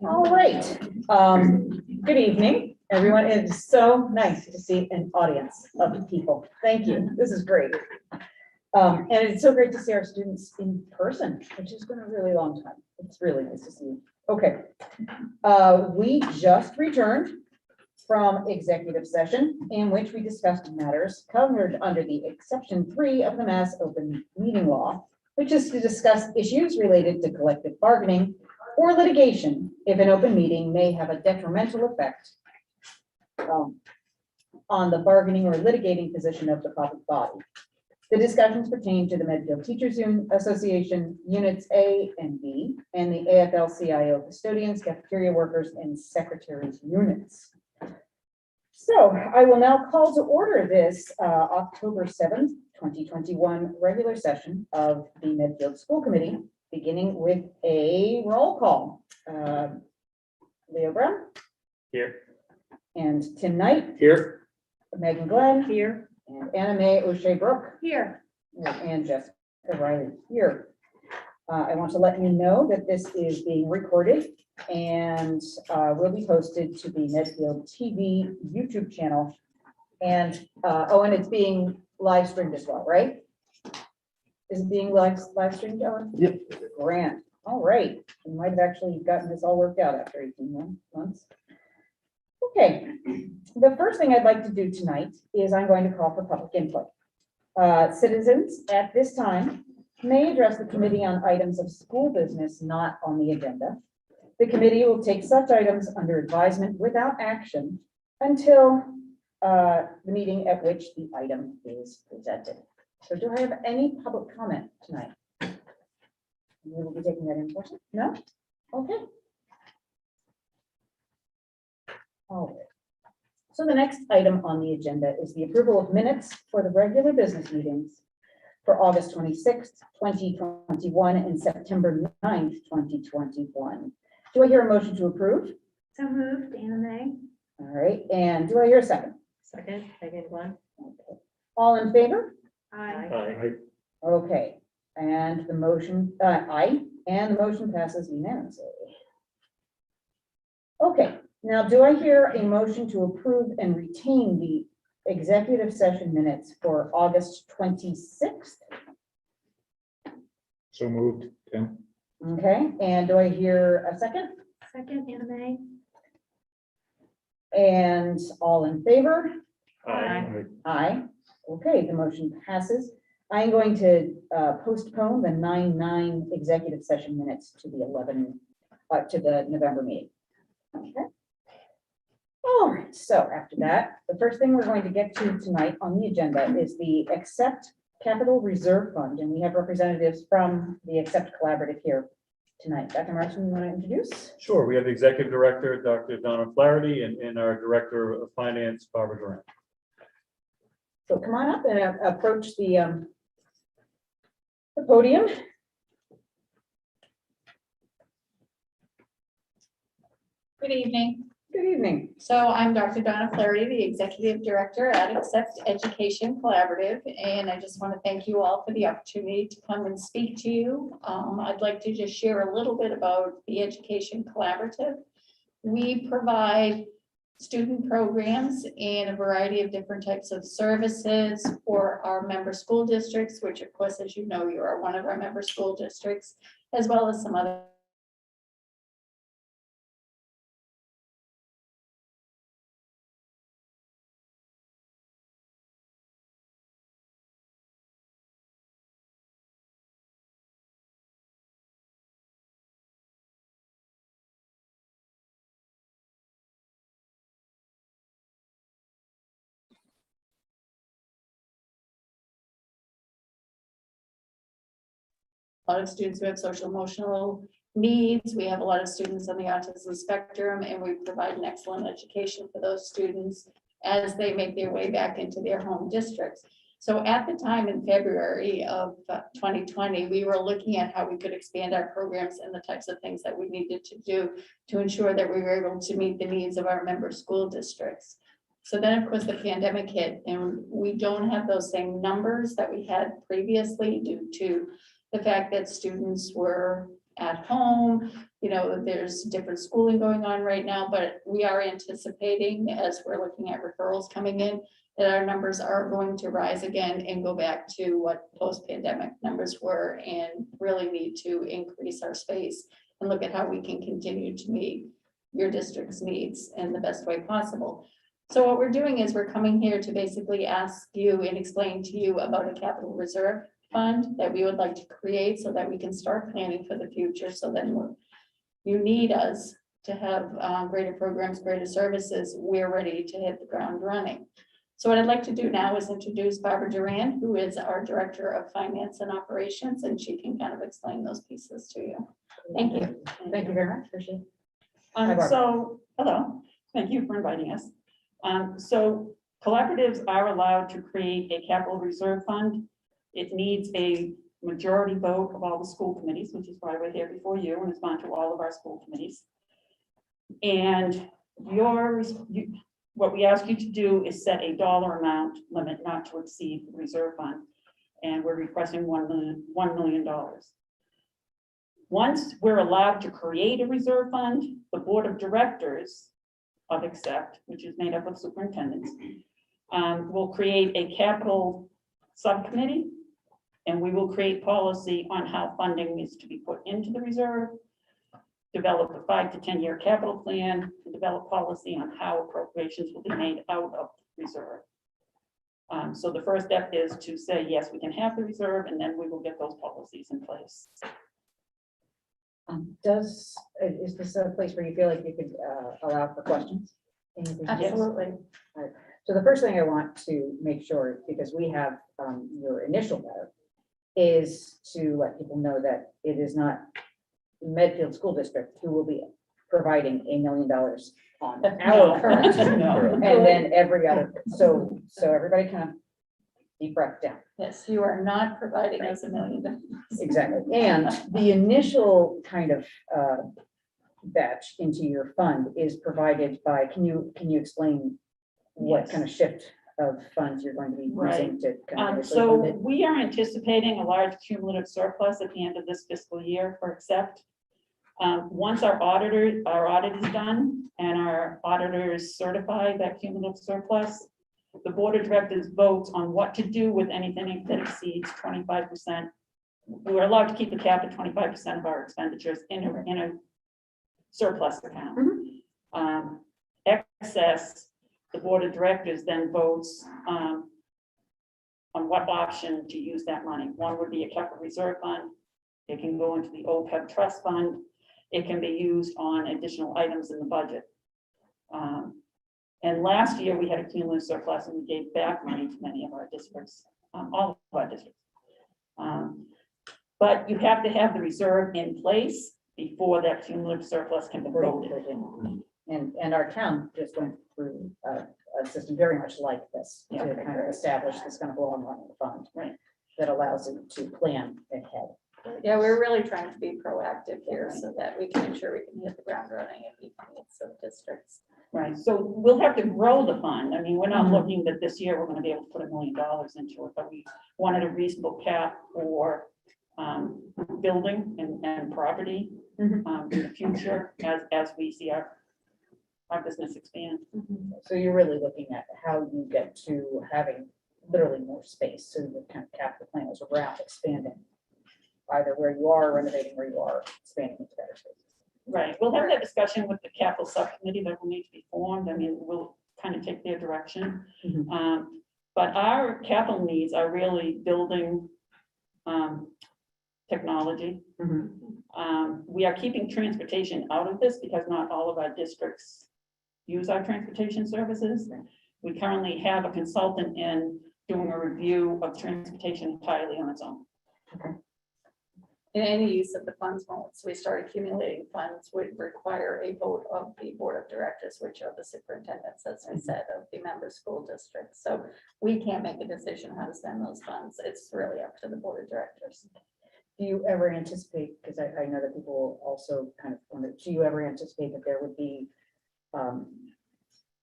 All right. Good evening, everyone. It is so nice to see an audience of people. Thank you. This is great. And it's so great to see our students in person, which has been a really long time. It's really nice to see you. Okay. We just returned from executive session in which we discussed matters covered under the exception 3 of the Mass Open Meeting Law, which is to discuss issues related to collective bargaining or litigation if an open meeting may have a detrimental effect on the bargaining or litigating position of the public body. The discussions pertain to the Medfield Teachers Association Units A and B and the AFL-CIO custodians, cafeteria workers, and secretaries units. So I will now call to order this October 7th, 2021 regular session of the Medfield School Committee, beginning with a roll call. Leo Brown. Here. And Tim Knight. Here. Megan Glenn. Here. And Anna Mae O'Shea Brooke. Here. And Jessica Riley here. I want to let you know that this is being recorded and will be posted to the Medfield TV YouTube channel. And and it's being live streamed as well, right? Is it being live streamed, Ellen? Yep. Grant. All right. We might have actually gotten this all worked out after 18 months. Okay. The first thing I'd like to do tonight is I'm going to call for public input. Citizens at this time may address the committee on items of school business not on the agenda. The committee will take such items under advisement without action until the meeting at which the item is presented. So do I have any public comment tonight? We will be taking that in person? No? Okay. All right. So the next item on the agenda is the approval of minutes for the regular business meetings for August 26th, 2021 and September 9th, 2021. Do I hear a motion to approve? So moved, Anna Mae. All right, and do I hear a second? Second, Megan Glenn. Okay. All in favor? Aye. Aye. Okay, and the motion, aye, and the motion passes unanimously. Okay, now do I hear a motion to approve and retain the executive session minutes for August 26th? So moved, Tim. Okay, and do I hear a second? Second, Anna Mae. And all in favor? Aye. Aye. Okay, the motion passes. I am going to postpone the 9/9 executive session minutes to the November meeting. Okay. All right, so after that, the first thing we're going to get to tonight on the agenda is the Accept Capital Reserve Fund, and we have representatives from the Accept Collaborative here tonight. Dr. Martin, you want to introduce? Sure. We have the executive director, Dr. Donna Flaherty, and our director of finance, Barbara Durant. So come on up and approach the podium. Good evening. Good evening. So I'm Dr. Donna Flaherty, the Executive Director at Accept Education Collaborative, and I just want to thank you all for the opportunity to come and speak to you. I'd like to just share a little bit about the Education Collaborative. We provide student programs and a variety of different types of services for our member school districts, which of course, as you know, you are one of our member school districts, as well as some other a lot of students who have social emotional needs. We have a lot of students on the autism spectrum, and we provide an excellent education for those students as they make their way back into their home districts. So at the time in February of 2020, we were looking at how we could expand our programs and the types of things that we needed to do to ensure that we were able to meet the needs of our member school districts. So then, of course, the pandemic hit, and we don't have those same numbers that we had previously due to the fact that students were at home. You know, there's different schooling going on right now, but we are anticipating, as we're looking at referrals coming in, that our numbers are going to rise again and go back to what post-pandemic numbers were, and really need to increase our space and look at how we can continue to meet your district's needs in the best way possible. So what we're doing is we're coming here to basically ask you and explain to you about a capital reserve fund that we would like to create so that we can start planning for the future. So then when you need us to have greater programs, greater services, we're ready to hit the ground running. So what I'd like to do now is introduce Barbara Duran, who is our Director of Finance and Operations, and she can kind of explain those pieces to you. Thank you. Thank you very much, appreciate it. Hi, Barbara. So, hello, thank you for inviting us. So collaboratives are allowed to create a capital reserve fund. It needs a majority vote of all the school committees, which is why we're here before you, and it's gone to all of our school committees. And what we ask you to do is set a dollar amount limit not to exceed the reserve fund. And we're requesting $1 million. Once we're allowed to create a reserve fund, the board of directors of Accept, which is made up of superintendents, will create a capital subcommittee, and we will create policy on how funding is to be put into the reserve, develop a 5 to 10 year capital plan, and develop policy on how appropriations will be made out of the reserve. So the first step is to say, yes, we can have the reserve, and then we will get those policies in place. Is this a place where you feel like you could allow for questions? Anything? Absolutely. So the first thing I want to make sure, because we have your initial letter, is to let people know that it is not Medfield School District who will be providing $1 million on our current. No. And then every other, so everybody kind of deep breath down. Yes, you are not providing us $1 million. Exactly. And the initial kind of batch into your fund is provided by, can you explain what Yes. kind of shift of funds you're going to be using to kind of initially So fund it? we are anticipating a large cumulative surplus at the end of this fiscal year for Accept. Once our audit is done and our auditors certify that cumulative surplus, the board of directors votes on what to do with anything that exceeds 25%. We're allowed to keep the cap at 25% of our expenditures in a surplus account. Excess, the board of directors then votes on what option to use that money. One would be a capital reserve fund. It can go into the OPEB trust fund. It can be used on additional items in the budget. And last year we had a cumulative surplus and we gave back money to many of our districts, all of our districts. But you have to have the reserve in place before that cumulative surplus can be voted. And our town just went through a system very much like this to Yeah. kind of establish this kind of long-running fund. Right. That allows it to plan ahead. Yeah, we're really trying to be proactive here so that we can ensure we can hit the ground running and meet the needs of districts. Right, so we'll have to grow the fund. I mean, we're not Mhm. looking that this year we're gonna be able to put $1 million into it, but we wanted a reasonable cap for building and property Mhm. in the future as we see our business expand. So you're really looking at how you get to having literally more space, so the kind of capital plan is around expanding. Either where you are renovating, where you are expanding into better spaces. Right, we'll have that discussion with the capital subcommittee that will need to be formed. I mean, we'll kind of take their direction. Mhm. But our capital needs are really building technology. We are keeping transportation out of this because not all of our districts use our transportation services. We currently have a consultant in doing a review of transportation entirely on its own. And any use of the funds, once we start accumulating funds, would require a vote of the board of directors, which are the superintendents, as I said, of the member school districts. So we can't make a decision how to spend those funds. It's really up to the board of directors. Do you ever anticipate, because I know that people will also kind of wonder, do you ever anticipate that there would be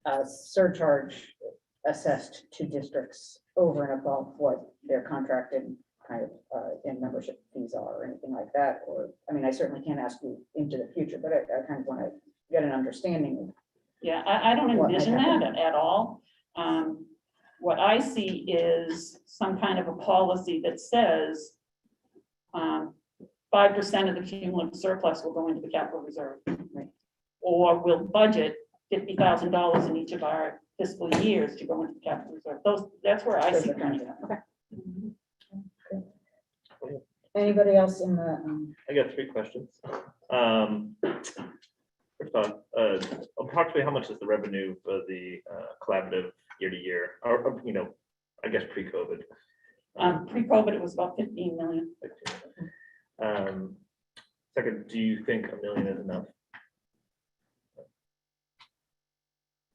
a surcharge assessed to districts over and above what they're contracted kind of, in membership fees are or anything like that, or, I mean, I certainly can't ask you into the future, but I kind of want to get an understanding. Yeah, I don't What might envision happen. that at all. What I see is some kind of a policy that says 5% of the cumulative surplus will go into the capital reserve. Right. Or we'll budget $50,000 in each of our fiscal years to go into the capital reserve. That's where I Those see are kind things. of- Okay. Anybody else in the, I got 3 questions. First off, approximately how much is the revenue for the collaborative year to year, or, I guess pre-COVID? Pre-COVID, it was about 15 million. Second, do you think $1 million is enough?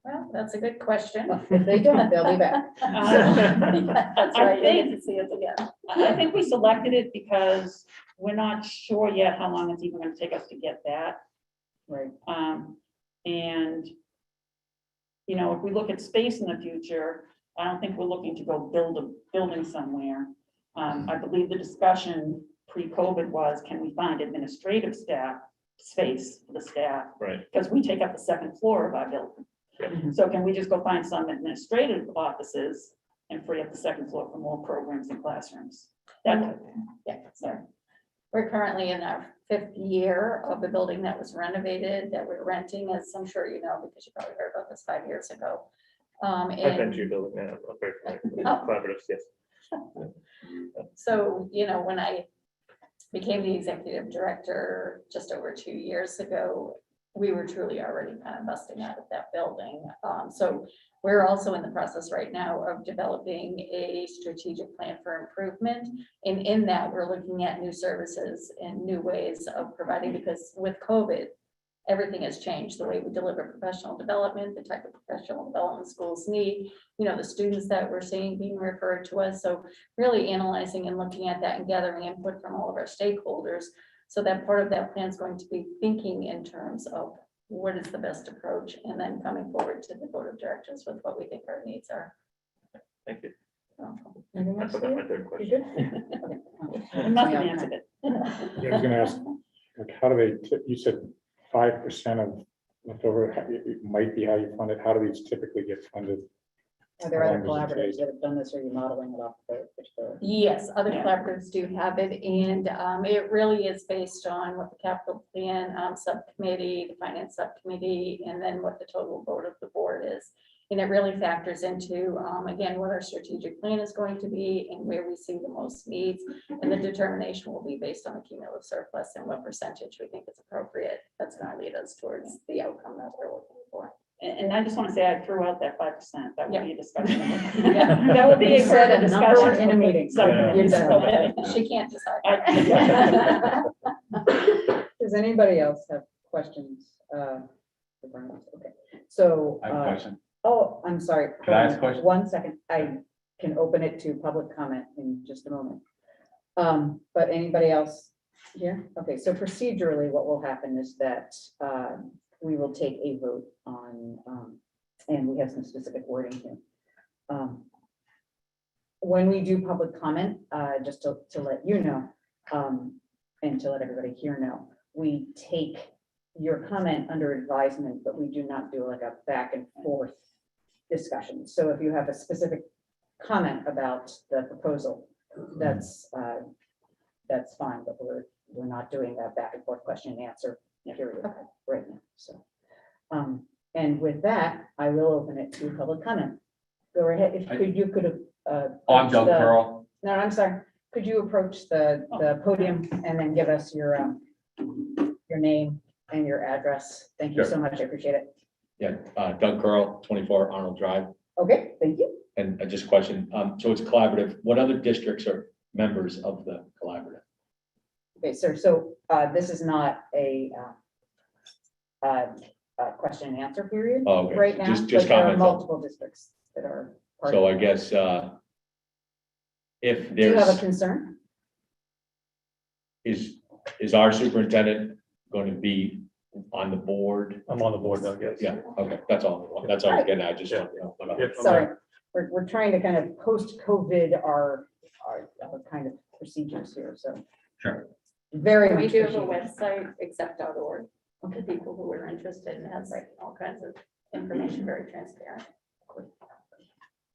Well, that's a good question. if they don't, they'll be back. That's I right, you think- get to see us again. I think we selected it because we're not sure yet how long it's even going to take us to get that. Right. And, if we look at space in the future, I don't think we're looking to go build a building somewhere. I believe the discussion pre-COVID was, can we find administrative staff, space for the staff? Right. Because we take up the 2nd floor of our building. Mhm. So can we just go find some administrative offices and free up the 2nd floor for more programs and classrooms? That type of thing. Yeah, so we're currently in our 5th year of the building that was renovated, that we're renting, as I'm sure you know, because you probably heard about this 5 years ago. I've been And to your building now, I'm very familiar with Oh. collaboratives, yes. so, when I became the executive director just over 2 years ago, we were truly already kind of busting out of that building. So we're also in the process right now of developing a strategic plan for improvement. And in that, we're looking at new services and new ways of providing, because with COVID, everything has changed, the way we deliver professional development, the type of professional development schools need, the students that we're seeing being referred to us. So really analyzing and looking at that and gathering input from all of our stakeholders. So that part of that plan is going to be thinking in terms of what is the best approach, and then coming forward to the board of directors with what we think our needs are. Thank you. So, Anything I else, forgot my Steve? 3rd You question. good? Okay. We must have answered it. Yeah, I was gonna ask, like, how do they, you said 5% of leftover, it might be how you fund it, how do these typically get funded? Are there other How long does it collaboratives take? that have done this, or are you modeling it off the particular? Yes, other Yeah. collaboratives do have it, and it really is based on what the capital plan subcommittee, the finance subcommittee, and then what the total vote of the board is. And it really factors into, again, what our strategic plan is going to be and where we see the most needs. And the determination will be based on the cumulative surplus and what percentage we think is appropriate. That's going to lead us towards the outcome that we're looking for. And I just want to say, I threw out that 5%. That would be a discussion. Yeah. That would be You a said further a number discussion. in a meeting. So, Yeah. You're done. okay. She can't decide. Does anybody else have questions? For Brian? Okay, so. I have a question. Oh, I'm sorry. Can I ask a question? 1 second. I can open it to public comment in just a moment. But anybody else here? Okay, so procedurally, what will happen is that we will take a vote on, and we have some specific wording here. When we do public comment, just to let you know, and to let everybody here know, we take your comment under advisement, but we do not do like a back and forth discussion. So if you have a specific comment about the proposal, that's fine, but we're not doing that back and forth question and answer period right now, so. And with that, I will open it to public comment. Go ahead, if you could. Oh, I'm Doug approach the- Pearl. No, I'm sorry, could you approach the podium and then give us your name and your address? Thank you so much, I appreciate it. Yeah, Doug Pearl, 24 Arnold Drive. Okay, thank you. And just a question, so it's collaborative. What other districts are members of the collaborative? Okay, sir, so this is not a question and answer period Oh, okay. right now, Just but there are comments on- multiple districts that are. part So of I it. guess if Do you have a there's, concern? is our superintendent going to be on the board? I'm on the board now, yes. Yeah, okay, that's all. That's all I was getting at. I just, Yeah. want to know. Yep, I'm Sorry, there. we're trying to kind of post-COVID our kind of procedures here, so. Sure. Very We much do have a appreciated. website, accept.org, for people who are interested, and has all kinds of information, very transparent.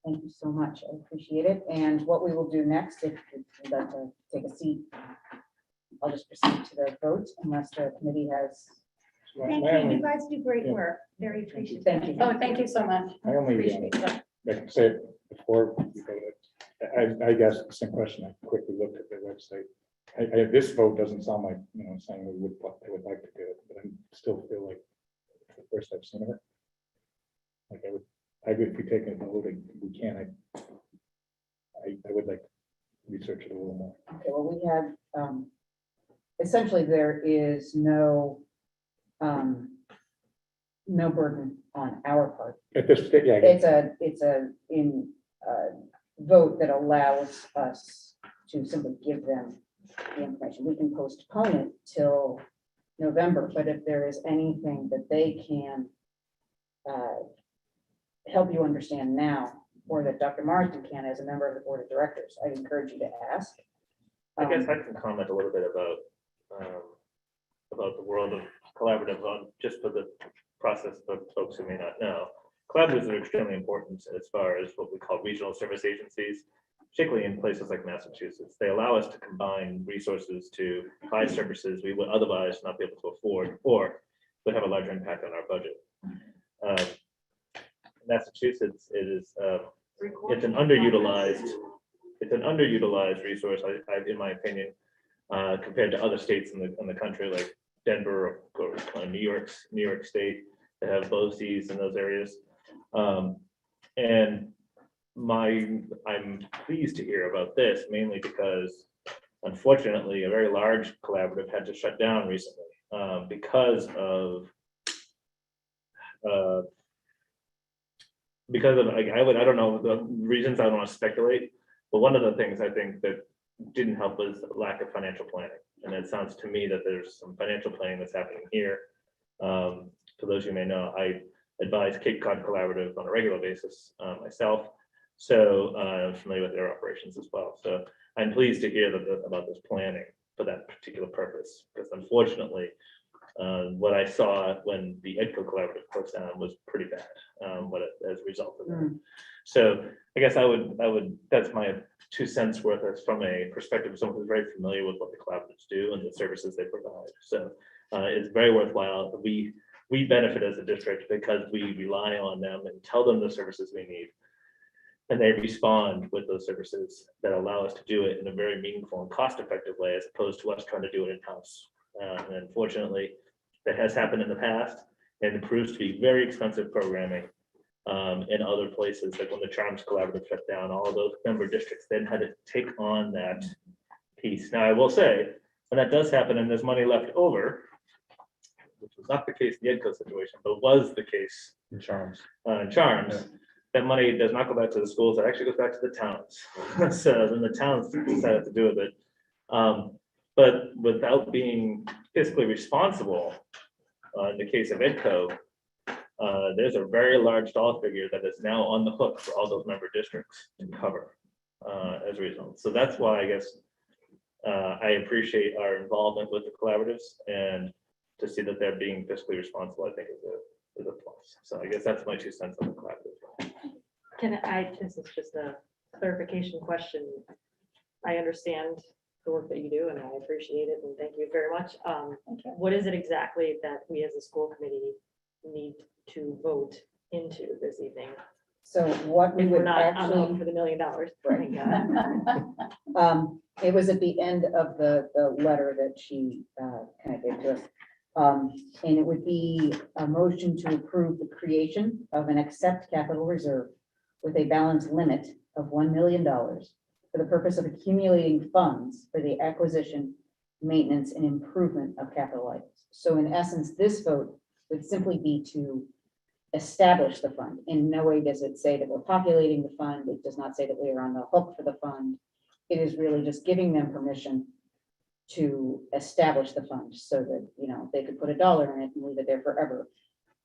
Thank you so much. I appreciate it. And what we will do next, if you'd like to take a seat, I'll just proceed to the vote unless the committee has. Thank you. You guys do great work. Very appreciative. Thank you. Oh, thank you so much. I only, Appreciate that. I can say it before, we go to- I guess the same question, I quickly looked at their website. This vote doesn't sound like, saying I would like to do it, but I still feel like it's the first I've seen of it. Like if we take a vote, we can, I would like to research it a little more. Okay, well, we had, essentially, there is no burden on our part. At this, yeah, I get It's a vote that allows us to simply give them the information. We can postpone it till November, but if there is anything that they can help you understand now, or that Dr. Marsden can as a member of the board of directors, I'd encourage you to ask. I guess I can comment a little bit about the world of collaborative on just for the process for folks who may not know. Collaboratives are extremely important as far as what we call regional service agencies, particularly in places like Massachusetts. They allow us to combine resources to provide services we would otherwise not be able to afford or would have a larger impact on our budget. Massachusetts is it's an underutilized resource, in my opinion, compared to other states in the country like Denver or New York State that have BOCES in those areas. And I'm pleased to hear about this mainly because unfortunately a very large collaborative had to shut down recently because of I don't know the reasons. I don't want to speculate, but one of the things I think that didn't help was lack of financial planning. And it sounds to me that there's some financial planning that's happening here. For those who may know, I advise Cape Cod Collaborative on a regular basis myself. So I'm familiar with their operations as well. So I'm pleased to hear about this planning for that particular purpose, because unfortunately, what I saw when the EDCO Collaborative closed down was pretty bad, as a result of that. So I guess I would, that's my 2 cents worth as from a perspective of someone who's very familiar with what the collaboratives do and the services they provide. So it's very worthwhile. We benefit as a district because we rely on them and tell them the services we need. And they respond with those services that allow us to do it in a very meaningful and cost-effective way, as opposed to us trying to do it in-house. And unfortunately, that has happened in the past, and it proves to be very expensive programming in other places. Like when the Charms Collaborative shut down, all of those member districts then had to take on that piece. Now, I will say, when that does happen and there's money left over, which was not the case in the EDCO situation, but was the case in Charms. Charms, that money does not go back to the schools, it actually goes back to the towns. So then the towns decided to do with it. But without being fiscally responsible, in the case of EDCO, there's a very large dollar figure that is now on the hook for all those member districts to cover as a result. So that's why I guess I appreciate our involvement with the collaboratives, and to see that they're being fiscally responsible, I think is a plus. So I guess that's my 2 cents on the collaborative. This is just a clarification question. I understand the work that you do and I appreciate it and thank you very much. What is it exactly that we as a school committee need to vote into this evening? So what we If we're would not on the actually. hook for the $1 million. Right. It was at the end of the letter that she kind of gave to us. And it would be a motion to approve the creation of an accept capital reserve with a balance limit of $1 million for the purpose of accumulating funds for the acquisition, maintenance, and improvement of capital items. So in essence, this vote would simply be to establish the fund. In no way does it say that we're populating the fund. It does not say that we are on the hook for the fund. It is really just giving them permission to establish the fund so that, they could put $1 in it and leave it there forever.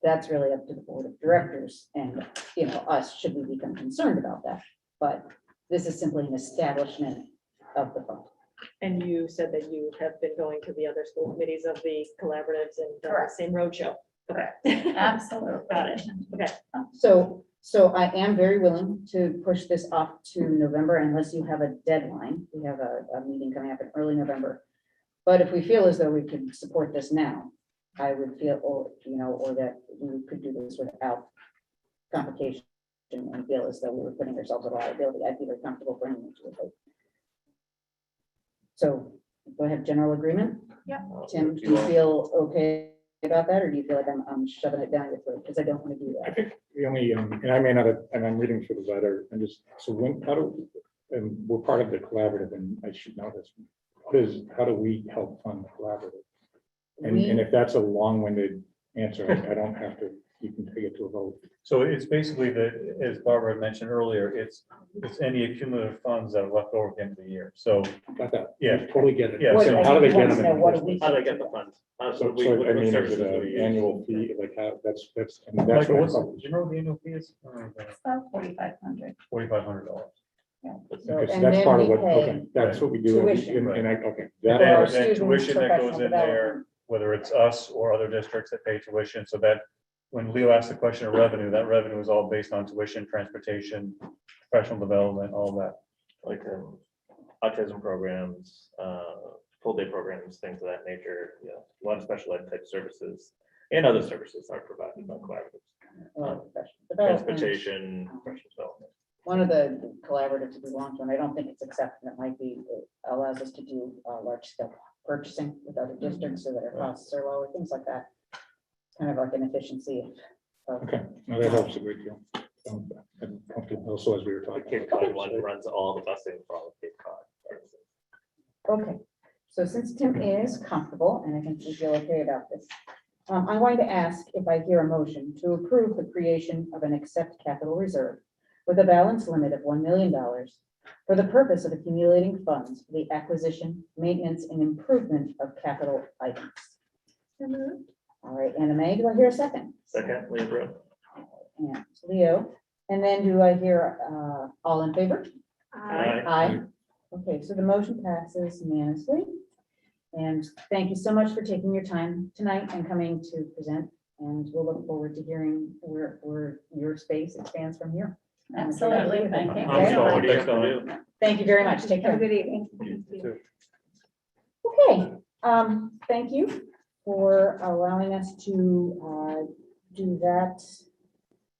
That's really up to the board of directors and, us, should we become concerned about that. But this is simply an establishment of the fund. And you said that you have been going to the other school committees of the collaboratives and done the Correct. same roadshow. Okay. Absolutely. Got it. Okay. So I am very willing to push this off to November unless you have a deadline. We have a meeting coming up in early November. But if we feel as though we could support this now, I would feel, or that we could do this without complication and feel as though we were putting ourselves at liability, I'd be very comfortable bringing it to a vote. So do I have general agreement? Tim, do you feel okay about that, or do you feel like I'm shoving it down your throat? Because I don't want to do I that. think the only, and I may not have, and I'm reading through the letter, and just, so and we're part of the collaborative, and I should know this. How do we help fund the collaborative? And if that's a long-winded answer, I don't have to, you can take it to a vote. So it's basically that, as Barbara mentioned earlier, it's any accumulative funds that are left over at the end of the year. So, Got that? Yeah. Totally get it. Yeah, What- so how do they he get wants to them? know what do we- How do they get the funds? So, I mean, is it an annual fee, like how, that's, and that's Michael, what what's, I do you know what the annual fee is? About 4,500. $4,500. So, Okay, so and that's then part of we what, pay okay, that's what we do. tuition. And I, okay. And that- For our then students' tuition that goes professional in there, development. whether it's us or other districts that pay tuition, so that when Leo asked the question of revenue, that revenue is all based on tuition, transportation, professional development, all that. Like autism programs, full day programs, things of that nature, a lot of special ed type services and other services are provided by collaboratives. Professional development. Transportation, professional development. One of the collaboratives we launched on, I don't think it's accepted, it might be, it allows us to do large scale purchasing with other districts so that our costs are lower, things like that. Kind of like an efficiency of. Okay, no, that helps a great deal. I'm comfortable also as we were The talking. Cape Cod one runs all the busing for all the Cape Cod services. Okay, so since Tim is comfortable, and I think we feel okay about this, I'm going to ask if I hear a motion to approve the creation of an accept capital reserve with a balance limit of $1 million for the purpose of accumulating funds for the acquisition, maintenance, and improvement of capital items. All right, Anna Mae, do I hear a second? Second, Leo Brew. And Leo, and then do I hear all in favor? Aye. Aye. Okay, so the motion passes unanimously. And thank you so much for taking your time tonight and coming to present. And we'll look forward to hearing where your space expands from here. Absolutely. Thank you. I'm Okay. sorry, what do you Thanks, have to Donna. do? Thank you very much. Take Have a care. good evening. Okay, thank you for allowing us to do that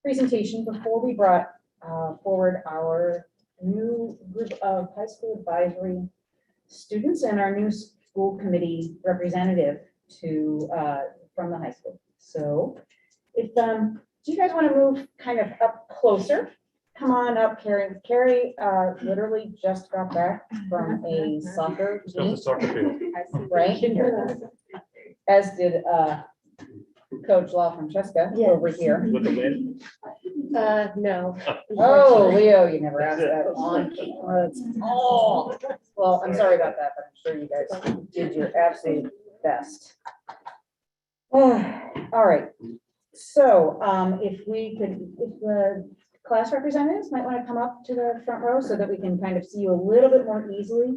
presentation before we brought forward our new group of high school advisory students and our new school committee representative to from the high school. So if do you guys want to move kind of up closer? Come on up, Carrie. Carrie literally just got back from a soccer It's not the meet, soccer field. right? As did Coach Law Francesca over here. With the win? No. Oh, Leo, you never asked that on camera. Oh, well, I'm sorry about that, but I'm sure you guys did your absolute best. All right, so if the class representatives might want to come up to the front row so that we can kind of see you a little bit more easily.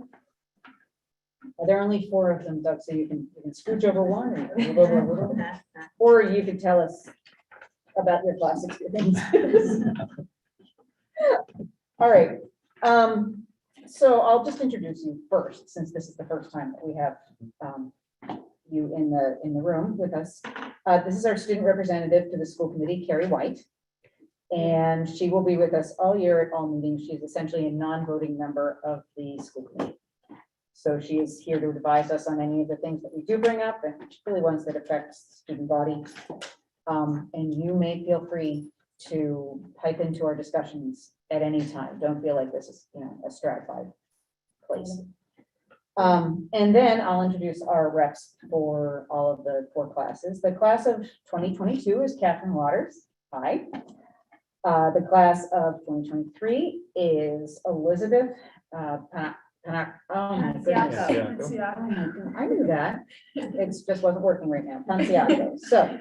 There are only 4 of them, Doug, so you can scooch over one or you can move over a little, or you could tell us about your class experience. All right, so I'll just introduce you first, since this is the first time that we have you in the room with us. This is our student representative to the school committee, Carrie White. And she will be with us all year at all meetings. She's essentially a non-voting member of the school committee. So she is here to advise us on any of the things that we do bring up, and particularly ones that affect the student body. And you may feel free to pipe into our discussions at any time. Don't feel like this is, a stratified place. And then I'll introduce our reps for all of the 4 classes. The class of 2022 is Catherine Waters. Hi. The class of 2023 is Elizabeth oh my goodness. I knew that. It just wasn't working right now. Panciaco. So,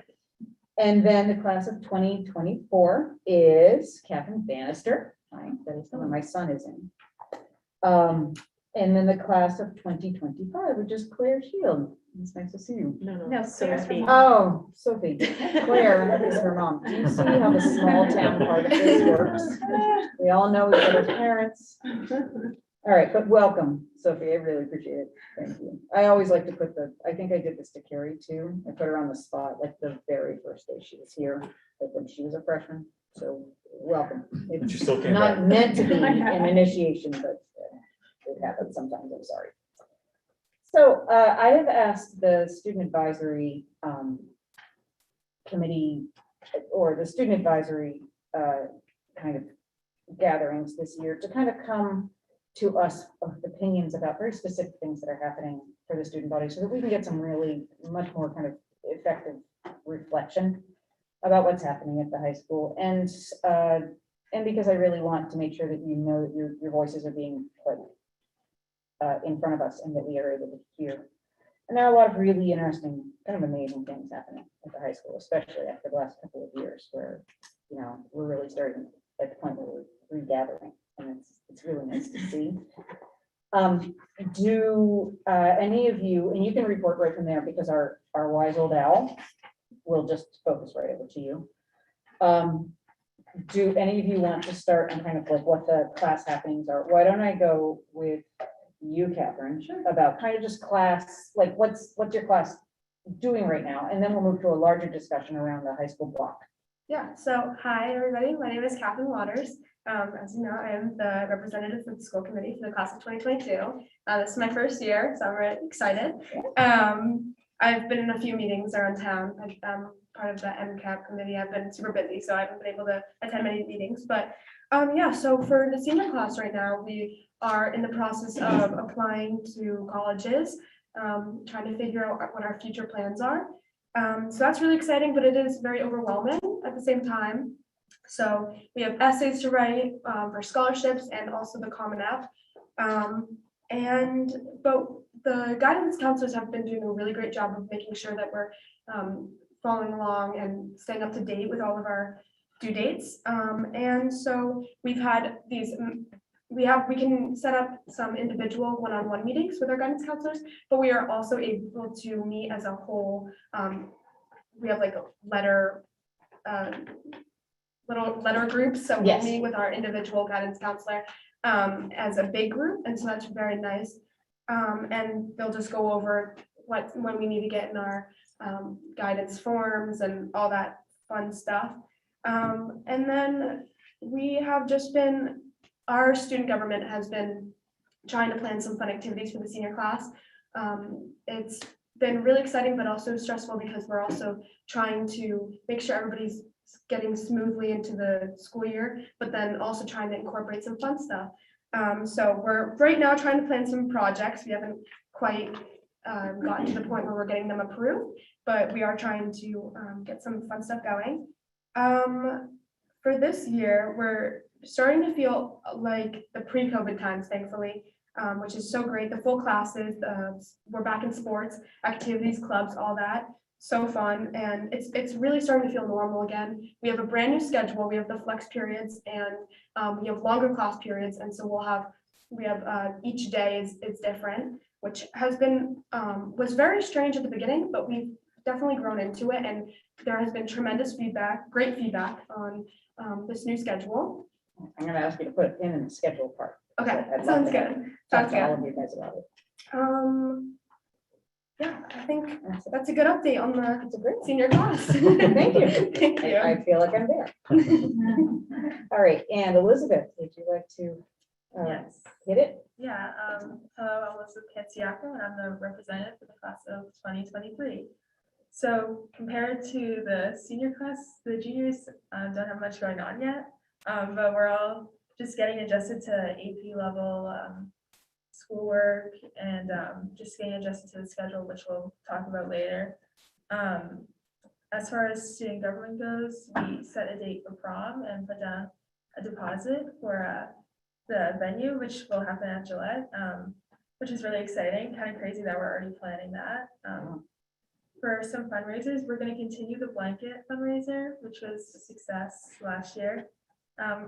and then the class of 2024 is Catherine Bannister. Hi, that is the one my son is in. And then the class of 2025, which is Claire Shield. It's nice to see you. No, so it's Sophie. Oh, Sophie, Claire is her mom. Do you see how the small town part of this works? We all know each other's parents. All right, but welcome, Sophie. I really appreciate it. Thank you. I always like to put I think I did this to Carrie too. I put her on the spot like the very first day she was here, like when she was a freshman. So welcome. But you It's still came not back. meant to be an initiation, but it happens sometimes. I'm sorry. So I have asked the student advisory committee or the student advisory kind of gatherings this year to kind of come to us with opinions about very specific things that are happening for the student body so that we can get some really much more kind of effective reflection about what's happening at the high school. And because I really want to make sure that you know that your voices are being put in front of us and that we are able to hear. And there are a lot of really interesting, kind of amazing things happening at the high school, especially after the last couple of years where, you know, we're really starting at the point where we're regathering, and it's really nice to see. Do any of you, and you can report right from there because our wise old owl will just focus right over to you. Do any of you want to start on kind of like what the class happenings are? Why don't I go with you, Catherine, about kind of just class, like what's your class doing right now? And then we'll move to a larger discussion around the high school block. Yeah, so hi, everybody. My name is Catherine Waters. As you know, I am the representative for the school committee for the class of 2022. This is my first year, so I'm really excited. I've been in a few meetings around town. I'm part of the MCAP committee. I've been super busy, so I haven't been able to attend many meetings. But yeah, so for the senior class right now, we are in the process of applying to colleges, trying to figure out what our future plans are. So that's really exciting, but it is very overwhelming at the same time. So we have essays to write for scholarships and also the Common App. But the guidance counselors have been doing a really great job of making sure that we're following along and staying up to date with all of our due dates. And so we've had these, we can set up some individual one-on-one meetings with our guidance counselors, but we are also able to meet as a whole. We have like a little letter groups, so we'll Yes. meet with our individual guidance counselor as a big group, and so that's very nice. And they'll just go over when we need to get in our guidance forms and all that fun stuff. And then we have just been, our student government has been trying to plan some fun activities for the senior class. It's been really exciting, but also stressful because we're also trying to make sure everybody's getting smoothly into the school year, but then also trying to incorporate some fun stuff. So we're right now trying to plan some projects. We haven't quite gotten to the point where we're getting them approved, but we are trying to get some fun stuff going. For this year, we're starting to feel like the pre-COVID times, thankfully, which is so great. The full classes, we're back in sports, activities, clubs, all that. So fun, and it's really starting to feel normal again. We have a brand new schedule. We have the flex periods, and we have longer class periods, and so we have each day is different, which has been was very strange at the beginning, but we've definitely grown into it, and there has been tremendous feedback, great feedback on this new schedule. I'm gonna ask you to put a pin in the schedule part. Okay, I'd love sounds to good. talk Sounds to all good. of you guys about it. Yeah, I think that's a good update on the That's a great one. senior class. Thank you. Thank you. I feel like I'm there. All right, and Elizabeth, would you like to Yes, hit it? yeah, hello, I'm Elizabeth Katsiaka, and I'm the representative for the class of 2023. So compared to the senior class, the juniors don't have much going on yet, but we're all just getting adjusted to AP level schoolwork and just getting adjusted to the schedule, which we'll talk about later. As far as student government goes, we set a date for prom and put down a deposit for the venue, which will happen at Gillette, which is really exciting, kind of crazy that we're already planning that. For some fundraisers, we're going to continue the blanket fundraiser, which was a success last year.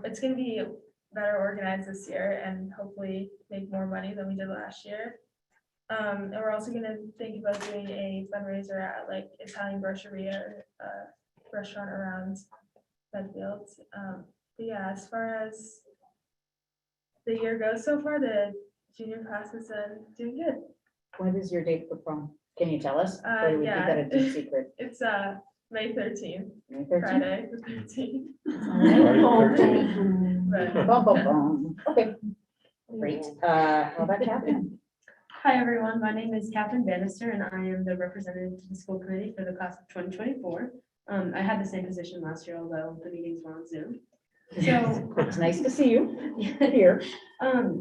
It's going to be better organized this year and hopefully make more money than we did last year. And we're also gonna think about doing a fundraiser at like Italian Groceria, restaurant around Medfield. But yeah, as far as the year goes so far, the junior class is doing good. What is your date for prom? Can you tell us? Or do we keep Yeah. that a deep secret? It's May 13th, May 13th? Friday, the 13th. Already 13. But Bum, bum, bum. Okay, great. How about Catherine? Hi, everyone. My name is Catherine Bannister, and I am the representative to the school committee for the class of 2024. I had the same position last year, although the meetings were on Zoom. So, It's nice to see you here.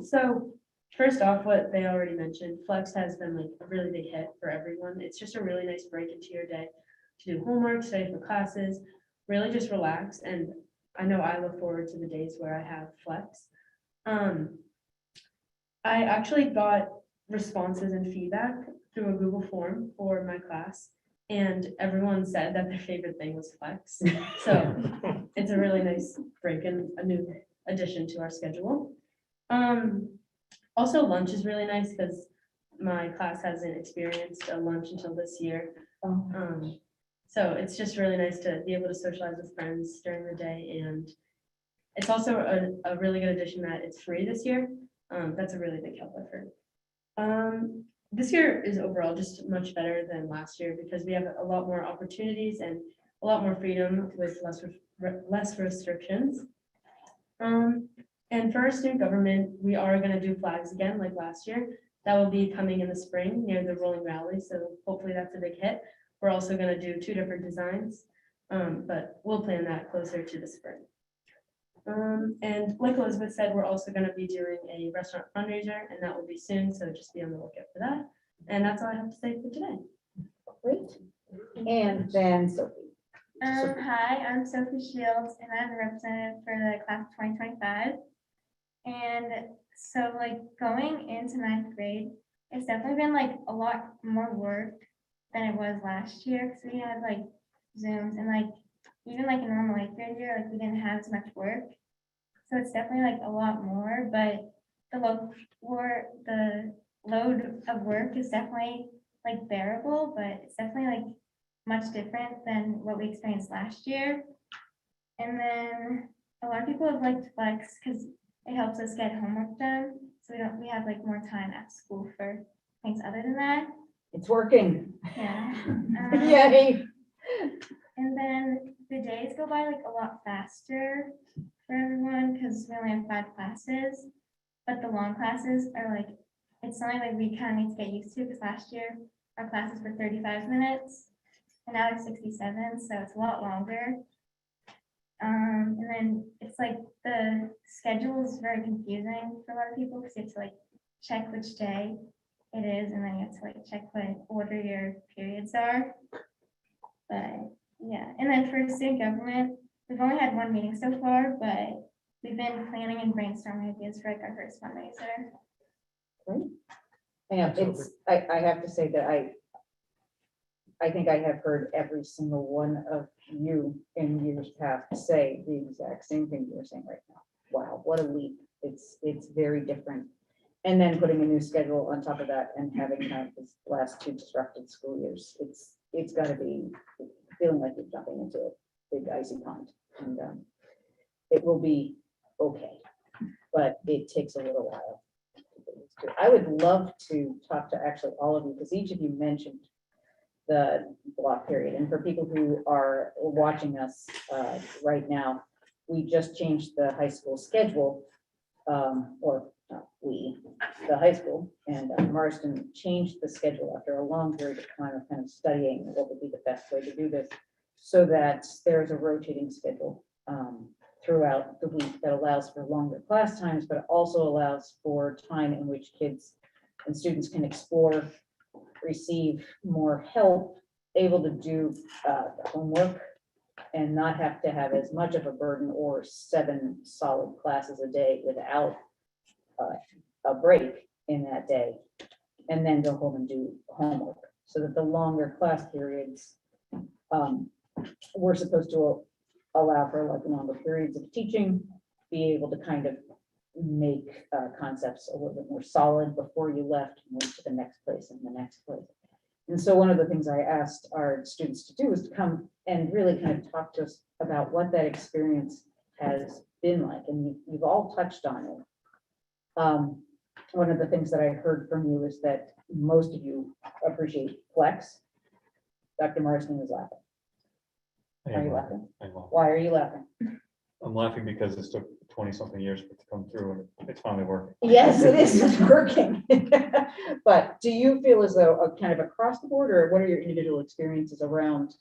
so first off, what they already mentioned, Flex has been like a really big hit for everyone. It's just a really nice break into your day to do homework, study for classes, really just relax. And I know I look forward to the days where I have Flex. I actually got responses and feedback through a Google form for my class, and everyone said that their favorite thing was Flex. So it's a really nice break and a new addition to our schedule. Also, lunch is really nice because my class hasn't experienced a lunch until this year. So it's just really nice to be able to socialize with friends during the day, and it's also a really good addition that it's free this year. That's a really big help I've heard. This year is overall just much better than last year because we have a lot more opportunities and a lot more freedom with less restrictions. And for our student government, we are going to do flags again like last year. That will be coming in the spring near the rolling rally, so hopefully that's a big hit. We're also going to do 2 different designs, but we'll plan that closer to the spring. And like Elizabeth said, we're also going to be doing a restaurant fundraiser, and that will be soon, so just be on the lookout for that. And that's all I have to say for today. Great. And then Sophie. Hi, I'm Sophie Shields, and I'm the representative for the class of 2025. And so like going into 9th grade, it's definitely been like a lot more work than it was last year, because we had like Zooms and like even like a normal 8th grade year, like we didn't have as much work. So it's definitely like a lot more, but the load of work is definitely like bearable, but it's definitely like much different than what we experienced last year. And then a lot of people have liked Flex because it helps us get homework done. So we have like more time at school for things other than that. It's working. Yeah. Yay. And then the days go by like a lot faster for everyone because we only have 5 classes, but the long classes are like, it's something like we kind of need to get used to because last year our classes were 35 minutes and now it's 67, so it's a lot longer. And then it's like the schedule is very confusing for a lot of people because you have to like check which day it is, and then you have to like check what order your periods are. But yeah, and then for student government, we've only had 1 meeting so far, but we've been planning and brainstorming ideas for like our first fundraiser. Great. And it's, I have to say that I think I have heard every single one of you in years past say the exact same thing you're saying right now. Wow, what a leap. It's very different. And then putting a new schedule on top of that and having kind of this last 2 disrupted school years, it's got to be feeling like you're jumping into a big icy pond. And it will be okay, but it takes a little while. I would love to talk to actually all of you because each of you mentioned the block period. And for people who are watching us right now, we just changed the high school schedule, or not we, the high school, and Marston changed the schedule after a long period of time of kind of studying what would be the best way to do this, so that there's a rotating schedule throughout the week that allows for longer class times, but also allows for time in which kids and students can explore, receive more help, able to do homework, and not have to have as much of a burden or 7 solid classes a day without a break in that day, and then go home and do homework. So that the longer class periods we're supposed to allow for like longer periods of teaching, be able to kind of make concepts a little bit more solid before you left, and went to the next place and the next place. And so one of the things I asked our students to do was to come and really kind of talk to us about what that experience has been like, and you've all touched on it. One of the things that I heard from you is that most of you appreciate flex. Dr. Marston is laughing. Are you laughing? Why are you laughing? I'm laughing because it took 20-something years for it to come through and it's finally working. Yes, it is, it's working. But do you feel as though kind of across the board, or what are your individual experiences around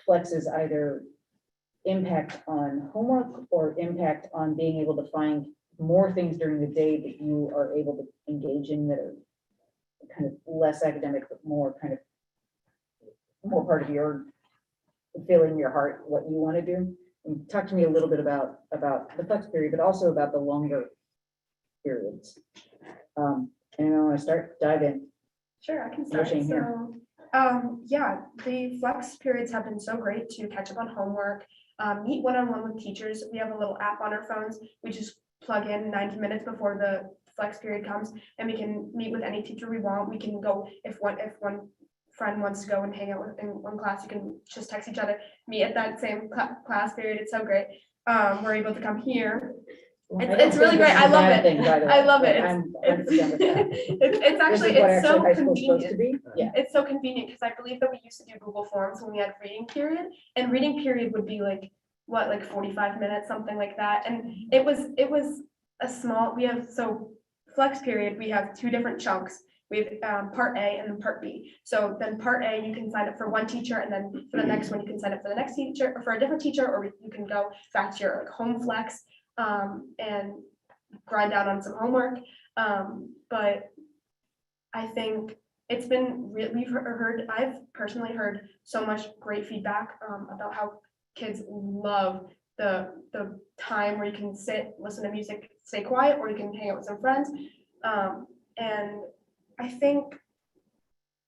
Flex's either impact on homework or impact on being able to find more things during the day that you are able to engage in that are kind of less academic, but more kind of more part of your feeling your heart, what you want to do? And talk to me a little bit about the flex period, but also about the longer periods. And I want to dive in. Sure, I can start. Rushing here. So, yeah, the flex periods have been so great to catch up on homework, meet one-on-one with teachers. We have a little app on our phones. We just plug in 90 minutes before the flex period comes, and we can meet with any teacher we want. We can go if one friend wants to go and hang out in one class, you can just text each other, meet at that same class period. It's so great. We're able to come here. It's really great. I love it. I love it. It's actually, it's so convenient. Yeah. It's so convenient because I believe that we used to do Google Forms when we had reading period, and reading period would be like, what, like 45 minutes, something like that. And it was a small, so flex period, we have two different chunks. We have part A and then part B. So then part A, you can sign up for one teacher, and then for the next one, you can sign up for the next teacher or for a different teacher, or you can go back to your like home flex and grind out on some homework. But I think it's been really, I've personally heard so much great feedback about how kids love the time where you can sit, listen to music, stay quiet, or you can hang out with some friends. And I think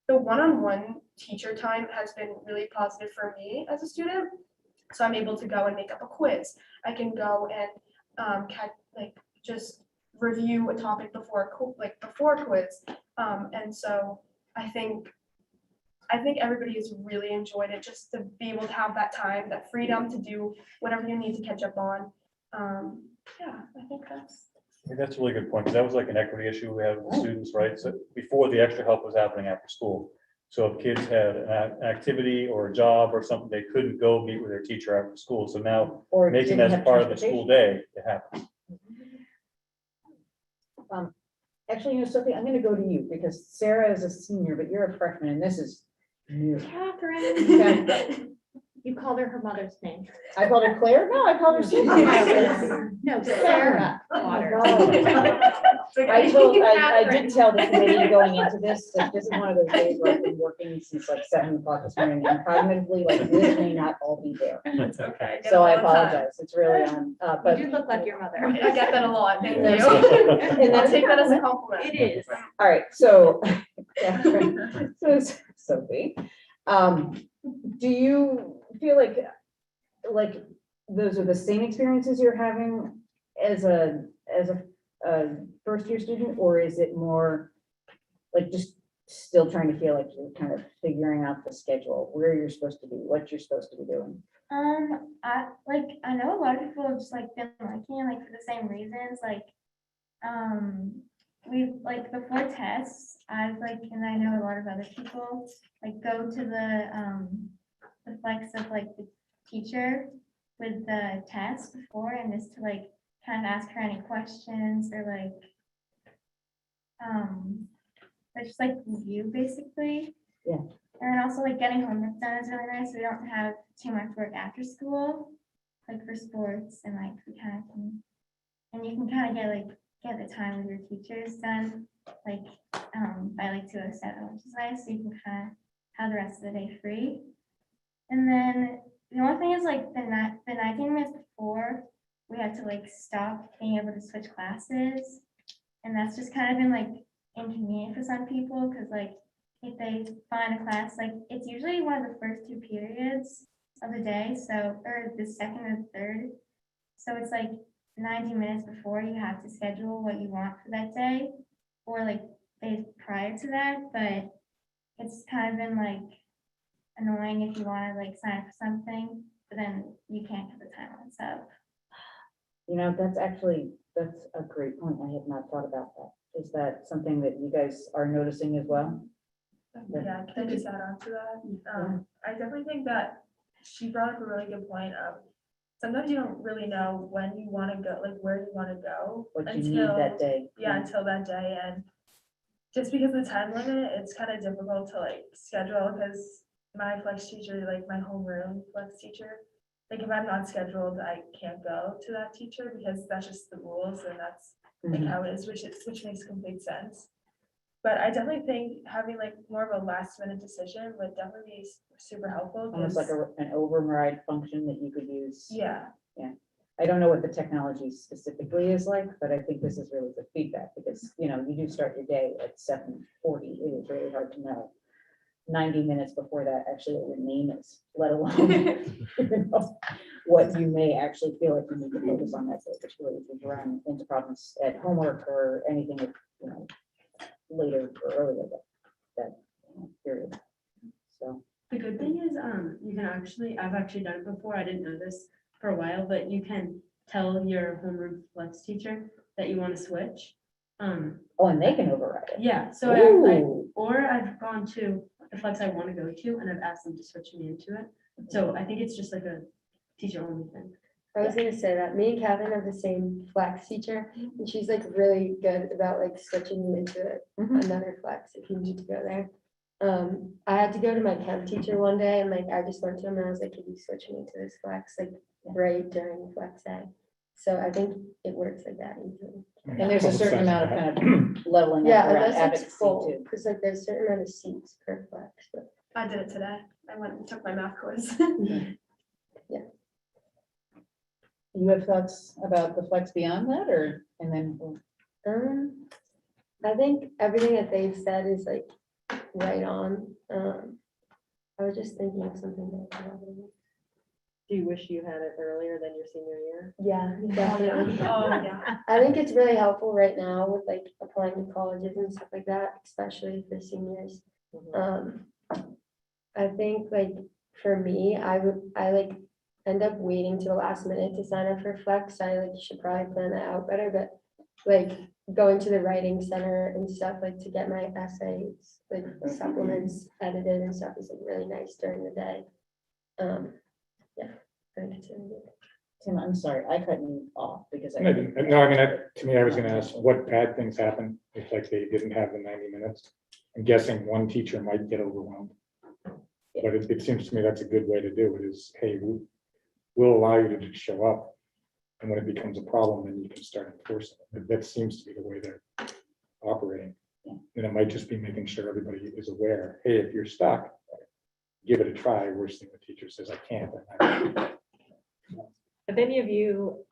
the one-on-one teacher time has been really positive for me as a student. So I'm able to go and make up a quiz. I can go and just review a topic before quiz. And so I think everybody has really enjoyed it, just to be able to have that time, that freedom to do whatever you need to catch up on. Yeah, I think that's a really good point, because that was like an equity issue we had with the students, right? So before the extra help was happening after school. So if kids had an activity or a job or something, they couldn't go meet with their teacher after school. So now Or making didn't that have part of the school day, it happens. Actually, Sophie, I'm going to go to you because Sarah is a senior, but you're a freshman, and this is new. Catherine. You called her mother's name. I called her Claire? No, I called her Sarah. No, Sarah. Water. I did tell the committee going into this, that this is one of those days where I've been working since like 7 o'clock this morning, and cognitively, like, this may not all be there. It's okay. So I apologize. It's really on, but. You do look like your mother. I get that a lot. Thank you. And I'll take that as a compliment. It is. All right, so, so Sophie, do you feel like those are the same experiences you're having as a first year student, or is it more like just still trying to feel like you're kind of figuring out the schedule, where you're supposed to be, what you're supposed to be doing? I know a lot of people have just like been liking it, like for the same reasons, like we like before tests, I've like, and I know a lot of other people like go to the flex of like the teacher with the test before, and just to like kind of ask her any questions or like just like review basically. Yeah. And then also like getting homework done is really nice. We don't have too much work after school, like for sports, and like we kind of can, and you can kind of get the time with your teachers done like by like 2:07, which is nice. So you can kind of have the rest of the day free. And then the only thing is like the 19 minutes before, we had to like stop being able to switch classes, and that's just kind of been like inconvenient for some people, because like if they find a class, like it's usually one of the first 2 periods of the day, so or the second or third, so it's like 90 minutes before you have to schedule what you want for that day, or like days prior to that, but it's kind of been like annoying if you want to like sign up for something, but then you can't get the time on, so. You know, that's a great point. I had not thought about that. Is that something that you guys are noticing as well? Yeah, can I just add on to that? I definitely think that she brought up a really good point of sometimes you don't really know when you want to go, like where you want to go. What you need that day? Yeah, until that day. And just because of the time limit, it's kind of difficult to like schedule because my flex teacher, like my homeroom flex teacher, like if I'm not scheduled, I can't go to that teacher because that's just the rules and that's like how it is, which makes complete sense. But I definitely think having like more of a last minute decision would definitely be super helpful. Almost like 'cause- an override function that you could use. Yeah, I don't know what the technology specifically is like, but I think this is really good feedback because, you know, you do start your day at 7:40. It is really hard to know 90 minutes before that actually what your name is, let alone you know, what you may actually feel like you need to focus on that day, particularly if you run into problems at homework or anything, you know, later or earlier that period. So. The good thing is, you can actually, I've actually done it before, I didn't know this for a while, but you can tell your homeroom flex teacher that you want to switch. Oh, and they can override it. Yeah, so Ooh. or I've gone to the flex I want to go to and I've asked them to switch me into it. So I think it's just like a teacher only thing. I was gonna say that me and Kevin have the same flex teacher, and she's like really good about like switching you into another flex if you need to go there. I had to go to my chem teacher one day, and like I just went to him and I was like, "Can you switch me to this flex like right during flex day?" So I think it works like that usually. And there's a certain amount of kind of leveling Yeah, up around unless advocacy it's full, too. because like there's a certain amount of seats per flex. But I did it today. I went and took my math quiz. You have thoughts about the flex beyond that, or, and then, I think everything that they've said is like right on. I was just thinking of something. Do you wish you had it earlier than your senior year? Yeah, definitely. Oh, yeah. I think it's really helpful right now with like applying to colleges and stuff like that, especially for seniors. I think like for me, I like end up waiting to the last minute to sign up for flex. I like should probably plan that out better, but like going to the writing center and stuff like to get my essays, like supplements edited and stuff is like really nice during the day. Yeah, I think it's really good. Tim, I'm sorry, I cut you off because No, I mean, to me, I was gonna ask what bad things happen if like they didn't have the 90 minutes. I'm guessing one teacher might get overwhelmed. But it seems to me that's a good way to do it is, hey, we'll allow you to just show up. And when it becomes a problem, then you can start enforcing it. That seems to be the way they're operating. And it might just be making sure everybody is aware, hey, if you're stuck, give it a try. Worst thing the teacher says, I can't. Have any of you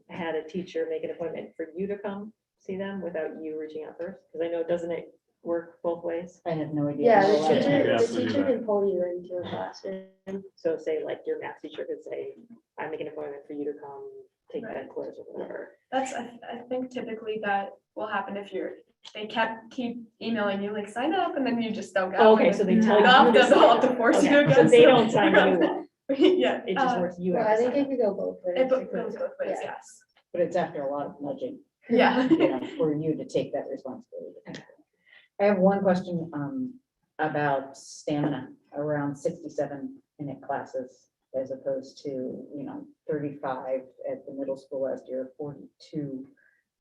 had a teacher make an appointment for you to come see them without you reaching out first? Because I know, doesn't it work both ways? I have no idea. Yeah, You're allowed to- the teacher can pull you into a classroom. So say like your math teacher could say, I make an appointment for you to come take that quiz or whatever. That's, I think typically that will happen if they keep emailing you, like, sign up, and then you just don't go. Oh, okay, so they tell you. They'll to sign have to up. force you Okay, to so go. they don't sign you up. Yeah. It just works, you Well, have I to think sign it up. could go both ways. It goes both ways, Yeah. yes. But it's after a lot of nudging, Yeah. you know, for you to take that responsibility. I have one question about stamina around 67-minute classes as opposed to, 35 at the middle school last year, 42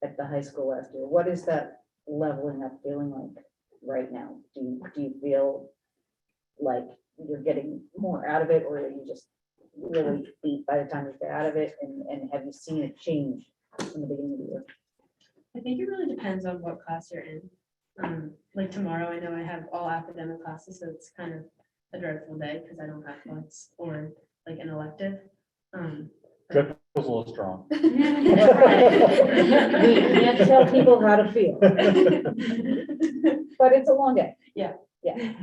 at the high school last year. What is that leveling up feeling like right now? Do you feel like you're getting more out of it, or are you just really beat by the time you get out of it? And have you seen it change from the beginning of the year? I think it really depends on what class you're in. Like tomorrow, I know I have all academic classes, so it's kind of a dreadful day because I don't have flex or like an elective. Dreadful's a little strong. We can't tell people how to feel. But it's a long day. Yeah. Yeah.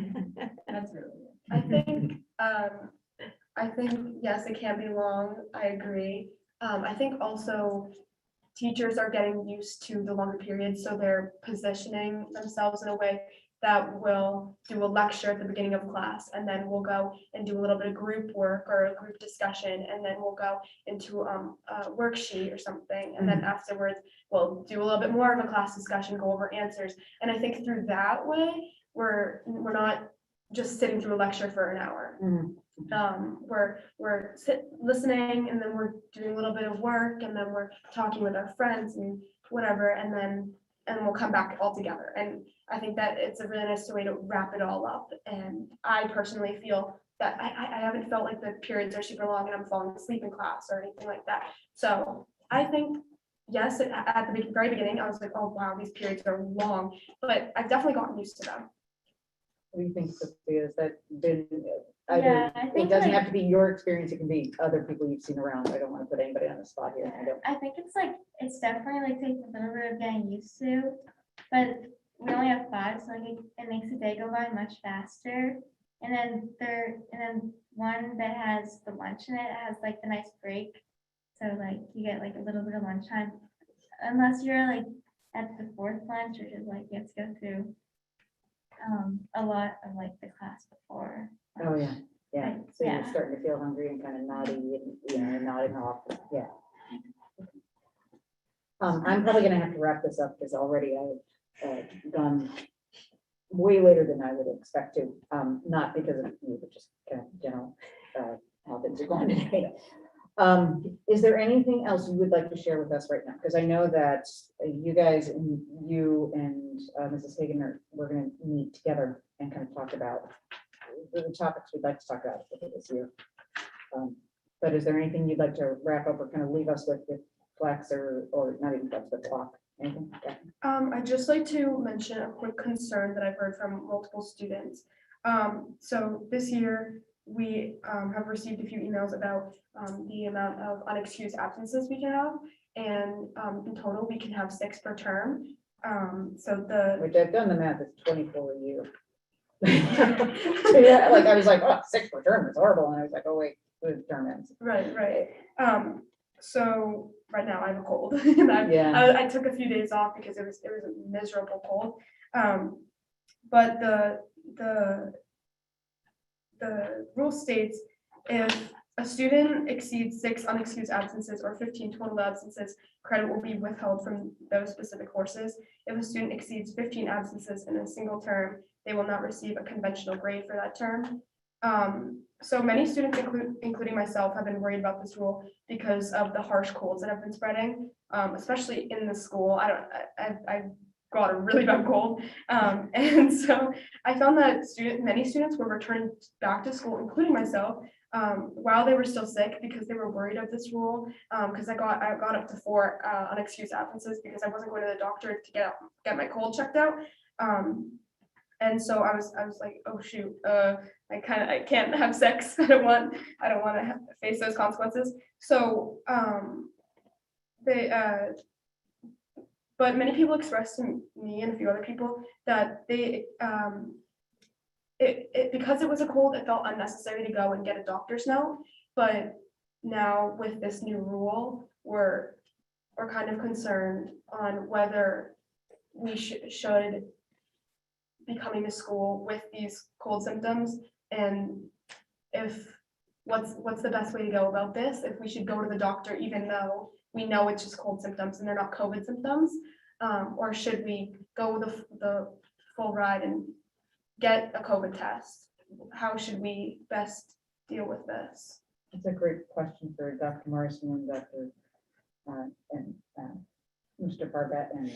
That's really good. I think, yes, it can be long. I agree. I think also teachers are getting used to the longer periods, so they're positioning themselves in a way that will do a lecture at the beginning of class, and then we'll go and do a little bit of group work or a group discussion, and then we'll go into a worksheet or something, and then afterwards, we'll do a little bit more of a class discussion, go over answers. And I think through that way, we're not just sitting through a lecture for an hour. We're listening, and then we're doing a little bit of work, and then we're talking with our friends and whatever, and we'll come back all together. And I think that it's a really nice way to wrap it all up. And I personally feel that I haven't felt like the periods are super long and I'm falling asleep in class or anything like that. So I think, yes, at the very beginning, I was like, oh, wow, these periods are long, but I've definitely gotten used to them. What do you think, Sophia? Has that been Yeah, either, I it think doesn't like, have to be your experience, it can be other people you've seen around. I don't want to put anybody on the spot here. I don't. I think it's like, it's definitely like takes a little bit of getting used to, but we only have 5, so like it makes the day go by much faster. And then one that has the lunch in it has like the nice break. So like you get like a little bit of lunchtime, unless you're like at the 4th lunch, which is like you have to go through a lot of like the class before. Oh, yeah, yeah. Right, So you're yeah. starting to feel hungry and kind of naughty and, nodding off, yeah. I'm probably gonna have to wrap this up because already I've gone way later than I would expect to, not because of you, but just kind of general, how things are going today. Is there anything else you would like to share with us right now? Because I know that you guys and you and Mrs. Hagan we're going to meet together and kind of talk about the topics we'd like to talk about for this year. But is there anything you'd like to wrap up or kind of leave us with Flex or not even Flex, but Clock? Anything? Okay. I'd just like to mention a quick concern that I've heard from multiple students. So this year, we have received a few emails about the amount of unexcused absences we can have. And in total, we can have 6 per term. Which I've done the math, it's 24 a year. Yeah, like I was like, oh, 6 per term is horrible. And I was like, oh, wait, the term ends. Right. So right now I have a cold. And I took a few days off because it was a miserable cold. But the rule states if a student exceeds 6 unexcused absences or 15 total absences, credit will be withheld from those specific courses. If a student exceeds 15 absences in a single term, they will not receive a conventional grade for that term. So many students, including myself, have been worried about this rule because of the harsh colds that have been spreading, especially in the school. I've got a really bad cold. And so I found that many students were returning back to school, including myself, while they were still sick because they were worried of this rule. Because I got up to 4 unexcused absences because I wasn't going to the doctor to get my cold checked out. And so I was like, oh shoot, I can't have sex. I don't want to face those consequences. So but many people expressed to me and a few other people that they because it was a cold, it felt unnecessary to go and get a doctor's note. But now with this new rule, we're kind of concerned on whether we should be coming to school with these cold symptoms, and if what's the best way to go about this, if we should go to the doctor even though we know it's just cold symptoms and they're not COVID symptoms, or should we go the full ride and get a COVID test? How should we best deal with this? It's a great question for Dr. Morrison and Dr. And Mr. Barbette and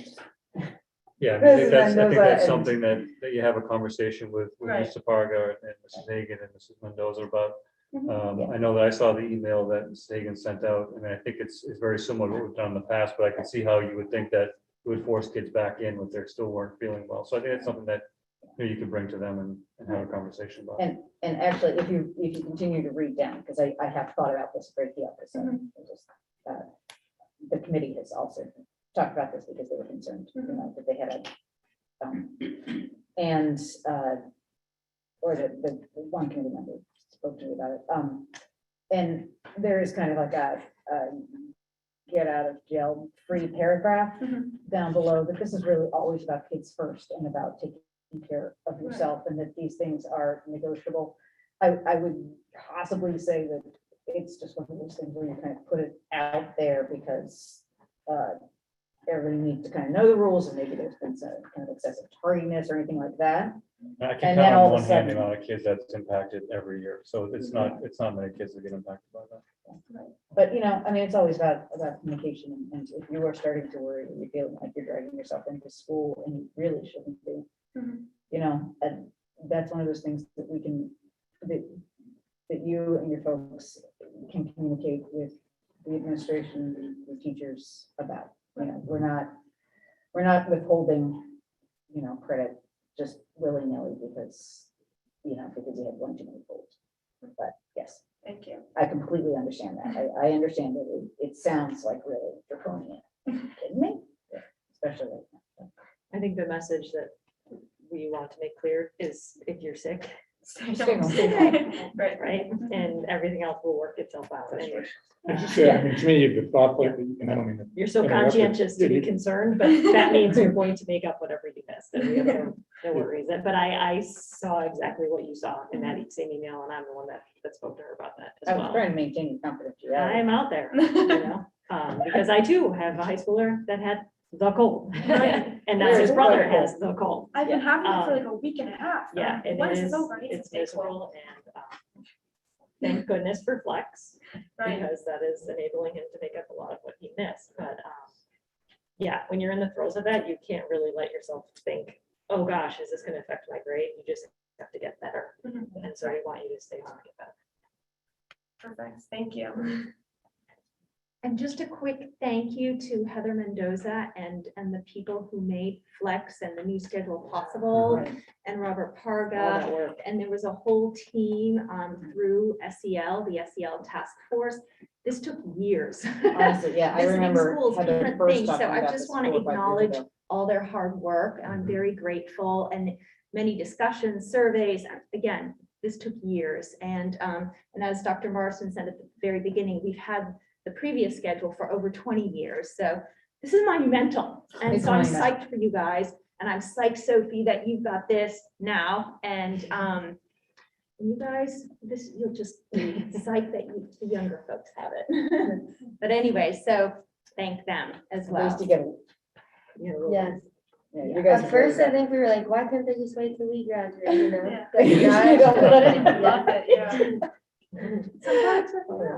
Yeah, I think President that's Mendoza something that you have a conversation with Right. Mr. Parga and Mrs. Hagan and Mrs. Mendoza about. Yeah. I know that I saw the email that Mrs. Hagan sent out, and I think it's very similar to what we've done in the past, but I can see how you would think that it would force kids back in if they still weren't feeling well. So I think it's something that you could bring to them and have a conversation about. And actually, if you continue to read down, because I have thought about this a great deal, because the committee has also talked about this because they were concerned, that they had or the one committee member spoke to me about it. And there is kind of like get out of jail free paragraph Mhm. down below, that this is really always about kids first and about taking care of yourself, and that these things are negotiable. I would possibly say that it's just one of those things where you kind of put it out there because everybody needs to kind of know the rules, and maybe there's been some kind of excessive tardiness or anything like that. I can And count then all on of a one hand the sudden- amount of kids that's impacted every year, so it's not many kids that get impacted by that. But, I mean, it's always about communication, and if you are starting to worry, you're feeling like you're dragging yourself into school and you really shouldn't be, Mhm. and that's one of those things that we can, that you and your folks can communicate with the administration, the teachers about. We're not withholding, credit just willy-nilly because we have one too many folds. But yes, Thank you. I completely understand that. I understand that it sounds like really draconian. Kidding me? Yeah, especially right now. I think the message that we want to make clear is if you're sick, Stay Stay home. home. Right. right, and everything else will work itself out. That's And right. As you said, I mean, to me, the thought, and I don't mean to you're so interrupt you. conscientious to be concerned, but that means you're going to make up whatever you missed, and we have no worries. But I saw exactly what you saw in that same email, and I'm the one that spoke to her about that I as was well. trying to maintain confidentiality. I'm out there, because I too have a high schooler that had the cold. Right. And now his brother has the cold. I've been having it for Um, like a week and a half. Yeah, it When is is, this over? I need to it's stay cool. miserable, and thank goodness for Flex, Right. because that is enabling him to make up a lot of what he missed, but, yeah, when you're in the throes of that, you can't really let yourself think, oh gosh, is this gonna affect my grade? You just have to get better, Mhm. and so we want you to stay home and get better. Perfect. Thank you. And just a quick thank you to Heather Mendoza and the people who made Flex and the new schedule possible, and Robert All Parga. that work. And there was a whole team through SEL, the SEL task force. This took years. Honestly, yeah, I Visiting remember schools, Heather different first things. talking So I about just this want to 4 or 5 years acknowledge ago. all their hard work. I'm very grateful, and many discussions, surveys. Again, this took years. And as Dr. Morrison said at the very beginning, we've had the previous schedule for over 20 years. So this is monumental. And It's so I'm monumental. psyched for you guys. And I'm psyched, Sophie, that you've got this now. And you guys, you'll just be psyched that the younger folks have it. But anyway, so thank them as At least well. you get, Yeah. you guys. At first, I think we were like, why couldn't they just wait till we graduate, Yeah. But You now- don't let it- I love it, yeah.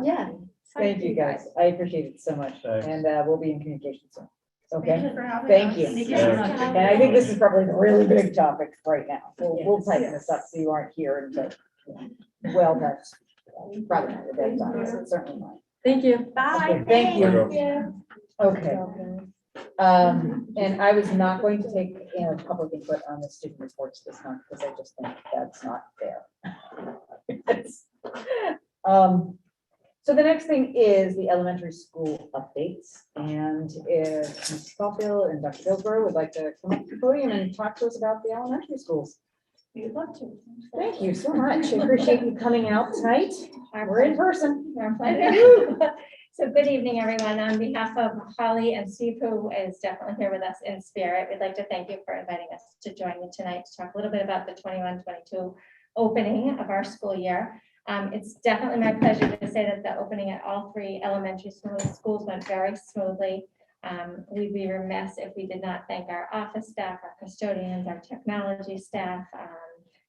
Yeah. Thank you, guys. I appreciate it so much. Thanks. And we'll be in communication soon. Thank Okay? you for having Thank us. you. Thank you so much. And I think this is probably the really big topic right now. We'll Yes. tighten this up so you aren't here until, well, that's probably not the dead time, so certainly not. Thank you. Bye. Okay, thank you. you. Okay. And I was not going to take, public input on the student reports this month because I just think that's not fair. It's, So the next thing is the elementary school updates. And if Ms. Caulfield and Dr. Hillsborough would like to come up to the podium and talk to us about the elementary schools. We'd love to. Thank you so much. I appreciate you coming out tonight. We're in person. Our pleasure. So good evening, everyone. On behalf of Holly and Steve, who is definitely here with us in spirit, we'd like to thank you for inviting us to join you tonight to talk a little bit about the 21-22 opening of our school year. It's definitely my pleasure to say that the opening at all 3 elementary schools went very smoothly. We'd be remiss if we did not thank our office staff, our custodians, our technology staff,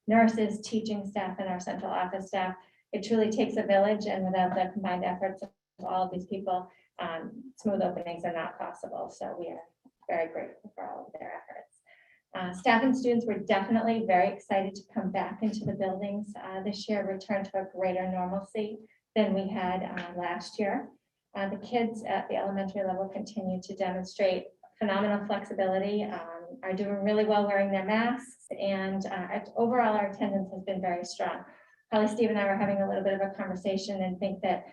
nurses, teaching staff, and our central office staff. It truly takes a village, and without the combined efforts of all of these people, smooth openings are not possible. So we are very grateful for all of their efforts. Staff and students were definitely very excited to come back into the buildings this year, return to a greater normalcy than we had last year. The kids at the elementary level continue to demonstrate phenomenal flexibility, are doing really well wearing their masks, and overall our attendance has been very strong. Holly, Steve, and I were having a little bit of a conversation and think that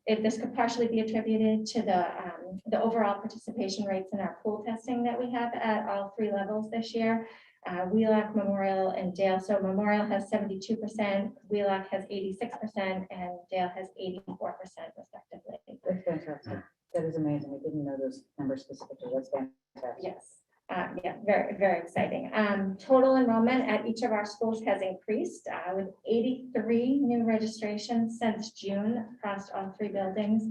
if this could partially be attributed to the overall participation rates in our pool testing that we have at all 3 levels this year. Wheelock, Memorial, and Dale. So Memorial has 72%, Wheelock has 86%, and Dale has 84% respectively. That's fantastic. That is amazing. I didn't know those numbers specifically. That's fantastic. Yes, yeah, very, very exciting. Total enrollment at each of our schools has increased with 83 new registrations since June across all three buildings.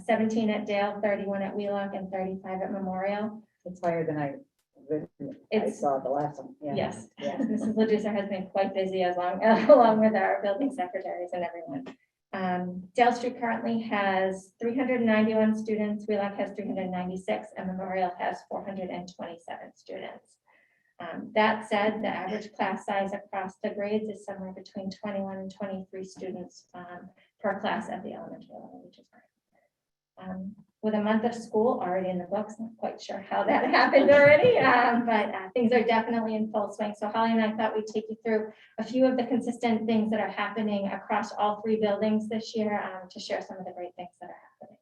17 at Dale, 31 at Wheelock, and 35 at Memorial. It's higher than I It's- saw the last one. Yeah. Yes, yes, Mrs. Leducer has been quite busy along with our building secretaries and everyone. Dale Street currently has 391 students, Wheelock has 396, and Memorial has 427 students. That said, the average class size across the grades is somewhere between 21 and 23 students per class at the elementary level, which is great. With a month of school already in the books, not quite sure how that happened already, but things are definitely in full swing. So Holly and I thought we'd take you through a few of the consistent things that are happening across all three buildings this year to share some of the great things that are happening.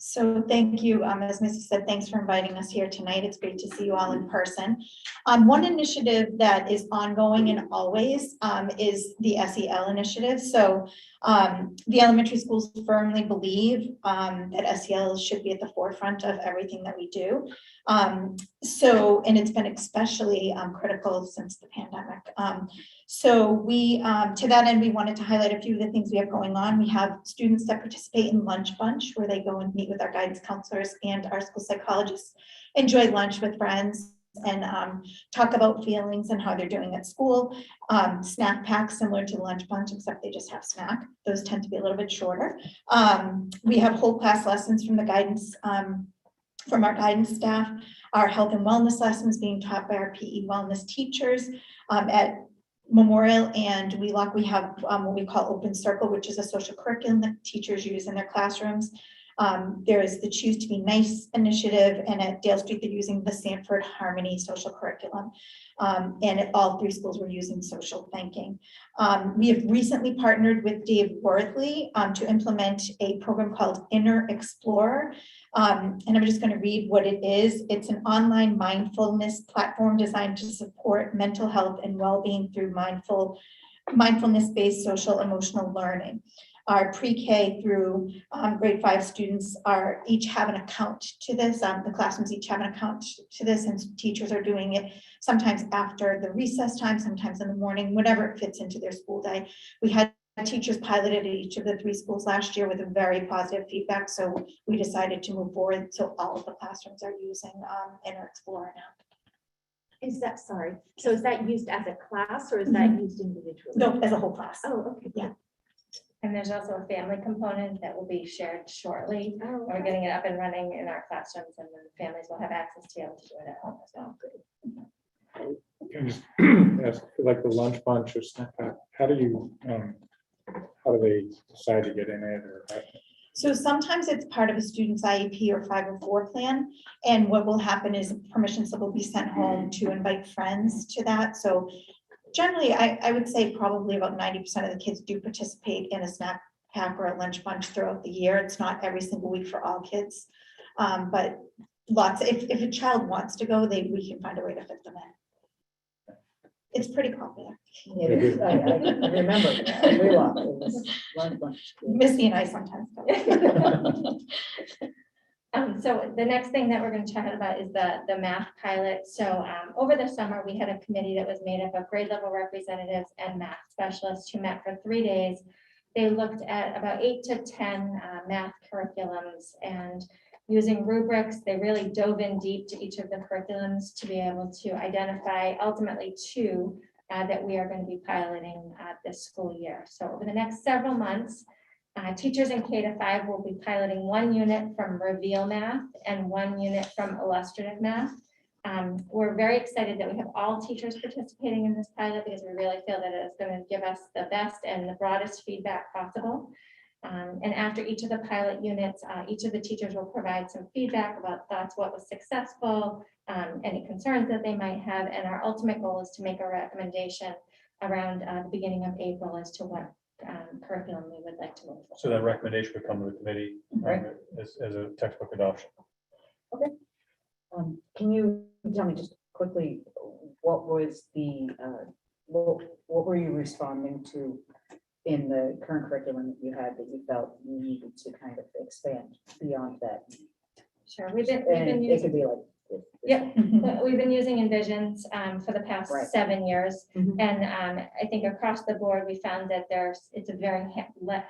So thank you, as Missy said, thanks for inviting us here tonight. It's great to see you all in person. One initiative that is ongoing and always is the SEL initiative. So the elementary schools firmly believe that SEL should be at the forefront of everything that we do. And it's been especially critical since the pandemic. So we, to that end, we wanted to highlight a few of the things we have going on. We have students that participate in Lunch Bunch, where they go and meet with our guidance counselors and our school psychologists, enjoy lunch with friends, and talk about feelings and how they're doing at school. Snack packs similar to Lunch Bunch, except they just have snack. Those tend to be a little bit shorter. We have whole class lessons from the guidance, from our guidance staff. Our health and wellness lessons being taught by our PE wellness teachers. At Memorial and Wheelock, we have what we call Open Circle, which is a social curriculum that teachers use in their classrooms. There is the Choose to Be Nice initiative, and at Dale Street, they're using the Sanford Harmony social curriculum. And at all three schools, we're using social thinking. We have recently partnered with Dave Worthley to implement a program called Inner Explorer. And I'm just going to read what it is. It's an online mindfulness platform designed to support mental health and well-being through mindfulness-based social emotional learning. Our pre-K through grade 5 students each have an account to this. The classrooms each have an account to this, and teachers are doing it sometimes after the recess time, sometimes in the morning, whatever it fits into their school day. We had teachers piloted at each of the 3 schools last year with a very positive feedback, so we decided to move forward. So all of the classrooms are using Inner Explorer now. Is that, sorry, so is that used as a class or is that used individually? No, as a whole class. Oh, okay. Yeah. And there's also a family component that will be shared shortly. Oh, We're getting it up and running in our classrooms, and then families will have access to be able to do it at home as well. Can I just ask, for like the lunch bunch or snack pack, how do they decide to get in it or? So sometimes it's part of a student's IEP or 504 plan. And what will happen is a permission slip will be sent home to invite friends to that. So generally, I would say probably about 90% of the kids do participate in a snack pack or a lunch bunch throughout the year. It's not every single week for all kids. But lots, if a child wants to go, we can find a way to fit them in. It's pretty popular. It is. I remember. It was lunch. Missy and I sometimes go. So the next thing that we're going to chat about is the math pilot. So over the summer, we had a committee that was made up of grade level representatives and math specialists who met for 3 days. They looked at about 8 to 10 math curriculums, and using rubrics, they really dove in deep to each of the curriculums to be able to identify ultimately 2 that we are going to be piloting this school year. So over the next several months, teachers in K-5 will be piloting 1 unit from Reveal Math and 1 unit from Illustrative Math. We're very excited that we have all teachers participating in this pilot because we really feel that it is going to give us the best and the broadest feedback possible. And after each of the pilot units, each of the teachers will provide some feedback about thoughts, what was successful, any concerns that they might have. And our ultimate goal is to make a recommendation around the beginning of April as to what curriculum we would like to move forward. So that recommendation would come to the committee Right. as a textbook adoption. Okay. Can you tell me just quickly, what was the, what were you responding to in the current curriculum that you had that you felt you needed to kind of expand beyond that? Sure, we've been And it using, could be like. yeah, we've been using Envisions for the past Right. 7 years. Mhm. And I think across the board, we found that it's a very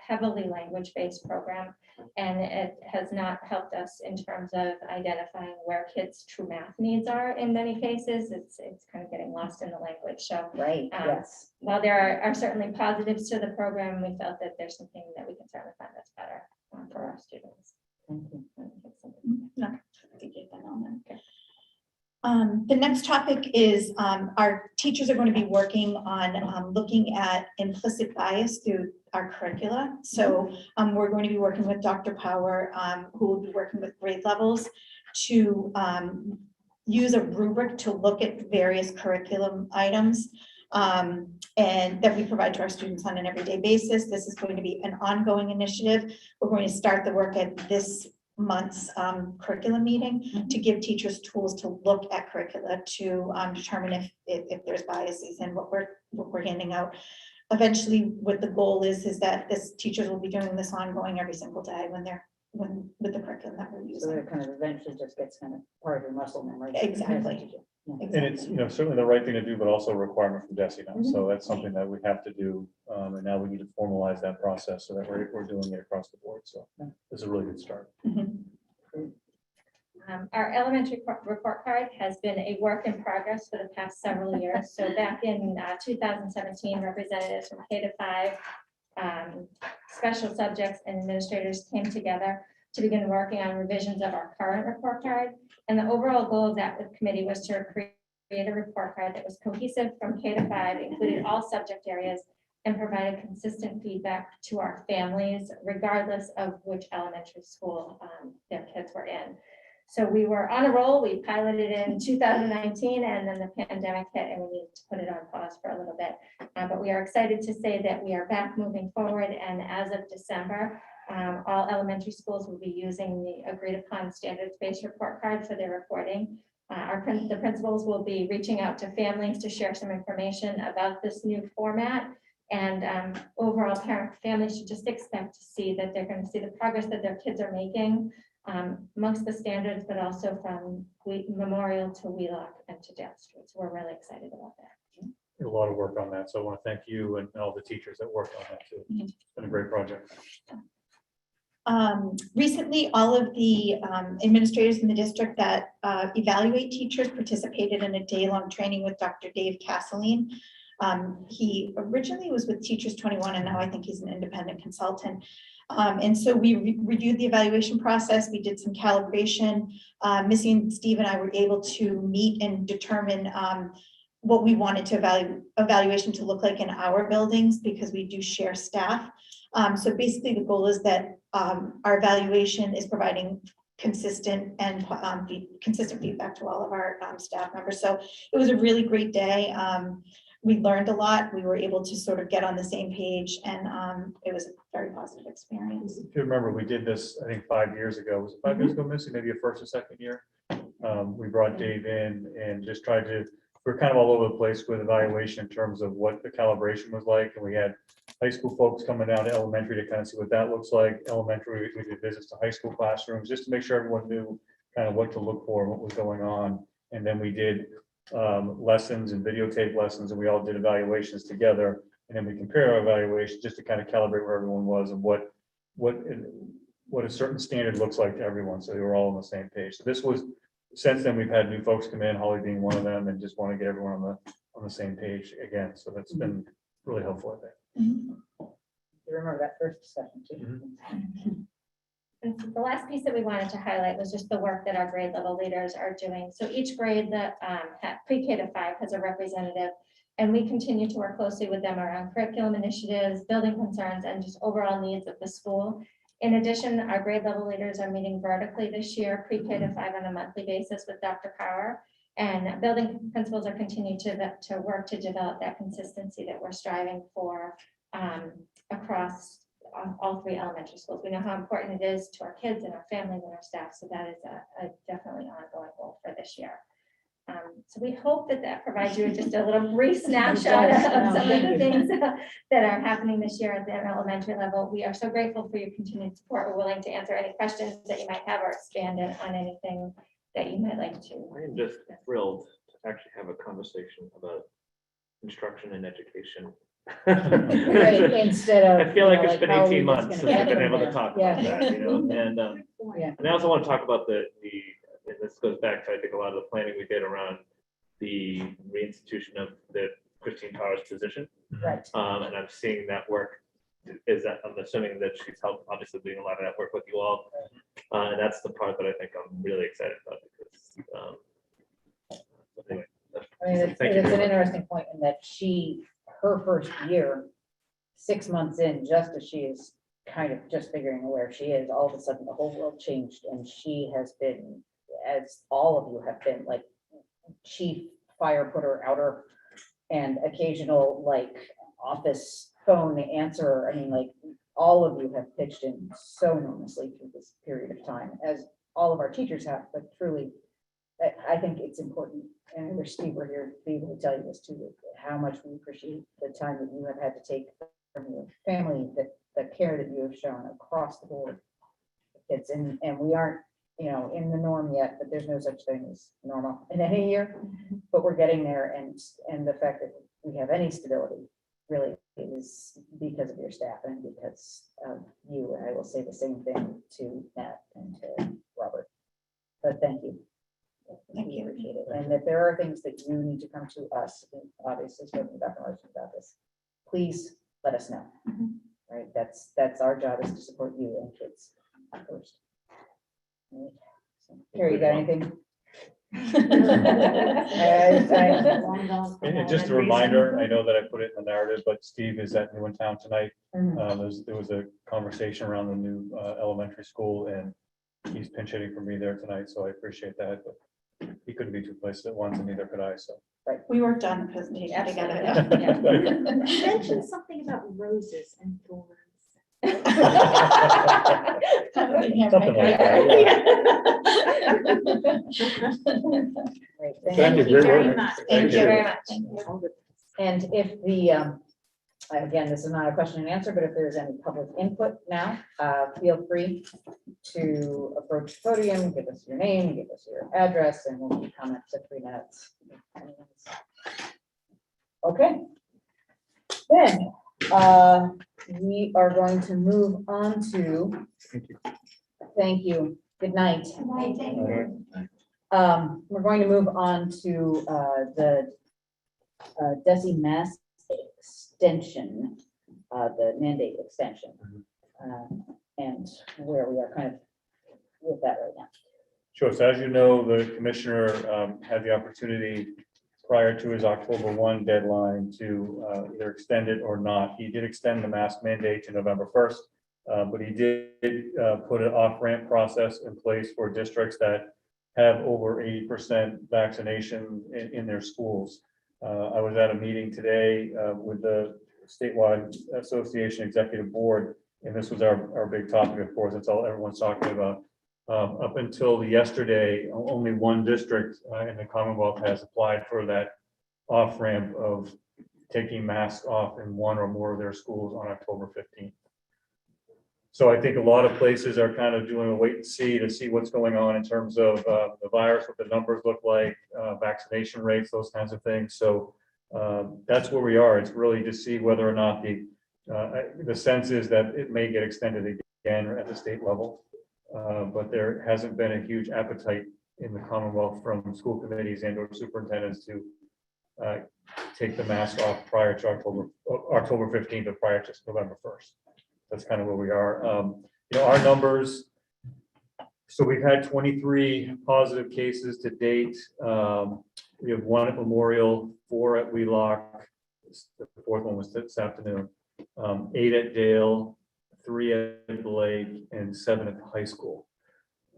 heavily language-based program. And it has not helped us in terms of identifying where kids' true math needs are in many cases. It's kind of getting lost in the language. So Right, yes. while there are certainly positives to the program, we felt that there's something that we can certainly find that's better for our students. Thank you. No, to get that on there. The next topic is our teachers are going to be working on looking at implicit bias through our curricula. So we're going to be working with Dr. Power, who will be working with grade levels to use a rubric to look at various curriculum items and that we provide to our students on an everyday basis. This is going to be an ongoing initiative. We're going to start the work at this month's curriculum meeting to give teachers tools to look at curricula to determine if there's biases in what we're handing out. Eventually, what the goal is that this teachers will be doing this ongoing every single day with the curriculum that we're So using. it kind of eventually just gets kind of part of your muscle memory. Exactly. And it's, certainly the right thing to do, but also a requirement from DESI now. So that's something that we have to do. And now we need to formalize that process so that we're doing it across the board. So it's a really good start. Our elementary report card has been a work in progress for the past several years. So back in 2017, representatives from K to 5, special subjects and administrators came together to begin working on revisions of our current report card. And the overall goal of that committee was to create a report card that was cohesive from K to 5, included all subject areas, and provided consistent feedback to our families, regardless of which elementary school their kids were in. So we were on a roll. We piloted in 2019, and then the pandemic hit, and we needed to put it on pause for a little bit. But we are excited to say that we are back moving forward, and as of December, all elementary schools will be using the agreed upon standards-based report card for their reporting. The principals will be reaching out to families to share some information about this new format. And overall, families should just expect to see that they're going to see the progress that their kids are making amongst the standards, but also from Memorial to Wheelock and to Dale Street. So we're really excited about that. Did a lot of work on that. So I want to thank you and all the teachers that worked on that too. It's been a great project. Recently, all of the administrators in the district that evaluate teachers participated in a day-long training with Dr. Dave Castleline. He originally was with Teachers 21, and now I think he's an independent consultant. And so we reviewed the evaluation process. We did some calibration. Missy and Steve and I were able to meet and determine what we wanted to evaluation to look like in our buildings, because we do share staff. So basically the goal is that our evaluation is providing consistent and consistent feedback to all of our staff members. So it was a really great day. We learned a lot. We were able to sort of get on the same page, and it was a very positive experience. If you remember, we did this, I think 5 years ago. Was it 5 years ago, Missy? Maybe a first or second year. We brought Dave in and just tried to, we're kind of all over the place with evaluation in terms of what the calibration was like. And we had high school folks coming down to elementary to kind of see what that looks like. Elementary, we did visits to high school classrooms just to make sure everyone knew kind of what to look for and what was going on. And then we did lessons and videotape lessons, and we all did evaluations together. And then we compared our evaluation just to kind of calibrate where everyone was and what a certain standard looks like to everyone. So they were all on the same page. So this was, since then, we've had new folks come in, Holly being one of them, and just want to get everyone on the same page again. So that's been really helpful, I think. You remember that first session too? And so the last piece that we wanted to highlight was just the work that our grade level leaders are doing. So each grade that pre-K to 5 has a representative, and we continue to work closely with them around curriculum initiatives, building concerns, and just overall needs of the school. In addition, our grade level leaders are meeting vertically this year, pre-K to 5 on a monthly basis with Dr. Power. And building principals are continuing to work to develop that consistency that we're striving for across all 3 elementary schools. We know how important it is to our kids and our families and our staff. So that is a definitely ongoing goal for this year. So we hope that that provides you with just a little brief snapshot of some of the things that are happening this year at the elementary level. We are so grateful for your continued support. We're willing to answer any questions that you might have or expand on anything that you might like to. I am just thrilled to actually have a conversation about instruction and education. Right, instead of. I feel like you know, it's been how are we 18 just months gonna since I've get been able to there? talk Yeah. about that, you know, Yeah. and I also want to talk about and this goes back to, I think, a lot of the planning we did around the reinstitution of the Christine Tara's position. Right. And I'm seeing that work, I'm assuming that she's helped, obviously doing a lot of that work with you all. And that's the part that I think I'm really excited about because, anyway. I mean, Thank you it's very an much. interesting point in that her first year, 6 months in, just as she is kind of just figuring out where she is, all of a sudden the whole world changed and she has been, as all of you have been, like chief fire putter outer and occasional like office phone answerer. I mean, like all of you have pitched in so enormously through this period of time, as all of our teachers have, but truly, I think it's important, and I wish Steve were here to be able to tell you this too, how much we appreciate the time that you have had to take from your family, the care that you have shown across the board. It's and we aren't, you know, in the norm yet, but there's no such thing as normal in any year, but we're getting there, and the fact that we have any stability really is because of your staff and because of you. And I will say the same thing to Matt and to Robert, but thank you. Thank you. Appreciate it. And if there are things that you need to come to us, obviously spoken to Dr. Larson about this, please let us know. Right, that's our job, is to support you and kids first. Right. So, Carrie, you got anything? And just a reminder, I know that I put it in the narrative, but Steve is at New in Town tonight. There was a conversation around the new elementary school, and he's pinch hitting for me there tonight, so I appreciate that, but he couldn't be two places at once, and neither could I, so. We worked on the presentation together. You mentioned something about roses and thorns. Something like that, Great, Thank you very very much. much. Thank you very much. And if the, again, this is not a question and answer, but if there's any public input now, feel free to approach the podium, give us your name, give us your address, and we'll keep comments at 3 minutes. Okay. Then, we are going to move on to, thank you, good night. We're going to move on to the DESI mass extension, the mandate extension, and where we are kind of with that right now. Sure, so as you know, the commissioner had the opportunity prior to his October 1 deadline to either extend it or not. He did extend the mask mandate to November 1st, but he did put an off-ramp process in place for districts that have over 80% vaccination in their schools. I was at a meeting today with the statewide association executive board, and this was our big topic, of course. That's all everyone's talking about. Up until yesterday, only one district in the Commonwealth has applied for that off-ramp of taking masks off in one or more of their schools on October 15th. So I think a lot of places are kind of doing a wait and see to see what's going on in terms of the virus, what the numbers look like, vaccination rates, those kinds of things. So that's where we are. It's really to see whether or not the sense is that it may get extended again at the state level. But there hasn't been a huge appetite in the Commonwealth from school committees and or superintendents to take the mask off prior to October 15th or prior to November 1st. That's kind of where we are. You know, our numbers, so we've had 23 positive cases to date. We have 1 at Memorial, 4 at Wheelock. The 4th one was this afternoon. 8 at Dale, 3 at Blake, and 7 at the high school.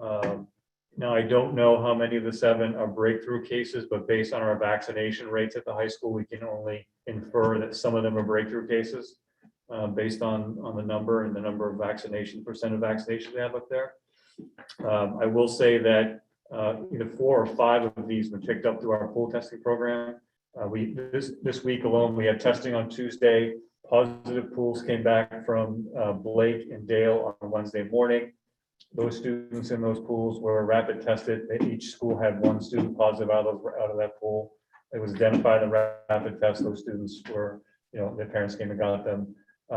Now, I don't know how many of the 7 are breakthrough cases, but based on our vaccination rates at the high school, we can only infer that some of them are breakthrough cases based on the number and the number of percent of vaccinations we have up there. I will say that either 4 or 5 of these been picked up through our pool testing program. This week alone, we had testing on Tuesday. Positive pools came back from Blake and Dale on Wednesday morning. Those students in those pools were rapid tested. Each school had 1 student positive out of that pool. It was identified in the rapid test. Those students were, their parents came and got them.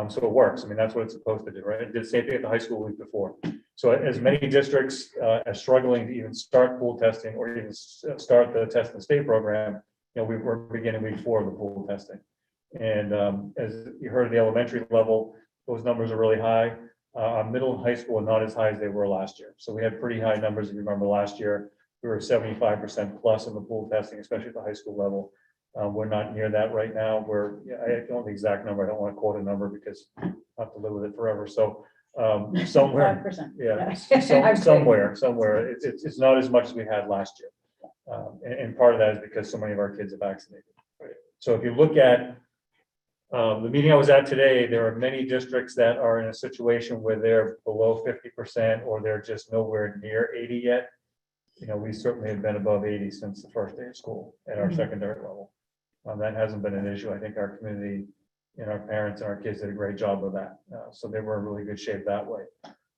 So it works. I mean, that's what it's supposed to do, right? It did the same thing at the high school week before. So as many districts are struggling to even start pool testing or even start the test and stay program, we're beginning week 4 of the pool testing. And as you heard at the elementary level, those numbers are really high. Middle and high school are not as high as they were last year. So we had pretty high numbers. If you remember last year, we were 75% plus in the pool testing, especially at the high school level. We're not near that right now. I don't know the exact number. I don't want to quote a number because I have to live with it forever. So somewhere, 5%. yeah, I'm somewhere. It's not as much as we had last year. And part of that is because so many of our kids are vaccinated. Right. So if you look at the meeting I was at today, there are many districts that are in a situation where they're below 50% or they're just nowhere near 80 yet. We certainly have been above 80 since the first day of school at our secondary level. That hasn't been an issue. I think our community and our parents and our kids did a great job with that. So they were in really good shape that way.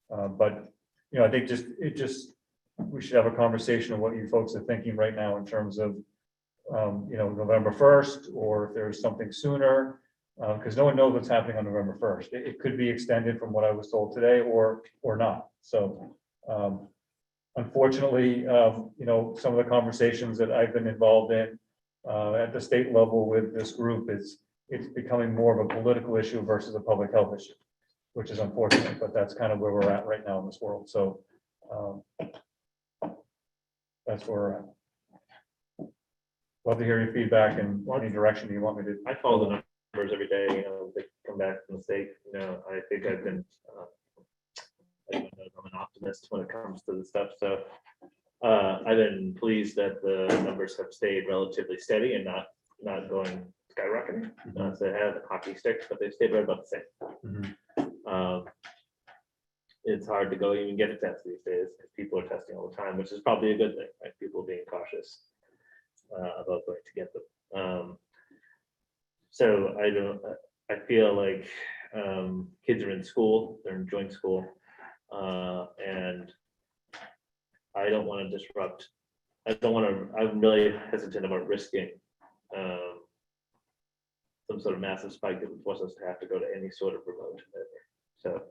But I think we should have a conversation of what you folks are thinking right now in terms of November 1st, or if there's something sooner, because no one knows what's happening on November 1st. It could be extended from what I was told today or not. So unfortunately, some of the conversations that I've been involved in at the state level with this group it's becoming more of a political issue versus a public health issue, which is unfortunate, but that's kind of where we're at right now in this world. So that's where we're at. Love to hear your feedback and any direction you want me to. I follow the numbers every day, they come back from the state, I think I've been, I'm an optimist when it comes to the stuff, so I've been pleased that the numbers have stayed relatively steady and not going skyrocketing. So they have hockey sticks, but they've stayed right about the same. It's hard to go even get a test these days because people are testing all the time, which is probably a good thing, right? People being cautious about going to get them. So I feel like kids are in school, they're enjoying school, and I don't want to disrupt. I'm really hesitant about risking some sort of massive spike that would force us to have to go to any sort of remote ever. So,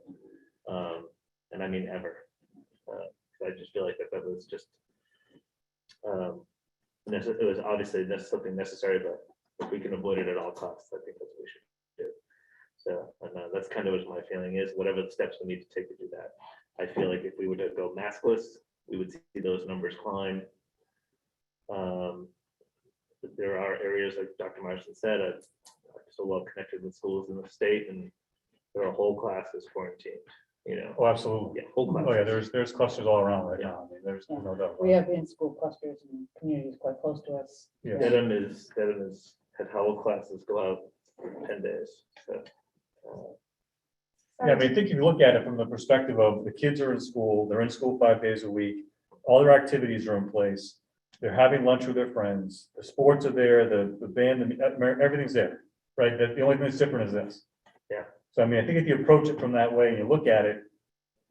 and I mean ever. I just feel like that was just, it was obviously something necessary, but if we can avoid it at all costs, I think that's what we should do. So, and that's kind of what my feeling is, whatever the steps we need to take to do that. I feel like if we were to go maskless, we would see those numbers climb. There are areas, like Dr. Marston said, I'm so well connected with schools in the state, and there are whole classes quarantined. Oh, absolutely. Yeah, whole classes. Oh, yeah, there's clusters all around right now. I mean, there's no doubt. We have in-school clusters and communities quite close to us. Yeah. Dedham had whole classes go out for 10 days. So, Yeah, I mean, I think if you look at it from the perspective of the kids are in school, they're in school 5 days a week, all their activities are in place, they're having lunch with their friends, the sports are there, the band, everything's there, right? The only thing that's different is this. Yeah. So, I mean, I think if you approach it from that way and you look at it,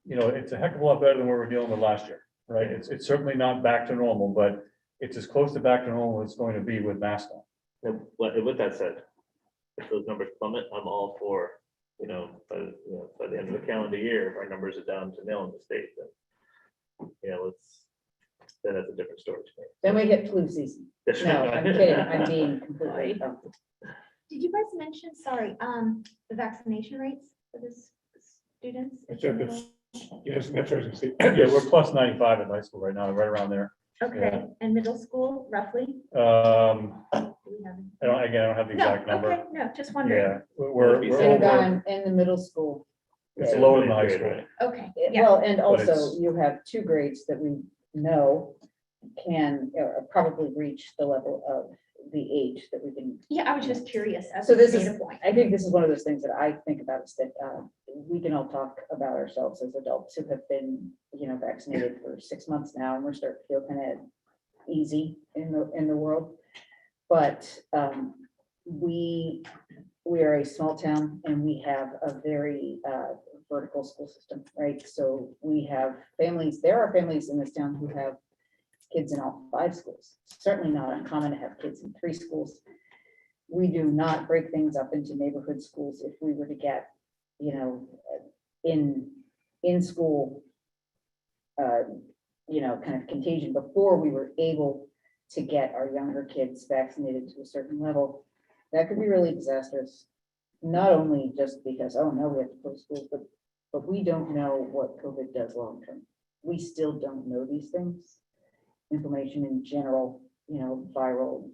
it's a heck of a lot better than what we were dealing with last year, right? It's certainly not back to normal, but it's as close to back to normal as it's going to be with masks on. and with that said, if those numbers plummet, I'm all for, by the end of the calendar year, if our numbers are down to nil in the state, then, then that's a different story to me. Then we hit flu season. No, I'm kidding. I'm being completely. Did you guys mention, sorry, the vaccination rates for the students? Yes, that's what I was gonna say. Yeah, we're plus 95 in high school right now, right around there. Okay, and middle school roughly? I don't have the exact number. Okay, no, just wondering. Yeah, we're In the middle school. it's lower than the high school. Okay, yeah. Well, and But also it's- you have 2 grades that we know can probably reach the level of the age that we can. Yeah, I was just curious as So a this data is, point. I think this is one of those things that I think about is that we can all talk about ourselves as adults who have been, vaccinated for 6 months now, and we're starting to feel kind of easy in the world. But we are a small town and we have a very vertical school system, right? So we have families, there are families in this town who have kids in all 5 schools. Certainly not uncommon to have kids in 3 schools. We do not break things up into neighborhood schools. If we were to get, in school, kind of contagion before we were able to get our younger kids vaccinated to a certain level, that could be really disastrous. Not only just because, oh no, we have to close schools, but we don't know what COVID does long term. We still don't know these things. Inflammation in general, viral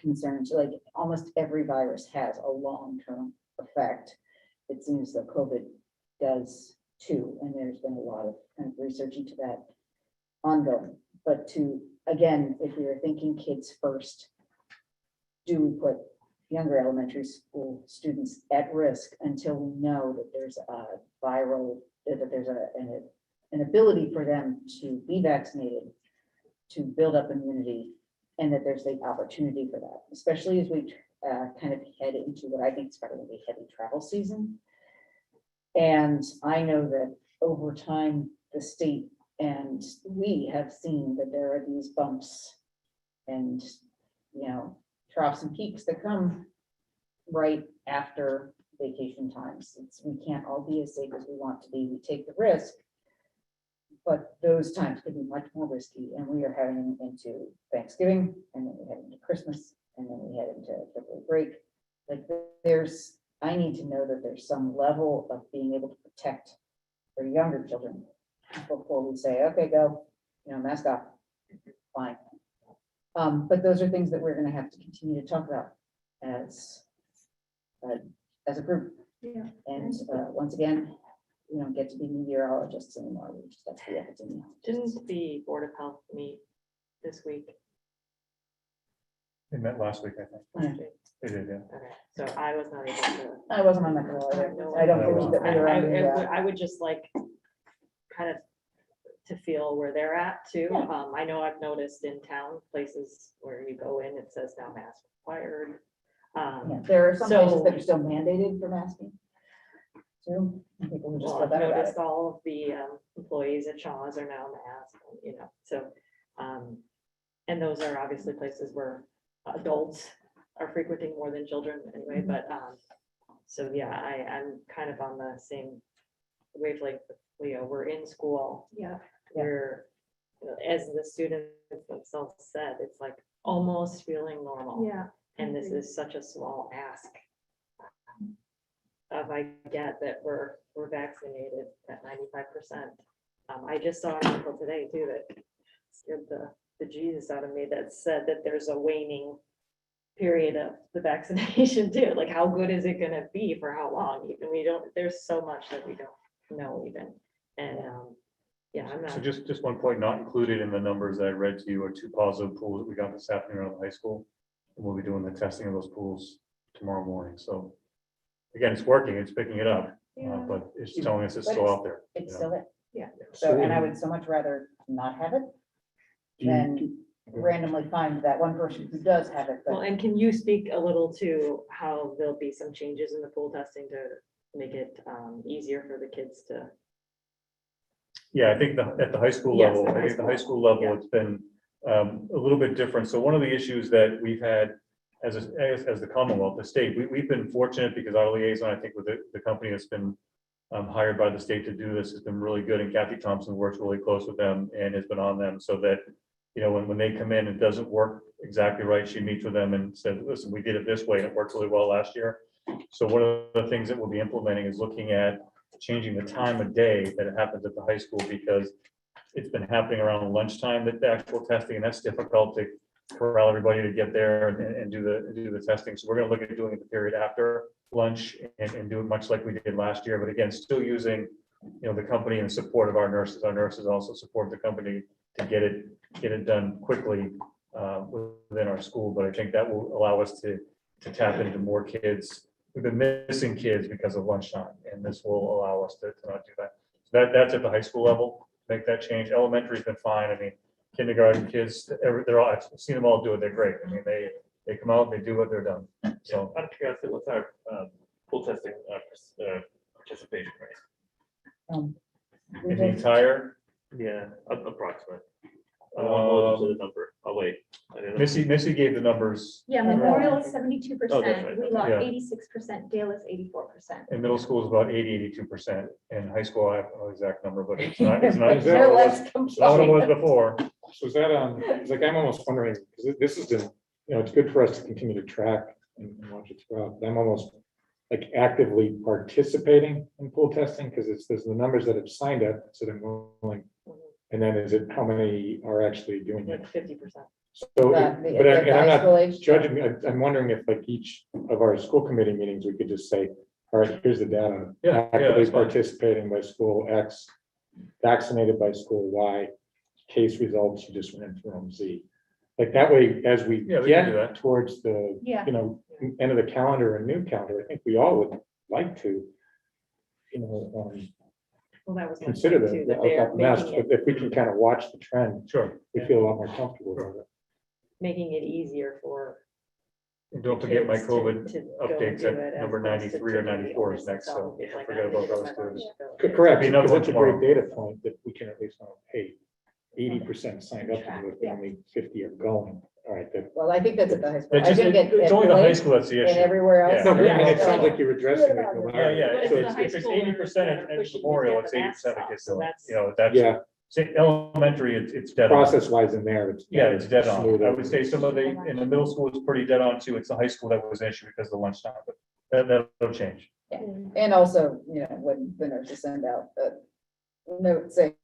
concerns, like almost every virus has a long-term effect. It seems that COVID does too, and there's been a lot of kind of research into that ongoing. But again, if we are thinking kids first, do we put younger elementary school students at risk until we know that there's a viral, that there's an ability for them to be vaccinated, to build up immunity, and that there's the opportunity for that, especially as we kind of head into what I think is probably a heavy travel season. And I know that over time, the state and we have seen that there are these bumps and, troughs and peaks that come right after vacation times. We can't all be as safe as we want to be. We take the risk, but those times could be much more risky. And we are heading into Thanksgiving, and then we head into Christmas, and then we head into February break. Like I need to know that there's some level of being able to protect our younger children before we say, okay, go, mask off, fine. But those are things that we're going to have to continue to talk about as a group. Yeah. And once again, we don't get to be meteorologists anymore. We just have to be epidemiologists. Didn't the Board of Health meet this week? They met last week, I think. Last week? They did, yeah. Okay, so I was not able to. I wasn't on that call either. I don't believe that we were on the, I would just like kind of to feel where they're at too. Yeah. I know I've noticed in town, places where you go in, it says now mask required. yeah, there are some So- places that are still mandated for masking. Too. And people who just Well, feel I've better about it. noticed all of the employees at Shaw's are now masked, so. And those are obviously places where adults are frequenting more than children anyway, but, so yeah, I'm kind of on the same wavelength with Leo. We're in school. Yeah. We're, as the students themselves said, it's like almost feeling normal. Yeah. And this is such a small ask. I get that we're vaccinated at 95%. I just saw an article today too that scared the Jesus out of me that said that there's a waning period of the vaccination too. Like, how good is it gonna be for how long? Even there's so much that we don't know even. And, yeah, I'm So not, just one point, not included in the numbers that I read to you are 2 positive pools that we got this afternoon around the high school. And we'll be doing the testing of those pools tomorrow morning. So again, it's working, it's picking it up, but it's telling us it's still out there. It's you know. still there. Yeah. So, and I would so much rather not have it than randomly find that one person who does have it. well, But and can you speak a little to how there'll be some changes in the pool testing to make it easier for the kids to? Yeah, I think at the high school Yes, level, at I high think the school. high school level, Yeah. it's been a little bit different. So one of the issues that we've had as the Commonwealth, the state, we've been fortunate because our liaison, I think, with the company that's been hired by the state to do this has been really good. And Kathy Thompson works really close with them and has been on them so that, when they come in, it doesn't work exactly right. She meets with them and says, listen, we did it this way and it worked really well last year. So one of the things that we'll be implementing is looking at changing the time of day that it happens at the high school, because it's been happening around lunchtime, that the actual testing, and that's difficult to corral everybody to get there and do the testing. So we're gonna look at doing it the period after lunch and do it much like we did last year, but again, still using, the company and support of our nurses. Our nurses also support the company to get it done quickly. within our school, but I think that will allow us to tap into more kids. We've been missing kids because of lunchtime, and this will allow us to not do that. So that's at the high school level, make that change. Elementary's been fine. I mean, kindergarten kids, they're all, I've seen them all do it. They're great. I mean, they come out, they do what they're done. So Out of curiosity, what's our pool testing participation rate? We in the just- entire, Yeah, approximate. What was the number? Oh, wait. I didn't know. Missy gave the numbers. Yeah, Memorial is 72%, right. Wheelock Yeah. 86%, Dale is 84%. In middle school is about 82%. In high school, I have no exact number, but it's not, it's not. Is that They're what it less was- not what it was compliant. before. So is that, it's like, I'm almost wondering, because this has been, it's good for us to continue to track and watch it throughout, but I'm almost like actively participating in pool testing, because there's the numbers that have signed up, so they're going, and then is it how many are actually doing it? Like 50%. So, The- but the and I'm high school not age? judging, I'm wondering if like each of our school committee meetings, we could just say, all right, here's the data. Yeah, Actively that's fine. participating by school X, vaccinated by school Y, case results, you just ran through them Z. Like that way, as we Yeah, we can do get that. towards the, Yeah. end of the calendar and new calendar, I think we all would like to, Well, that was my consider point too, the that they're mess, making but it, if we can kind of watch the trend, Sure. we feel a lot more comfortable with it. making it easier for. And don't forget my kids to- COVID to go updates do at it as number opposed to 93 or taking the 94 is onus next, so themselves. It's like, forget I about did it those myself. two. Correct, Be another because that's a one great tomorrow. data point that we can at least know, hey, 80% signed up, to it, but only 50 are going. All right, then. Well, I think that's at the high school. It's I just, think at it's only the high Lake school that's the and issue. everywhere else. Yeah. No, but I mean, it Yeah. sounds like you're addressing it. Yeah, yeah, But so it's the high it's school 80% that are at pushing to Memorial, get it's the mask 87 off, kids so doing it. that's- You know, that's, Yeah, say elementary, it's dead on. process wise in there, it's. Yeah, it's dead on. smoother. I would say some of the, in the middle school is pretty dead on too. It's the high school that was an issue because of the lunchtime, but that'll change. And also, when the nurses send out a note saying,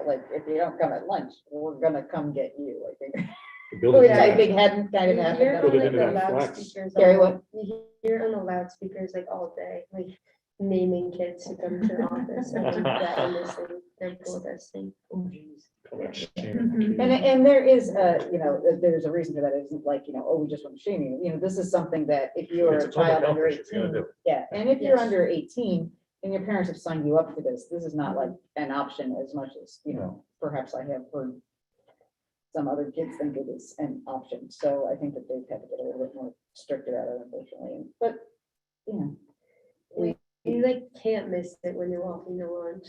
like, if you don't come at lunch, we're gonna come get you, I think. Build it Which into I that. think hadn't kind of You happened. hear on Build it like into the that flex. loudspeakers. Gary, what? You hear on the loudspeakers like all day, like naming kids to come to the office and do that and this thing, they're pool testing. And there is, there's a reason for that. It isn't like, oh, we just want to shame you. This is something that if you're It's a a public child health under issue, you gotta 18, do it. yeah, and if you're Yes. under 18 and your parents have signed you up for this is not like an option as much as, perhaps I have heard some other kids think it is an option. So I think that they've had to get a little bit more strict about it, unfortunately. But, You like can't miss it when you're walking to lunch.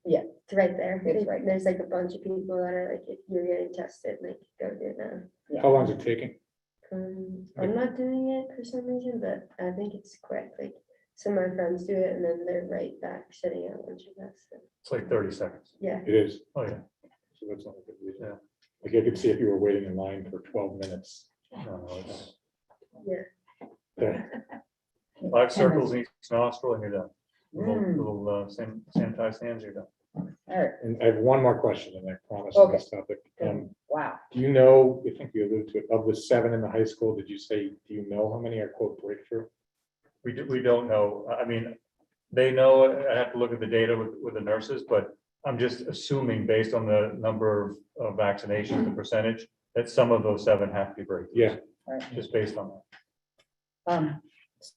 Yeah. It's right there. It's right There's like a bunch of people that are like, if you're getting tested, like go do it now. How long is it taking? I'm not doing it for some reason, but I think it's quick. Like some of my friends do it and then they're right back sitting at lunch with us. So, It's like 30 seconds. yeah. It is. Oh, yeah. So that's not a good reason. Yeah. Like I could see if you were waiting in line for 12 minutes. No, it's Yeah. Yeah. 5 circles in each nostril and you're done. Mm. Little sanitized hands, you're done. All right, And I have one more question and I promise on this topic. wow. Do you know, I think you alluded to it, of the 7 in the high school, did you say, do you know how many are quote breakthrough? We don't know. I mean, they know, I have to look at the data with the nurses, but I'm just assuming based on the number of vaccinations, the percentage, that some of those 7 have to be breakthroughs. Yeah. Right. Just based on that.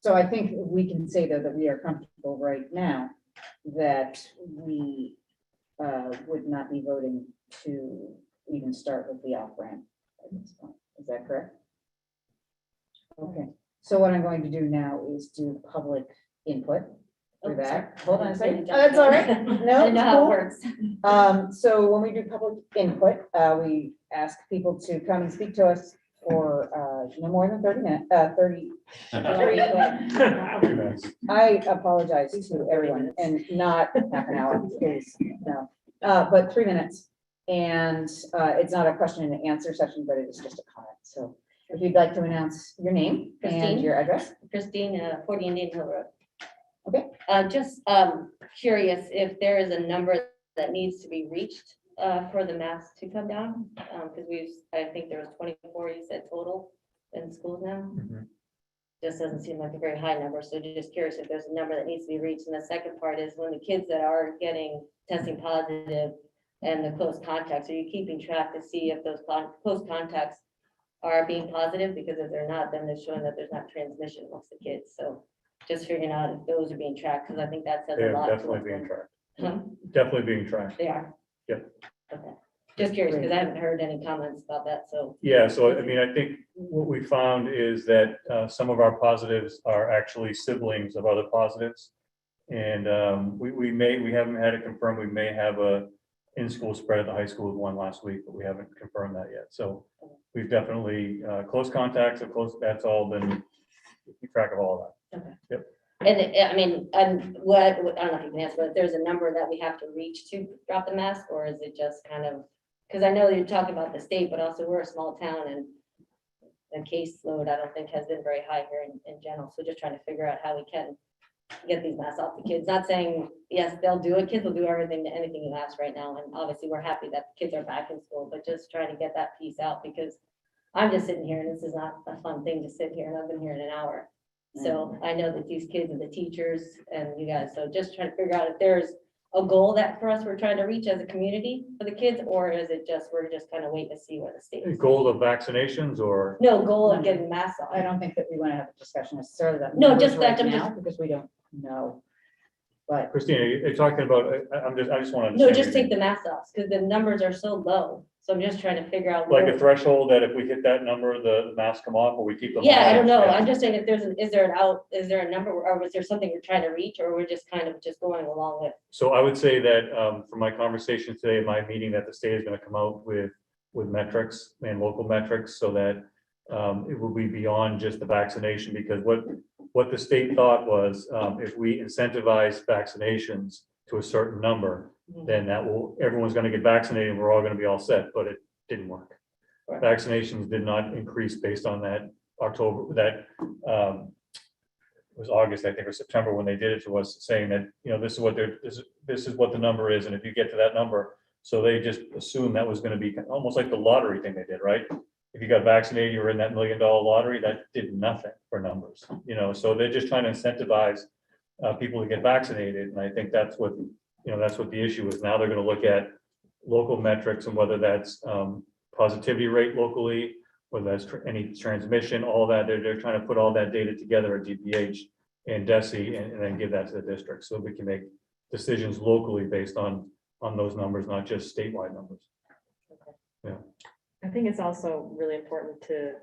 So I think we can say though that we are comfortable right now that we would not be voting to even start with the off-ramp at this point. Is that correct? Okay, so what I'm going to do now is do public input for Oh, that. sorry. Hold on a I second. didn't Oh, that's all right. jump in. No, I didn't know how it it's works. so when we do public input, we ask people to come and speak to us for no more than 30 minutes, 30. I apologize to everyone and not half an hour, please, no, but 3 minutes. And it's not a question and answer session, but it is just a comment. So if you'd like to announce your name and Christine? your address. Christine, 40 Indian Hill Road. Okay. Just curious if there is a number that needs to be reached for the mask to come down? Because I think there was 24, you said total in schools now. Just doesn't seem like a very high number, so just curious if there's a number that needs to be reached. And the second part is when the kids that are testing positive and the close contacts, are you keeping track to see if those close contacts are being positive, because if they're not, then they're showing that there's not transmission amongst the kids. So just figuring out if those are being tracked, because I think that says a They're lot. to definitely what's being going- tracked. Huh? Definitely being tracked. They are? Yep. Okay, just curious, because I haven't heard any comments about that, so. Yeah, so I mean, I think what we found is that some of our positives are actually siblings of other positives. And we haven't had it confirmed, we may have a in-school spread at the high school with one last week, but we haven't confirmed that yet. So we've definitely close contacts, of close, that's all been, keep track of all of that. Okay. Yep. And I mean, and what, I don't know if you can answer, but if there's a number that we have to reach to drop the mask, or is it just kind of, because I know you're talking about the state, but also we're a small town and the caseload, I don't think has been very high here in general. So just trying to figure out how we can get these masks off the kids. Not saying, yes, they'll do it. Kids will do anything you ask right now. And obviously we're happy that the kids are back in school, but just trying to get that piece out, because I'm just sitting here and this is not a fun thing to sit here and I've been here in an hour. So I know that these kids are the teachers and you guys, so just trying to figure out if there's a goal that for us, we're trying to reach as a community for the kids, or is it just, we're just kind of waiting to see where the state is. Goal of vaccinations or? No, goal of getting masks off. I don't think that we want to have a discussion necessarily that. No, numbers just that, right I'm now, just- because we don't know. But Christina, you're talking about, I just want to. No, just take the masks off, because the numbers are so low. So I'm just trying to figure out. Like a where- threshold that if we hit that number, the masks come off, or we keep them on? Yeah, I don't know. Yeah. I'm just saying if is there a number, or was there something we're trying to reach, or we're just kind of just going along with? So I would say that from my conversation today, my meeting, that the state is going to come out with metrics and local metrics, so that it will be beyond just the vaccination, because what the state thought was, if we incentivize vaccinations to a certain number, then everyone's going to get vaccinated and we're all going to be all set, but it didn't work. Vaccinations did not increase based on that it was August, I think, or September, when they did it to us, saying that, this is what this is what the number is, and if you get to that number, so they just assumed that was going to be almost like the lottery thing they did, right? If you got vaccinated, you were in that $1 million lottery, that did nothing for numbers, so they're just trying to incentivize people to get vaccinated, and I think that's what the issue is. Now they're going to look at local metrics and whether that's positivity rate locally, whether that's any transmission, all that. They're trying to put all that data together at DPH and DESI and then give that to the district, so we can make decisions locally based on those numbers, not just statewide numbers. Yeah. I think it's also really important to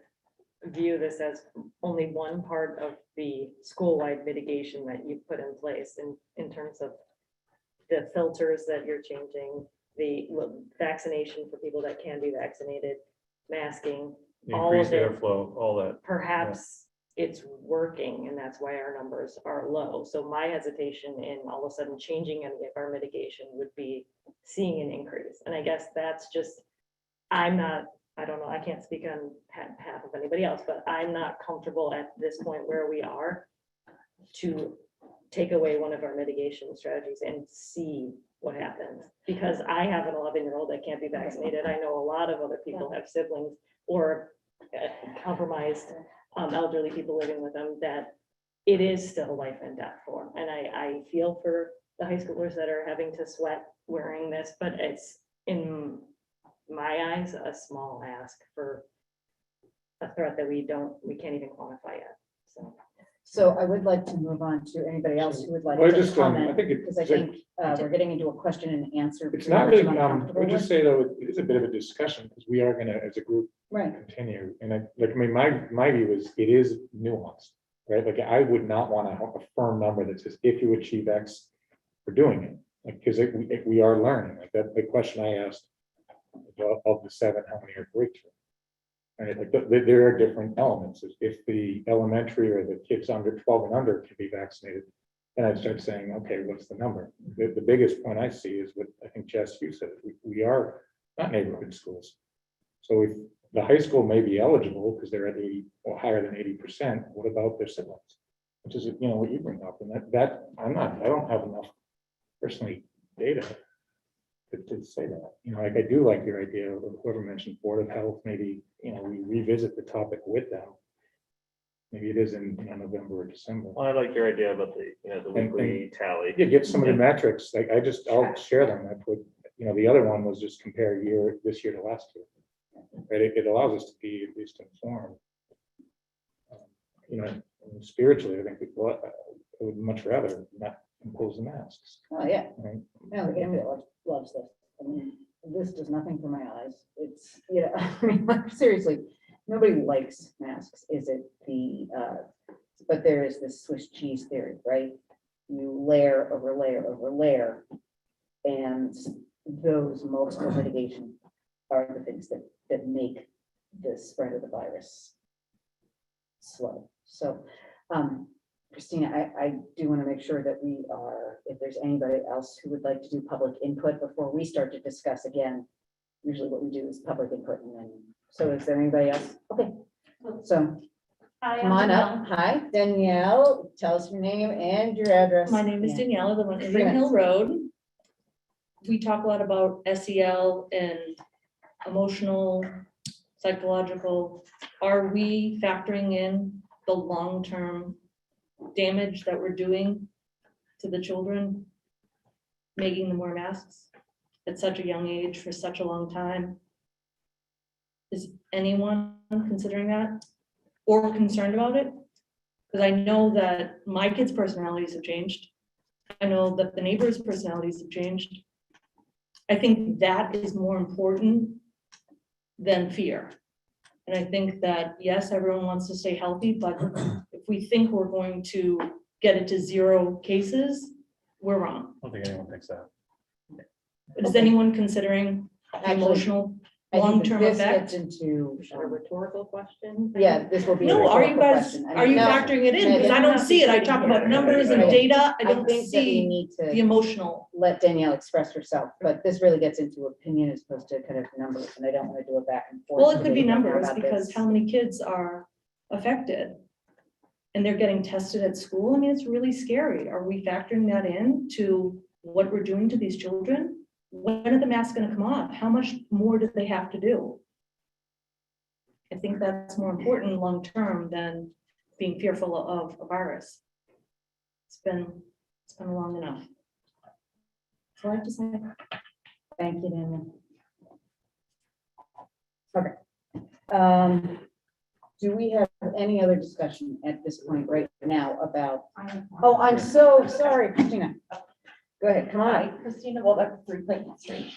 view this as only one part of the school-wide mitigation that you put in place in terms of the filters that you're changing, the vaccination for people that can be vaccinated, masking, all Increased of it. airflow, all that. Perhaps it's working and that's why our numbers are low. So my hesitation in all of a sudden changing any of our mitigation would be seeing an increase. And I guess that's just, I don't know, I can't speak on behalf of anybody else, but I'm not comfortable at this point where we are to take away one of our mitigation strategies and see what happens. Because I have an 11-year-old that can't be vaccinated. I know a lot of other people have siblings or compromised elderly people living with them that it is still life and death for. And I feel for the high schoolers that are having to sweat wearing this, but it's in my eyes, a small ask for a threat that we can't even quantify yet. So I would like to move on to anybody else who would like Well, to just, I comment, think because I think we're getting into a question and answer. It's period, not which really, I'm I uncomfortable would just with. say though, it is a bit of a discussion, because we are gonna, as a group, Right. continue. And my view is, it is nuanced, right? Like, I would not want to have a firm number that says, if you achieve X, we're doing it. Like, because if we are learning, like that, the question I asked, of the 7, how many are breakthrough? Right, like there are different elements. If the elementary or the kids under 12 and under can be vaccinated, then I'd start saying, okay, what's the number? The biggest point I see is what I think Jess, you said, we are not neighborhood schools. So if the high school may be eligible because they're at 80 or higher than 80%, what about their siblings? Which is, what you bring up, and that I don't have enough personally data to say that. Like, I do like your idea of whoever mentioned Board of Health, maybe, we revisit the topic with them. Maybe it is in November or December. Well, I like your idea about the weekly tally. Yeah, get some of the metrics, I'll share them. I put, the other one was just compare this year to last year. Right, it allows us to be at least informed. You know, and spiritually, I think people, I would much rather not impose the masks, Oh, yeah. right? Yeah, the game loves this. I mean, this does nothing for my eyes. It's, you know, I mean, like, seriously, nobody likes masks, is it but there is this Swiss cheese theory, right? You layer over layer over layer, and those multiple mitigation are the things that make the spread of the virus slow. So, Christina, I do want to make sure that we are, if there's anybody else who would like to do public input before we start to discuss again, usually what we do is public input and then, so is there anybody else? Okay, so come on up. Hi, Danielle, tell us your name and your address. My name is and Danielle, I live on 3 Indian Hill minutes. Road. We talk a lot about SEL and emotional, psychological. Are we factoring in the long-term damage that we're doing to the children, making them wear masks at such a young age for such a long time? Is anyone considering that or concerned about it? Because I know that my kids' personalities have changed. I know that the neighbors' personalities have changed. I think that is more important than fear. And I think that, yes, everyone wants to stay healthy, but if we think we're going to get it to 0 cases, we're wrong. I don't think anyone thinks that. Is anyone considering the emotional I think that long-term this effect? gets into, A rhetorical question? yeah, this will be. a No, are you rhetorical guys, question. I are mean, you no, factoring it in? Because I no, don't see it. I talk about numbers and data. I don't think that we see need the to emotional. let Danielle express herself, but this really gets into opinion as opposed to kind of numbers, and I don't want to do it back and forth. Well, it could be debate right now numbers about because this. how many kids are affected? And they're getting tested at school. I mean, it's really scary. Are we factoring that in to what we're doing to these children? When are the masks going to come off? How much more do they have to do? I think that's more important long-term than being fearful of a virus. It's been long enough. So I have to say. Thank you, Danielle. Okay. Do we have any other discussion at this point right now about, oh, I'm so sorry, Christina. Go ahead, come Hi, on. Christina Waldeck, 3 Clayton Street.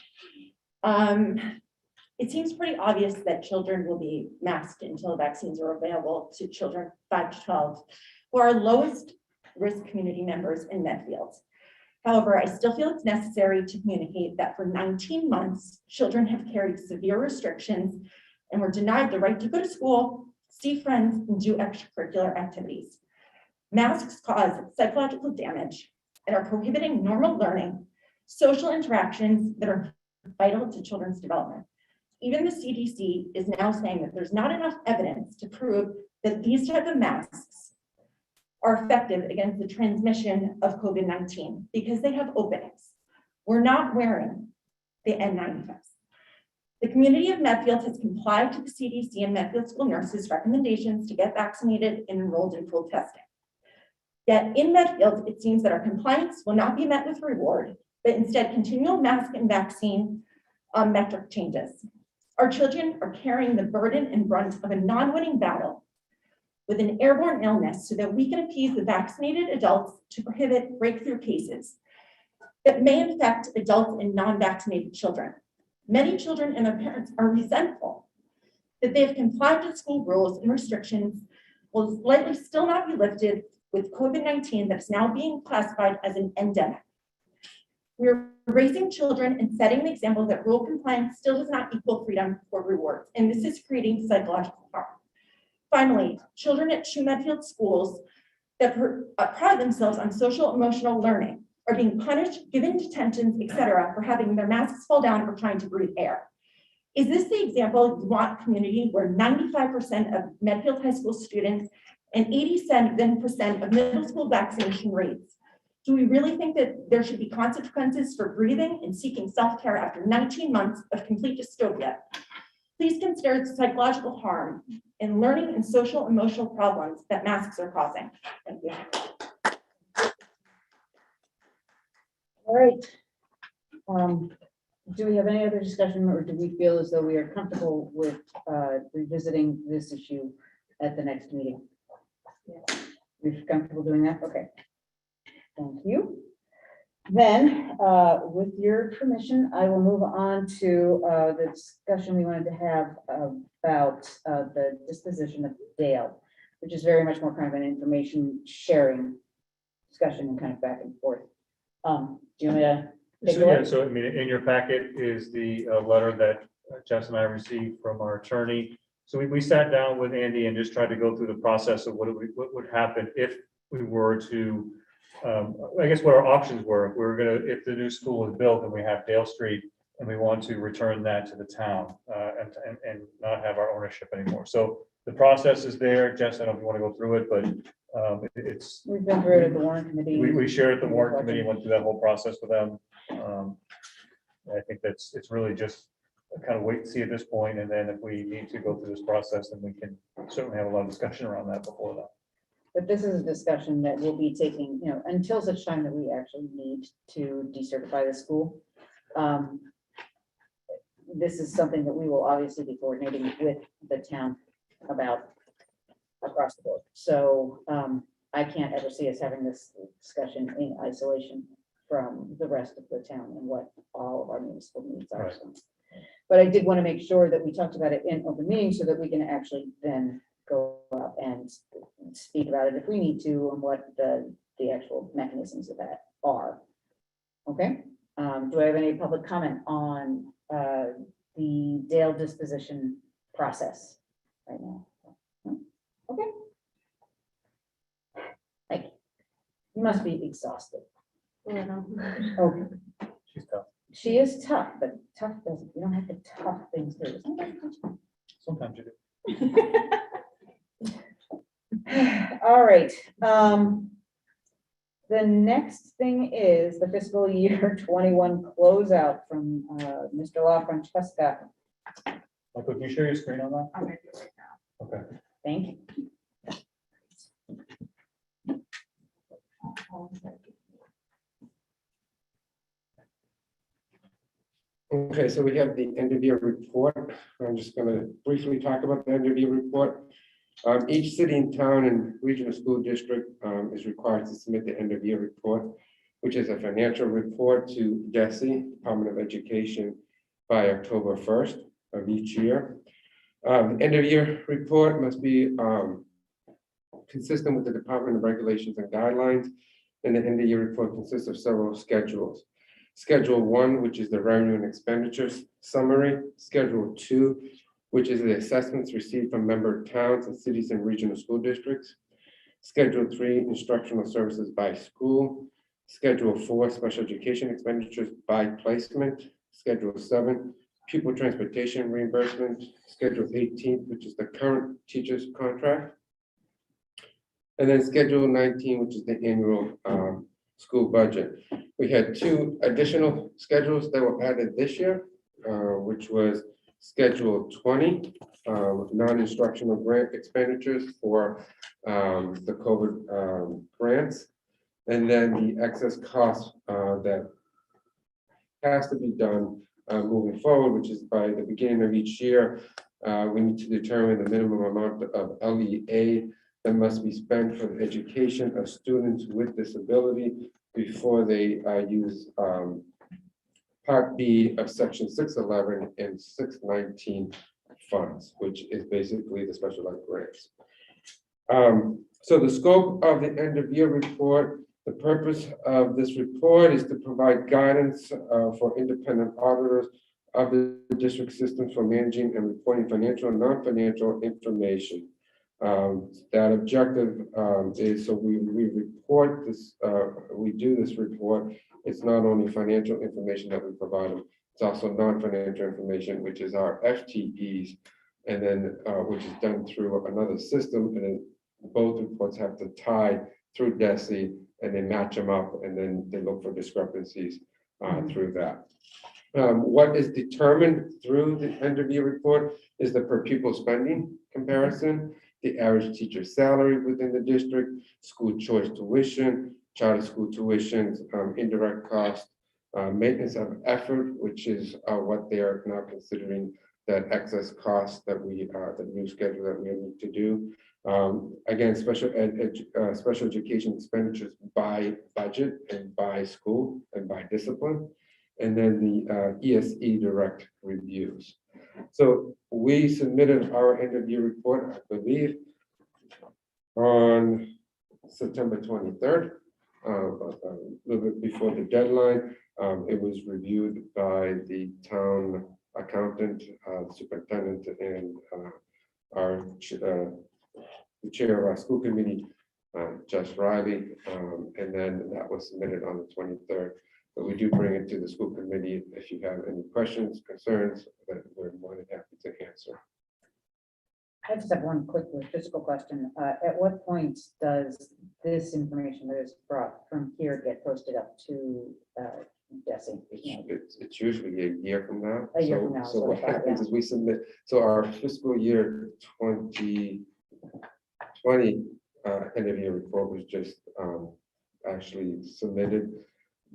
It seems pretty obvious that children will be masked until vaccines are available to children 5 to 12, who are lowest risk community members in Medfield. However, I still feel it's necessary to communicate that for 19 months, children have carried severe restrictions and were denied the right to go to school, see friends, and do extracurricular activities. Masks cause psychological damage and are prohibiting normal learning, social interactions that are vital to children's development. Even the CDC is now saying that there's not enough evidence to prove that these type of masks are effective against the transmission of COVID-19 because they have openings. We're not wearing the N95s. The community of Medfield has complied to the CDC and Medfield school nurses' recommendations to get vaccinated and enrolled in full testing. Yet in Medfield, it seems that our compliance will not be met with reward, but instead continual mask and vaccine metric changes. Our children are carrying the burden and brunt of a non-winning battle with an airborne illness so that we can appease the vaccinated adults to prohibit breakthrough cases that may infect adults and non-vaccinated children. Many children and their parents are resentful that they have complied to school rules and restrictions will likely still not be lifted with COVID-19 that's now being classified as an endemic. We're raising children and setting an example that rule compliance still does not equal freedom or rewards, and this is creating psychological harm. Finally, children at 2 Medfield schools that pride themselves on social emotional learning are being punished, given detentions, etc., for having their masks fall down or trying to breathe air. Is this the example you want community where 95% of Medfield High School students and 87% of middle school vaccination rates? Do we really think that there should be consequences for breathing and seeking self-care after 19 months of complete dystopia? Please consider the psychological harm in learning and social emotional problems that masks are causing. Thank you. All right. do we have any other discussion, or do we feel as though we are comfortable with revisiting this issue at the next meeting? You're comfortable doing that? Okay. Thank you. Then, with your permission, I will move on to the discussion we wanted to have about the disposition of Dale, which is very much more kind of an information sharing discussion and kind of back and forth. Do you want me to take it So, away? yeah, so I mean, in your packet is the letter that Jess and I received from our attorney. So we sat down with Andy and just tried to go through the process of what would happen if we were to, I guess what our options were. If we were gonna, if the new school is built and we have Dale Street and we want to return that to the town and not have our ownership anymore. So the process is there. Jess, I don't know if you want to go through it, but it's. We've been through it at the Warren Committee. We shared at the warrant committee, went through that whole process with them. I think it's really just kind of wait and see at this point, and then if we need to go through this process, then we can certainly have a lot of discussion around that before that. But this is a discussion that we'll be taking, you know, until such time that we actually need to decertify the school. This is something that we will obviously be coordinating with the town about across the board. So I can't ever see us having this discussion in isolation from the rest of the town and what all of our municipal needs are. Right. So, but I did want to make sure that we talked about it in open meeting so that we can actually then go up and speak about it if we need to, and what the actual mechanisms of that are. Okay, do I have any public comment on the Dale disposition process right now? No? Okay. Thank you. You must be exhausted. Okay. She's tough. She is tough, but tough doesn't, you don't have to tough things through. Sometimes you do. All right. The next thing is the fiscal year 21 closeout from Mr. La Francesca. Michael, can you share your screen on that? I'll make it right now. Okay. Thank you. Okay, so we have the end of year report. I'm just going to briefly talk about the end of year report. Each city and town and regional school district is required to submit the end of year report, which is a financial report to DESE, Department of Education, by October 1st of each year. The end of year report must be consistent with the Department of Regulations and Guidelines, and the end of year report consists of several schedules. Schedule 1, which is the revenue and expenditures summary. Schedule 2, which is the assessments received from member towns and cities and regional school districts. Schedule 3, instructional services by school. Schedule 4, special education expenditures by placement. Schedule 7, pupil transportation reimbursement. Schedule 18, which is the current teacher's contract. And then Schedule 19, which is the annual school budget. We had 2 additional schedules that were added this year, which was Schedule 20, non-instructional grant expenditures for the COVID grants, and then the excess costs that has to be done moving forward, which is by the beginning of each year, we need to determine the minimum amount of LEA that must be spent for the education of students with disability before they use Part B of Section 611 and 619 funds, which is basically the special ed grants. So the scope of the end of year report, the purpose of this report is to provide guidance for independent auditors of the district systems for managing and reporting financial and non-financial information. That objective is so we report this, we do this report. It's not only financial information that we provide them, it's also non-financial information, which is our FTEs, and then which is done through another system, and then both reports have to tie through DESE, and they match them up, and then they look for discrepancies through that. What is determined through the end of year report is the per pupil spending comparison, the average teacher salary within the district, school choice tuition, charter school tuitions, indirect cost, Maintenance of effort, which is what they are now considering that excess cost that the new schedule that we need to do. Again, special education expenditures by budget and by school and by discipline. And then the ESE direct reviews. So we submitted our end of year report, I believe, on September 23rd, a little bit before the deadline. It was reviewed by the town accountant, superintendent, and the chair of our school committee, Jess Riley, and then that was submitted on the 23rd. But we do bring it to the school committee if you have any questions, concerns, that we're more than happy to answer. I just have one quick logistical question. At what point does this information that is brought from here get posted up to Desi? It's usually a year from now. A year from now, So so what about, happens yeah. is we submit, so our fiscal year 2020 end of year report was just actually submitted.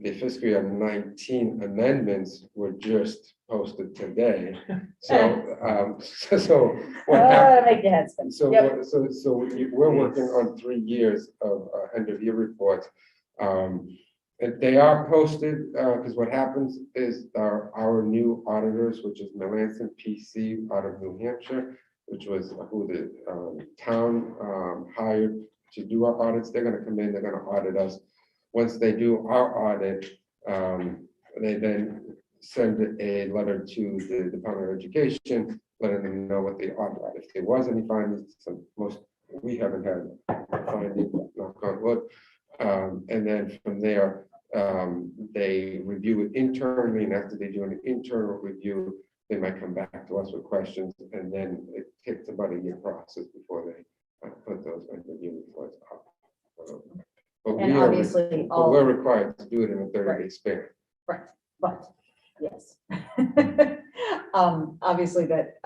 The fiscal year 19 amendments were just posted today. So, so what happened? Make your head spin. So, Yep. we're working on 3 years of end of year reports. And they are posted, because what happens is our new auditors, which is Melanson PC out of New Hampshire, which was who the town hired to do our audits, they're gonna come in, they're gonna audit us. Once they do our audit, they then send a letter to the Department of Education, letting them know what they audited. If there was any findings, we haven't had a finding, knock on wood. And then from there, they review it internally, and after they do an internal review, they might come back to us with questions, and then it takes about a year process before they put those review reports up. But And obviously all- we're required to do it in a 30-day span. Right, but yes. Obviously that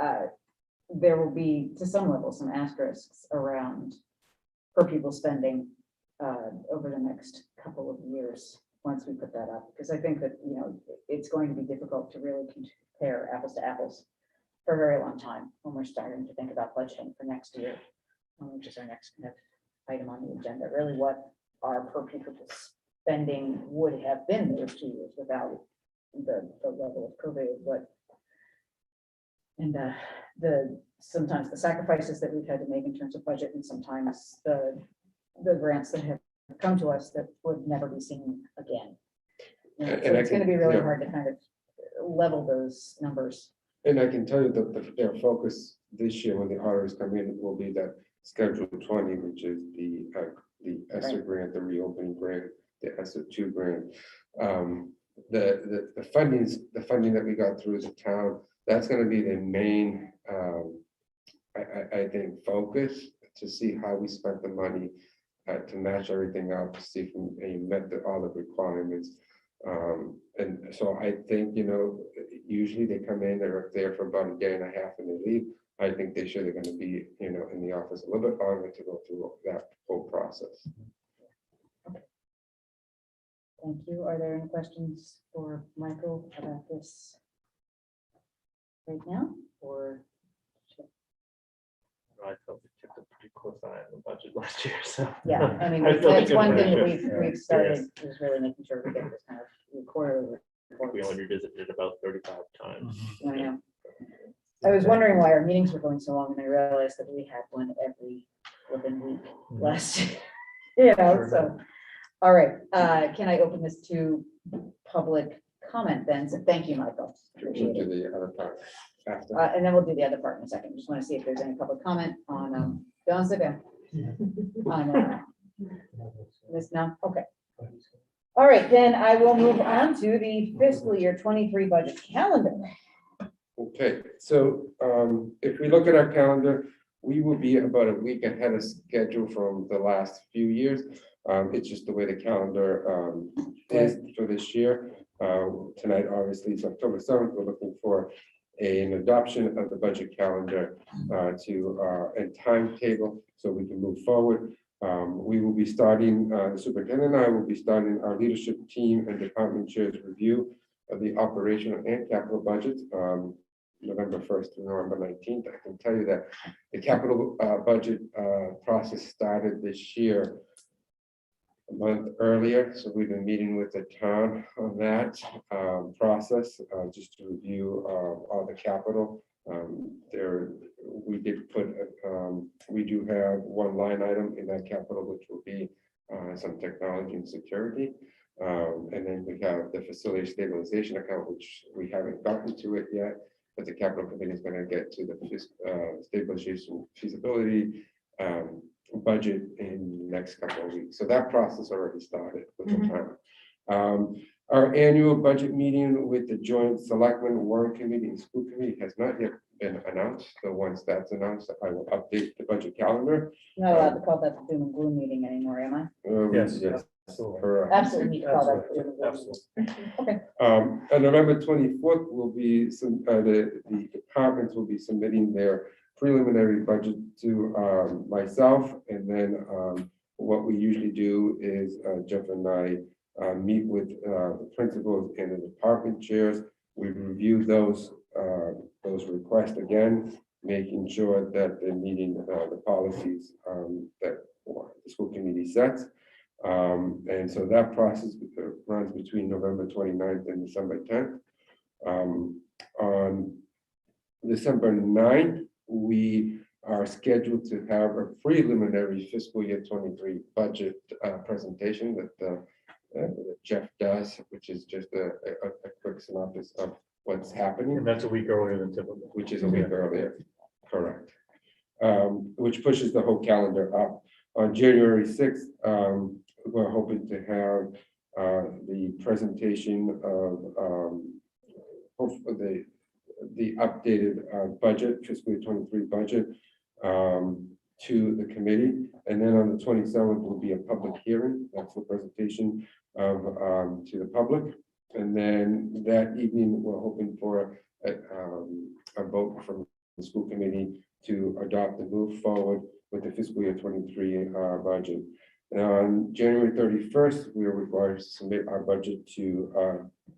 there will be, to some level, some asterisks around per pupil spending over the next couple of years, once we put that up, because I think that, it's going to be difficult to really compare apples to apples for a very long time when we're starting to think about budgeting for next year, which is our next kind of item on the agenda, really what our per pupil spending would have been those 2 years without the level of COVID, and sometimes the sacrifices that we've had to make in terms of budget, and sometimes the grants that have come to us that would never be seen again. So it's going to be really hard to kind of level those numbers. And I can tell you that their focus this year when the auditors come in will be that Schedule 20, which is the ESSER grant, the reopening grant, the ESSER 2 grant. The funding that we got through the town, that's going to be the main, I think, focus to see how we spent the money, to match everything up, to see if we met all the requirements. And so I think, usually they come in, they're there for about a day and a half and they leave. I think they're going to be, in the office a little bit longer to go through that whole process. Thank you. Are there any questions for Michael about this right now, or? I felt we kept a pretty close eye on the budget last year, so. Yeah, I mean, I feel that's like one it thing that was- we've started, is really making sure we get this kind of quarterly We reports. only revisited it about 35 times. I know. I was wondering why our meetings were going so long, and I realized that we had one every flipping week last year. So, all right, can I open this to public comment then? So thank you, Michael. Appreciate it. To the other part after. And then we'll do the other part in a second. Just want to see if there's any public comment on, don't sit down. On this now, okay. All right, then I will move on to the fiscal year 23 budget calendar. Okay, so if we look at our calendar, we will be about a week ahead of schedule from the last few years. It's just the way the calendar is for this year. Tonight, obviously, is October 7th. We're looking for an adoption of the budget calendar and timetable so we can move forward. We will be starting, the superintendent and I will be starting our leadership team and department chairs review of the operational and capital budgets, November 1st through November 19th. I can tell you that the capital budget process started this year a month earlier, so we've been meeting with the town on that process, just to review all the capital. We did put, we do have one line item in that capital, which will be some technology and security. And then we have the facility stabilization account, which we haven't gotten to it yet, but the capital committee is going to get to the stabilization feasibility budget in the next couple of weeks. So that process already started with the town. Our annual budget meeting with the joint selectmen, warrant committee, and school committee has not yet been announced. So once that's announced, I will update the budget calendar. Not allowed to call that the doom and gloom meeting anymore, am I? Yes. Correct. Absolutely need to call that the doom and gloom. Okay. On November 24th will be some, the departments will be submitting their preliminary budget to myself. And then what we usually do is Jeff and I meet with the principals and the department chairs. We review those requests again, making sure that they're meeting the policies that the school committee sets. And so that process runs between November 29th and December 10th. On December 9th, we are scheduled to have a preliminary fiscal year 23 budget presentation that Jeff does, which is just a quick synopsis of what's happening. And that's a week earlier than typical. Which is a week earlier, correct. Which pushes the whole calendar up. On January 6th, we're hoping to have the presentation of the updated budget, fiscal year 23 budget, to the committee. And then on the 27th will be a public hearing. That's the presentation of to the public. And then that evening, we're hoping for a vote from the school committee to adopt and move forward with the fiscal year 23 budget. And on January 31st, we are required to submit our budget to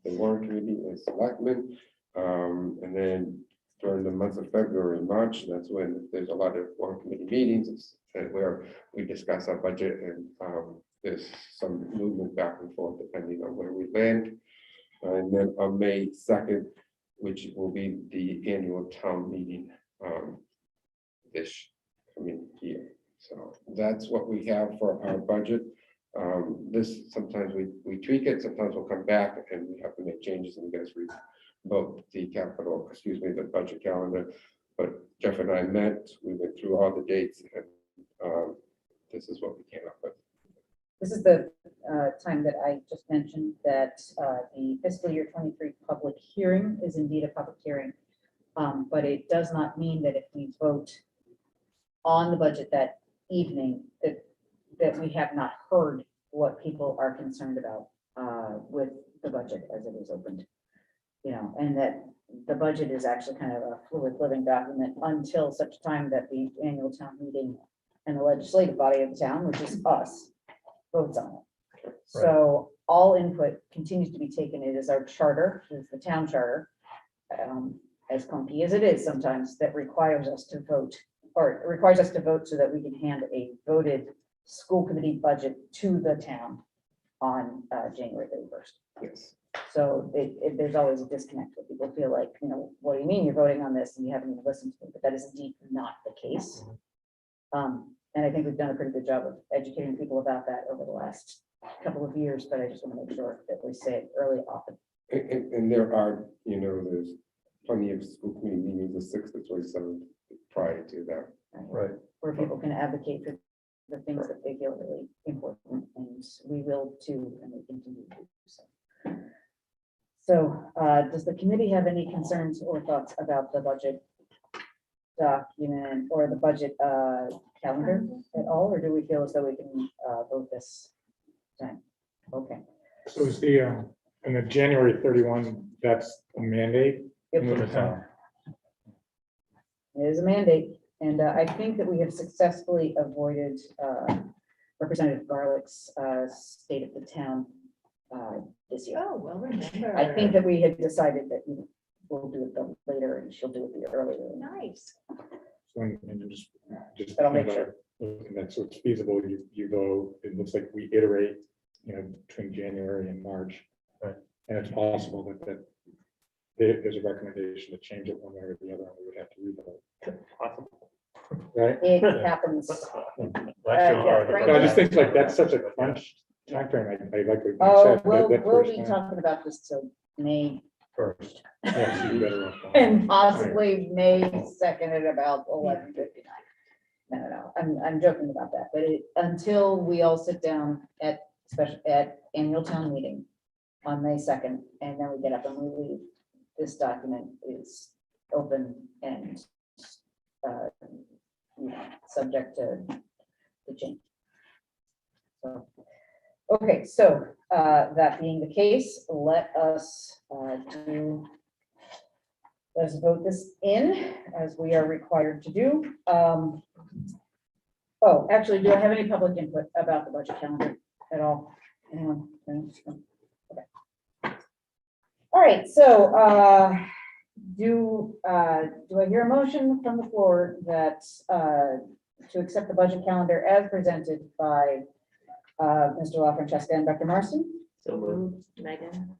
the warrant committee and selectmen. And then during the months of February and March, that's when there's a lot of warrant committee meetings where we discuss our budget, and there's some movement back and forth depending on where we land. And then on May 2nd, which will be the annual town meeting this coming year. So that's what we have for our budget. This sometimes we tweak it, sometimes we'll come back and we have to make changes, and you guys vote the capital, excuse me, the budget calendar. But Jeff and I met, we went through all the dates, and this is what we came up with. This is the time that I just mentioned that the fiscal year 23 public hearing is indeed a public hearing. But it does not mean that if we vote on the budget that evening, that we have not heard what people are concerned about with the budget as it is opened. You know, and that the budget is actually kind of a fluid living document until such time that the annual town meeting and the legislative body of the town, which is us, votes on it. So all input continues to be taken. It is our charter, it is the town charter, as clunky as it is sometimes, that requires us to vote, or it requires us to vote so that we can hand a voted school committee budget to the town on January 31st. Yes. So there's always a disconnect where people feel like, you know, what do you mean you're voting on this and you haven't even listened to me? But that is indeed not the case. And I think we've done a pretty good job of educating people about that over the last couple of years, but I just want to make sure that we say it early often. And there are, you know, there's plenty of school committee meetings, the 6th to 27th prior to that. Right. Where people can advocate for the things that they feel really important, and we will too, and we continue to do so. So does the committee have any concerns or thoughts about the budget document or the budget calendar at all, or do we feel as though we can vote this time? Okay. So is the, and the January 31, that's a mandate? Yep. in the town? It is a mandate, and I think that we have successfully avoided Representative Garlick's State of the Town this year. Oh, well, remember. I think that we had decided that we'll do it the later and she'll do it the earlier. Nice. So, and just. But I'll make kind of sure. looking at, so it's feasible, you go, it looks like we iterate, between January and March. Right. And it's possible that there's a recommendation to change it one way or the other, and we would have to revote. Possible. Right? It happens. Last year was yeah, hard. right. No, I just think like that's such a crunch timeframe. I like what you Oh, said. we'll that we'll first be time. talking about this till May First. Yeah, so you better off. and possibly May 2nd at about 11:59. No, I'm joking about that, but until we all sit down at annual town meeting on May 2nd, and then we get up and we leave, this document is open and subject to change. So, okay, so that being the case, let's vote this in as we are required to do. Oh, actually, do I have any public input about the budget calendar at all? Anyone? No? Okay. All right, so do I hear a motion from the floor that to accept the budget calendar as presented by Mr. LaFrancesca and Dr. Marston? So moved. Megan.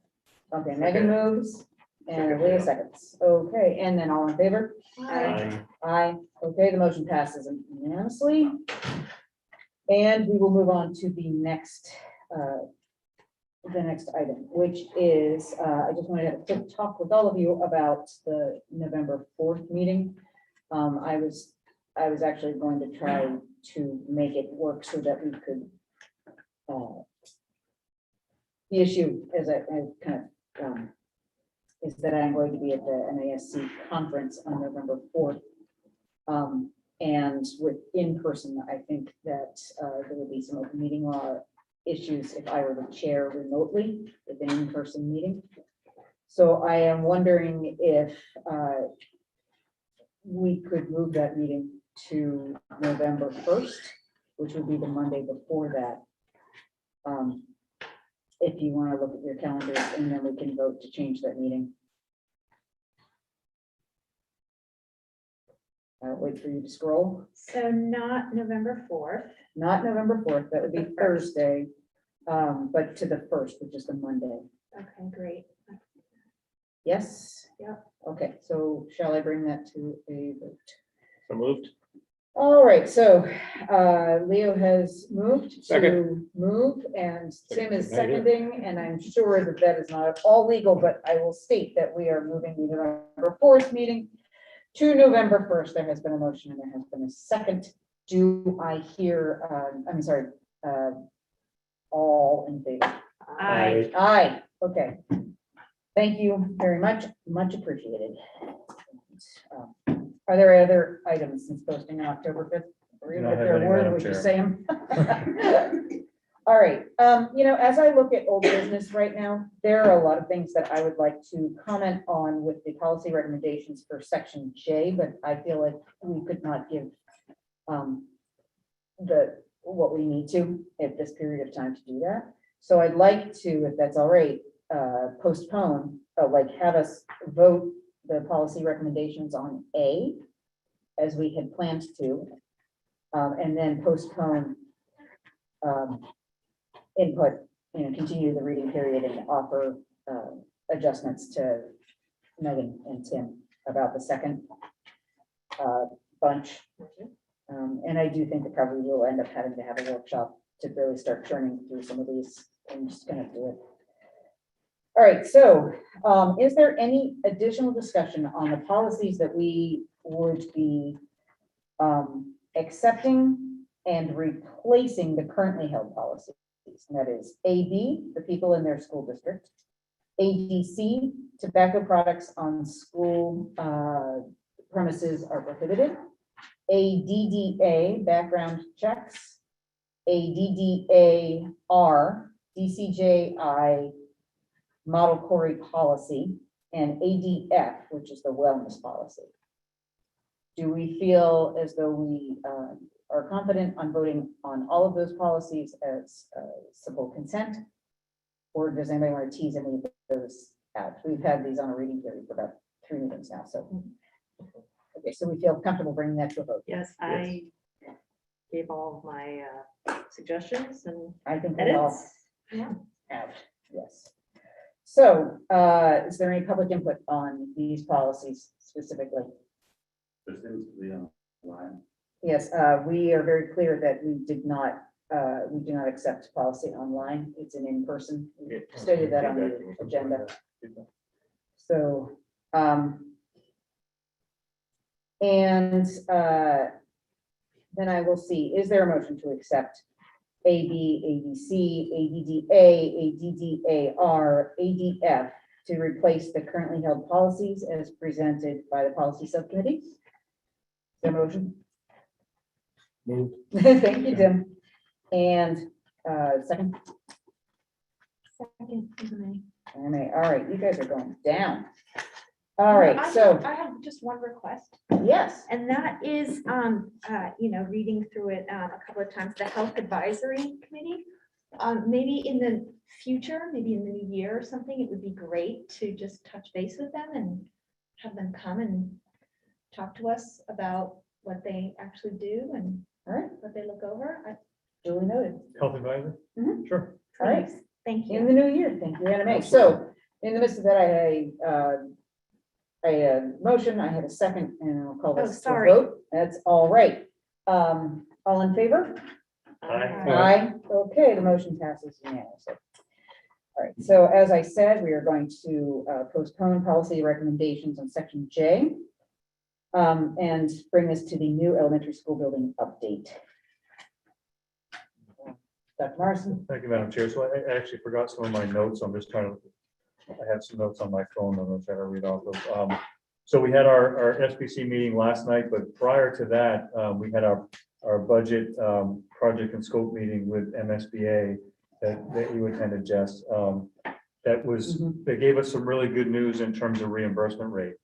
Okay, Megan moves and Leah seconds. Okay, and then all in favor? Aye. Aye. Okay, the motion passes unanimously. And we will move on to the next item, which is, I just wanted to have a quick talk with all of you about the November 4th meeting. I was actually going to try to make it work so that we could, the issue as I kind of, is that I'm going to be at the NASC conference on November 4th. And with in-person, I think that there would be some open meeting law issues if I were to chair remotely with an in-person meeting. So I am wondering if we could move that meeting to November 1st, which would be the Monday before that. If you want to look at your calendars, and then we can vote to change that meeting. I'll wait for you to scroll. So not November 4th. Not November 4th, that would be Thursday, but to the 1st, which is the Monday. Okay, great. Yes? Yep. Okay, so shall I bring that to a vote? So moved. All right, so Leo has moved to Second. move, and Tim is Right here. seconding, and I'm sure that that is not at all legal, but I will state that we are moving the November 4th meeting to November 1st. There has been a motion and there has been a second. Do I hear, I'm sorry, all in favor? Aye. Aye, okay. Thank you very much, much appreciated. Are there other items since posting on October 5th? Or even No, if I there have any, were, Madam would you Chair. say them? All right, as I look at old business right now, there are a lot of things that I would like to comment on with the policy recommendations for section J, but I feel like we could not give what we need to at this period of time to do that. So I'd like to, if that's all right, postpone, have us vote the policy recommendations on A as we had planned to, and then postpone input, continue the reading period and offer adjustments to Megan and Tim about the second bunch. And I do think that probably we'll end up having to have a workshop to really start churning through some of these. I'm just gonna do it. All right, so is there any additional discussion on the policies that we would be accepting and replacing the currently held policies? And that is AB, the people in their school district, ADC, tobacco products on school premises are prohibited, ADDA, background checks, ADDAR, DCJI, model Corey policy, and ADF, which is the wellness policy. do we feel as though we are confident on voting on all of those policies as simple consent? Or does anybody want to tease any of those out? We've had these on a reading period for about 3 meetings now, so. Okay, so we feel comfortable bringing that to a vote. Yes, I gave all of my suggestions and I think we all edits. Yeah. have, yes. So, is there any public input on these policies specifically? There seems to be online. Yes, we are very clear that we do not accept policy online. It's an in-person. We stated that on the agenda. So, then I will see, is there a motion to accept AB, ABC, ADDA, ADDAR, ADF to replace the currently held policies as presented by the policy subcommittee? Is there a motion? Moved. Thank you, Tim. And second? Second, MMA. All right, you guys are going down. All right, so, I have just one request. yes. And that is, reading through it a couple of times, the Health Advisory Committee. Maybe in the future, maybe in the new year or something, it would be great to just touch base with them and have them come and talk to us about what they actually do and what they look over. Duly noted. Health advisor? Sure. All right. Thank you. In the new year, thank you, Anna Mae. So, in the midst of that, I had a motion, I had a second, and I'll call this to a sorry. vote. That's all right. All in favor? Aye. Okay, the motion passes unanimously. All right, so as I said, we are going to postpone policy recommendations on section J and bring this to the new elementary school building update. Dr. Morrison? Thank you, Madam Chair. So I actually forgot some of my notes. I'm just trying to, I have some notes on my phone. I'm going to try to read off those. So we had our SBC meeting last night, but prior to that, we had our budget project and scope meeting with MSBA that you attended, Jess. That was, they gave us some really good news in terms of reimbursement rate.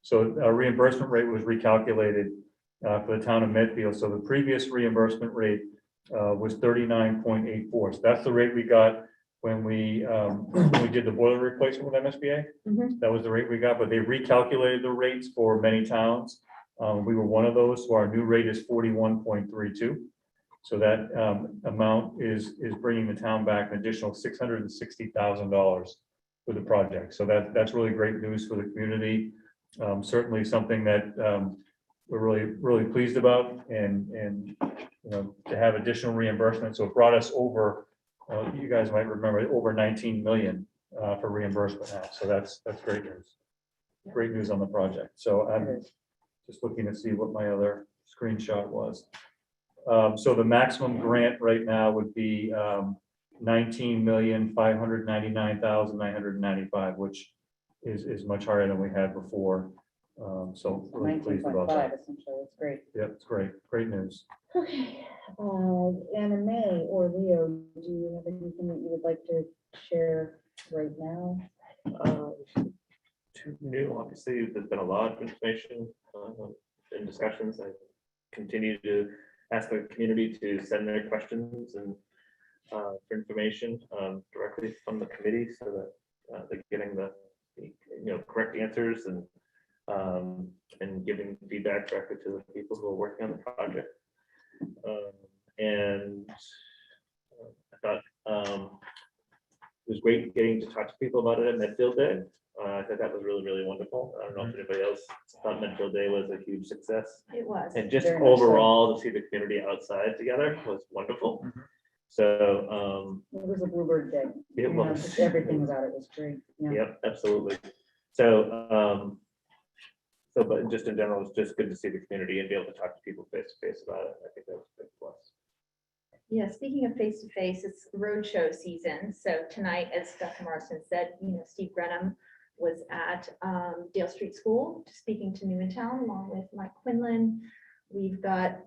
So our reimbursement rate was recalculated for the town of Medfield. So the previous reimbursement rate was 39.84. So that's the rate we got when we did the boiler replacement with MSBA. That was the rate we got, but they recalculated the rates for many towns. We were one of those, so our new rate is 41.32. So that amount is bringing the town back an additional $660,000 for the project. So that's really great news for the community. Certainly something that we're really pleased about, and to have additional reimbursement. So it brought us over, you guys might remember, over 19 million for reimbursement now. So that's great news. Great news on the project. So I'm just looking to see what my other screenshot was. So the maximum grant right now would be 19,599,995, which is much higher than we had before. So really pleased about 19.5 that. essentially, it's great. Yep, it's great. Great news. Okay, Anna Mae or Leo, do you have anything that you would like to share right now? Too new, obviously, there's been a lot of information and discussions. I continue to ask the community to send their questions and for information directly from the committee, so that they're getting the correct answers and giving feedback directly to the people who are working on the project. And I thought it was great getting to talk to people about it at Medfield Day. I thought that was really wonderful. I don't know if anybody else thought Medfield Day was a huge success. It was. And just Very much so. overall, to see the community outside together was wonderful. So It was a bluebird day. It You know, was. just everything about it was great. Yeah. Yep, absolutely. So, but just in general, it's just good to see the community and be able to talk to people face to face about it. I think that was a big plus. Yeah, speaking of face-to-face, it's roadshow season. So tonight, as Dr. Morrison said, Steve Grenham was at Dale Street School, speaking to Newmantown, along with Mike Quinlan. We've got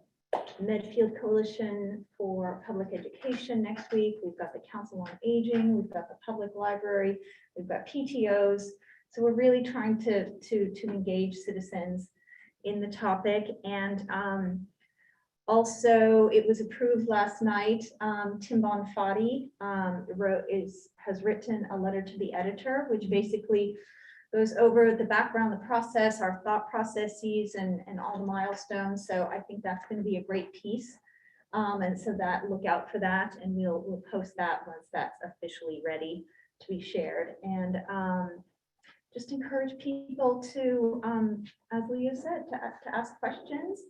Medfield Coalition for Public Education next week. We've got the Council on Aging. We've got the Public Library. We've got PTOs. So we're really trying to engage citizens in the topic. And also, it was approved last night. Tim Bonfatti has written a letter to the editor, which basically goes over the background, the process, our thought processes, and all the milestones. So I think that's going to be a great piece. And so that, look out for that, and we'll post that once that's officially ready to be shared. And just encourage people to, as Leah said, to ask questions.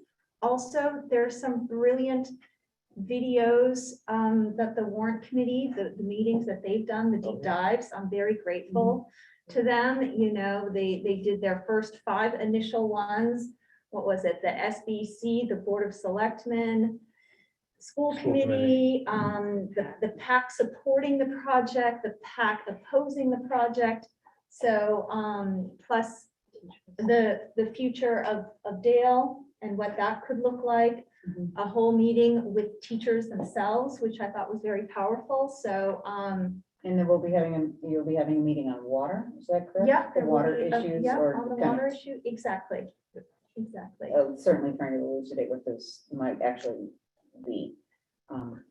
Also, there's some brilliant videos that the warrant committee, the meetings that they've done, the deep dives. I'm very grateful to them. You know, they did their first 5 initial ones. What was it? The SBC, the Board of Selectmen, school committee, the PAC supporting the project, the PAC opposing the project. So plus the future of Dale and what that could look like. A whole meeting with teachers themselves, which I thought was very powerful. So and then you'll be having a meeting on water, is that correct? yeah, The water issues yeah, or on the kind of- water issue, exactly. Certainly trying to elucidate what this might actually be.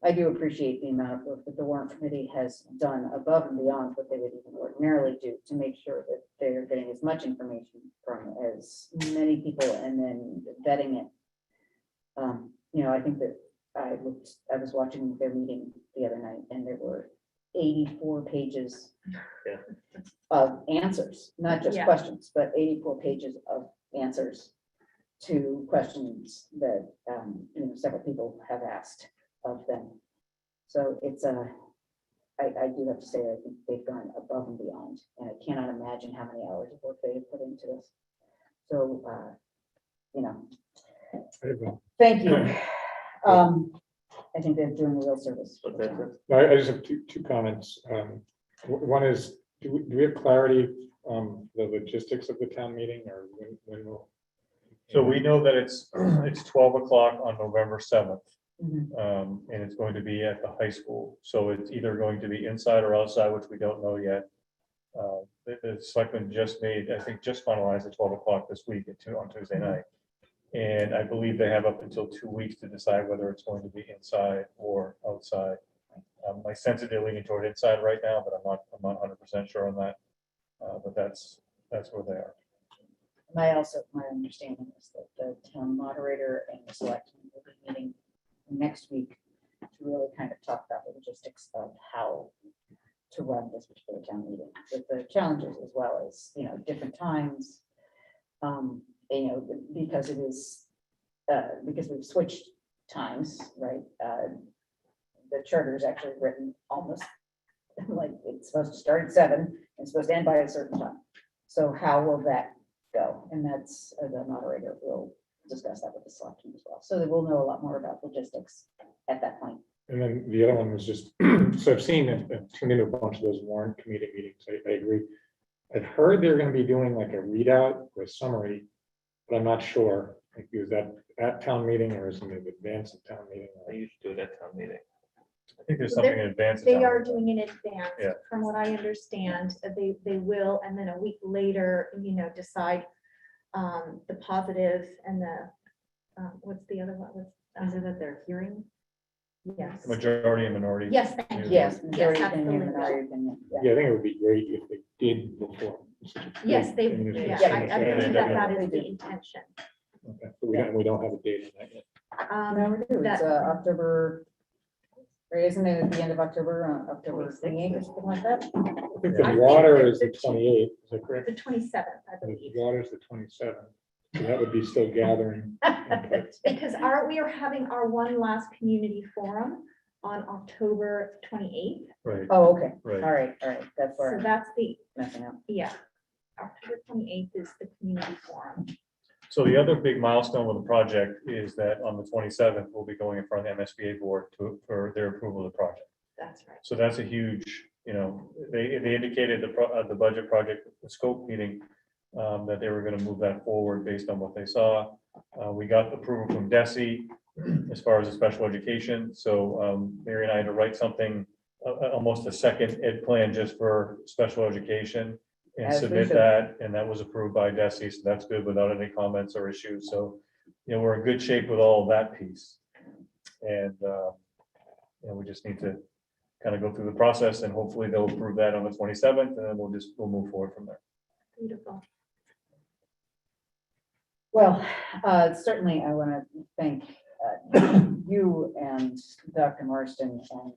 I do appreciate the amount of work that the warrant committee has done above and beyond what they would even ordinarily do to make sure that they're getting as much information from as many people and then vetting it. You know, I think that I was watching their meeting the other night and there were 84 pages of answers, not just questions, but 84 pages of answers to questions that you know, several people have asked of them. So it's I do have to say, I think they've gone above and beyond, and I cannot imagine how many hours of work they've put into this. So, you know, thank you. I think they're doing a real service. No, I just have two comments. One is, do we have clarity on the logistics of the town meeting, or when will? So we know that it's 12 o'clock on November 7th. And it's going to be at the high school. So it's either going to be inside or outside, which we don't know yet. The selectmen just finalized at 12 o'clock this week on Tuesday night. And I believe they have up until 2 weeks to decide whether it's going to be inside or outside. My sense is they're leaning toward inside right now, but I'm not 100% sure on that. But that's where they are. My understanding is that the town moderator and the selectmen will be meeting next week to really kind of talk about the logistics of how to run this particular town meeting, with the challenges as well as, you know, different times. You know, because it is, because we've switched times, right? The charter is actually written almost like it's supposed to start at 7 and it's supposed to end by a certain time. So how will that go? And that's, the moderator will discuss that with the selectmen as well. So that we'll know a lot more about logistics at that point. And then the other one was just, so I've seen and tuned into a bunch of those warrant committee meetings. I agree. I've heard they're going to be doing like a readout or a summary, but I'm not sure. Like, is that at town meeting or is it in advance of town meeting? I usually do it at town meeting. I think there's something in advance. They are doing it in advance, Yeah. from what I understand. They will, and then a week later, you know, decide the positive and the, what's the other one? Is it that they're hearing? Yes. Majority and minority. Yes, thank you. Yes, Yes, majority that's the opinion, lingo. minority opinion. Yeah, I think it would be great if they did before. Yes, they, And if yeah, it's I something believe that that they is do. the intention. Okay, but we don't have a date on that yet. No, we do. It's that- October, or isn't it at the end of October, October 28th or something like that? I think I the think water that is the the 28th, is that correct? The 27th, I And believe. the water is the 27th. So that would be still gathering. Because we are having our one last community forum on October 28th. Right. Oh, okay. Right. All right. That's where So I'm that's the, messing up. yeah, October 28th is the community forum. So the other big milestone with the project is that on the 27th, we'll be going in front of the MSBA board for their approval of the project. That's right. So that's a huge, you know, they indicated the budget project, the scope meeting, that they were going to move that forward based on what they saw. We got approval from DESI as far as the special education. So Mary and I had to write something, almost a second ed plan just for special education. and As we submit should. that, and that was approved by DESI, so that's good without any comments or issues, so, we're in good shape with all of that piece. And, we just need to kind of go through the process, and hopefully they'll approve that on the 27th, and then we'll move forward from there. Beautiful. Well, certainly I want to thank you and Dr. Marston and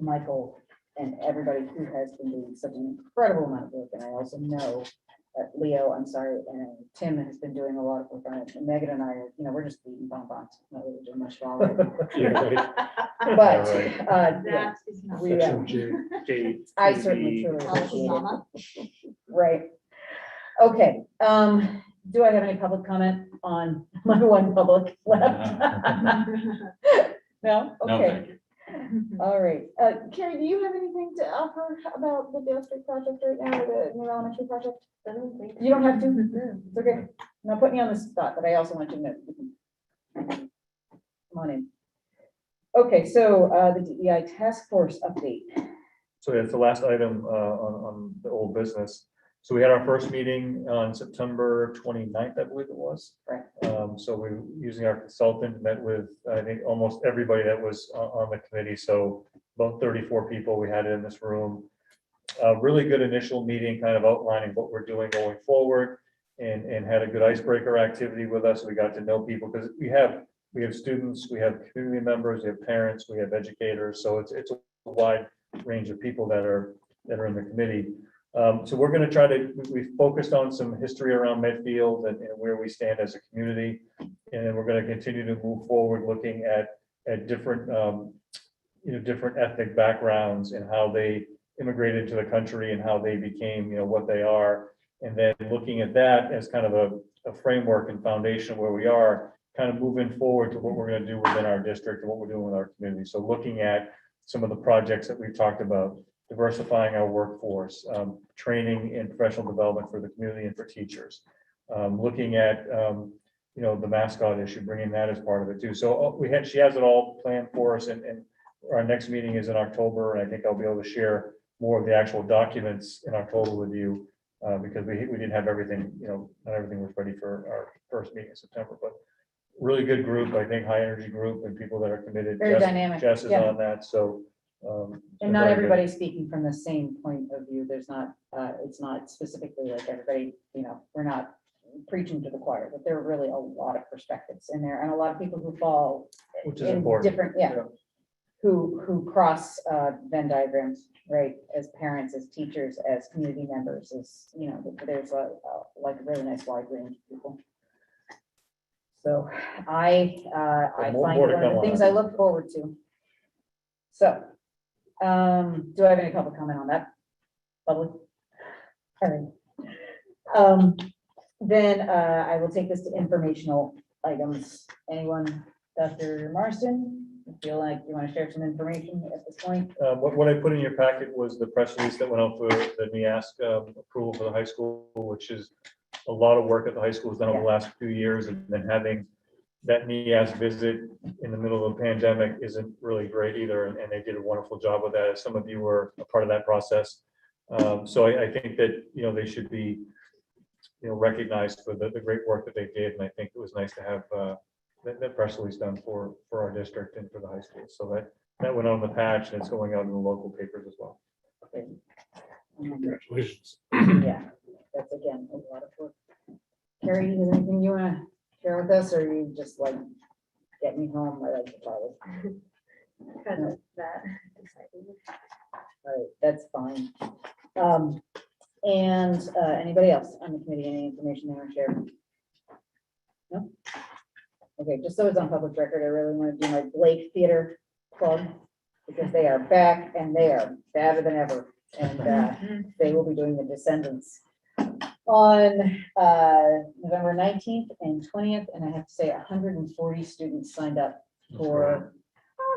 Michael and everybody who has been doing such an incredible amount of work. And I also know that Leo, I'm sorry, and Tim has been doing a lot of work on it. And Megan and I are, we're just beating bonbons, not really doing much wrong. But That is not. we, I certainly truly appreciate it. Right. Okay. Do I have any public comment on my one public left? No? No, Okay. thank you. All right. Carrie, do you have anything to offer about the Dale Street project right now, or the new elementary project? You don't have to. It's okay. I'm not putting you on the spot, but I also want you to know. Come on in. Okay, so the DEI task force update. So that's the last item on the old business. So we had our first meeting on September 29th, I believe it was. Right. So we, using our consultant, met with, I think, almost everybody that was on the committee. So about 34 people we had in this room. A really good initial meeting, kind of outlining what we're doing going forward, and had a good icebreaker activity with us. We got to know people, because we have students, we have community members, we have parents, we have educators. So it's a wide range of people that are in the committee. So we're going to try to, we've focused on some history around Medfield and where we stand as a community. And then we're going to continue to move forward, looking at different, different ethnic backgrounds and how they immigrated to the country and how they became, what they are. And then looking at that as kind of a framework and foundation where we are, kind of moving forward to what we're going to do within our district and what we're doing with our community. So looking at some of the projects that we've talked about, diversifying our workforce, training and professional development for the community and for teachers. Looking at, the mascot issue, bringing that as part of it too. So she has it all planned for us, and our next meeting is in October, and I think I'll be able to share more of the actual documents in October with you, because we didn't have everything, not everything was ready for our first meeting in September, but really good group, I think, high energy group, and people that are committed. Very dynamic. Jess is Yeah. on that, so. And not everybody's speaking from the same point of view. There's not, it's not specifically like everybody, we're not preaching to the choir, but there are really a lot of perspectives in there, and a lot of people who fall Which is in important. different, who cross Venn diagrams, right? As parents, as teachers, as community members, as, there's a really nice wide range of people. So I More find to it one of come the on things that. I look forward to. So, do I have any public comment on that? Public? All right. Then I will take this to informational items. Anyone, Dr. Marston, you feel like you want to share some information at this point? What I put in your packet was the press release that went out for the NEASC approval for the high school, which is a lot of work that the high school has done over the last few years, and then having that NEASC visit in the middle of a pandemic isn't really great either, and they did a wonderful job with that. Some of you were a part of that process. So I think that, they should be, recognized for the great work that they did, and I think it was nice to have that press release done for our district and for the high school. So that went on the patch, and it's going out in the local papers as well. Congratulations. Yeah, that's again, a lot of work. Carrie, is there anything you want to share with us, or you just like get me home? I like to follow. Kind of that exciting. All right, that's fine. And anybody else on the committee, any information they want to share? No? Okay, just so it's on public record, I really want to do my Blake Theater plug, because they are back and they are better than ever. And they will be doing The Descendants on November 19th and 20th. And I have to say 140 students signed up for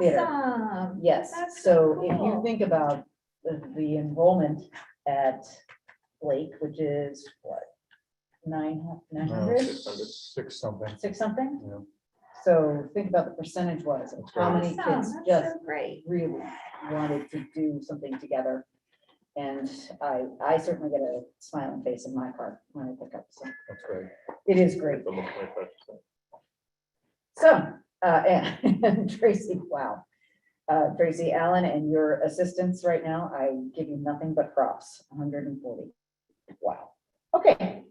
theater. Awesome. Yes, That's so so if you cool. think about the enrollment at Blake, which is what, 900? 6 something. 6 something? Yeah. So think about the percentage was of how many Awesome. kids That's just so great. really wanted to do something together. And I certainly get a smiling face in my car when I pick up, so That's great. it is great. It's almost my question. So, and Tracy, wow. Tracy Allen and your assistants right now, I give you nothing but props, 140. Wow. Okay.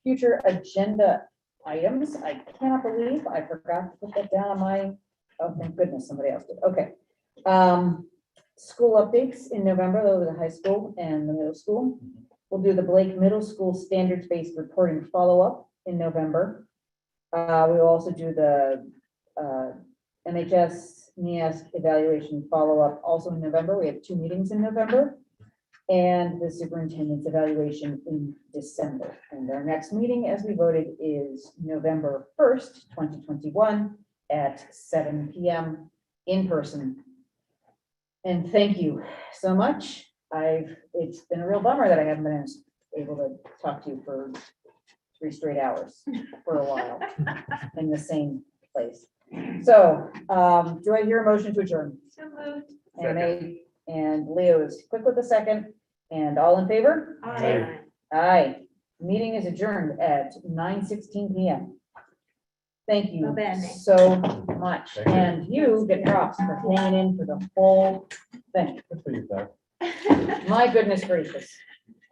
Future agenda items. I cannot believe I forgot to put that down on my, oh, thank goodness, somebody else did. Okay. School updates in November, those are the high school and the middle school. We'll do the Blake Middle School standards-based reporting follow-up in November. We will also do the MHS NEAS evaluation follow-up also in November. We have 2 meetings in November. And the superintendent's evaluation in December. And our next meeting, as we voted, is November 1st, 2021 at 7 p.m. in person. And thank you so much. It's been a real bummer that I haven't been able to talk to you for 3 straight hours for a while in the same place. So, do I hear a motion to adjourn? So moved. And Leo is quick with the second, and all in favor? Aye. Aye. Meeting is adjourned at 9:16 p.m. Thank you Va bene. so much, Thank you. and you get props for hanging in for the whole thing. Good for you, Beth. My goodness gracious.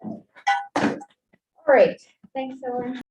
All right. Thanks, Ellen.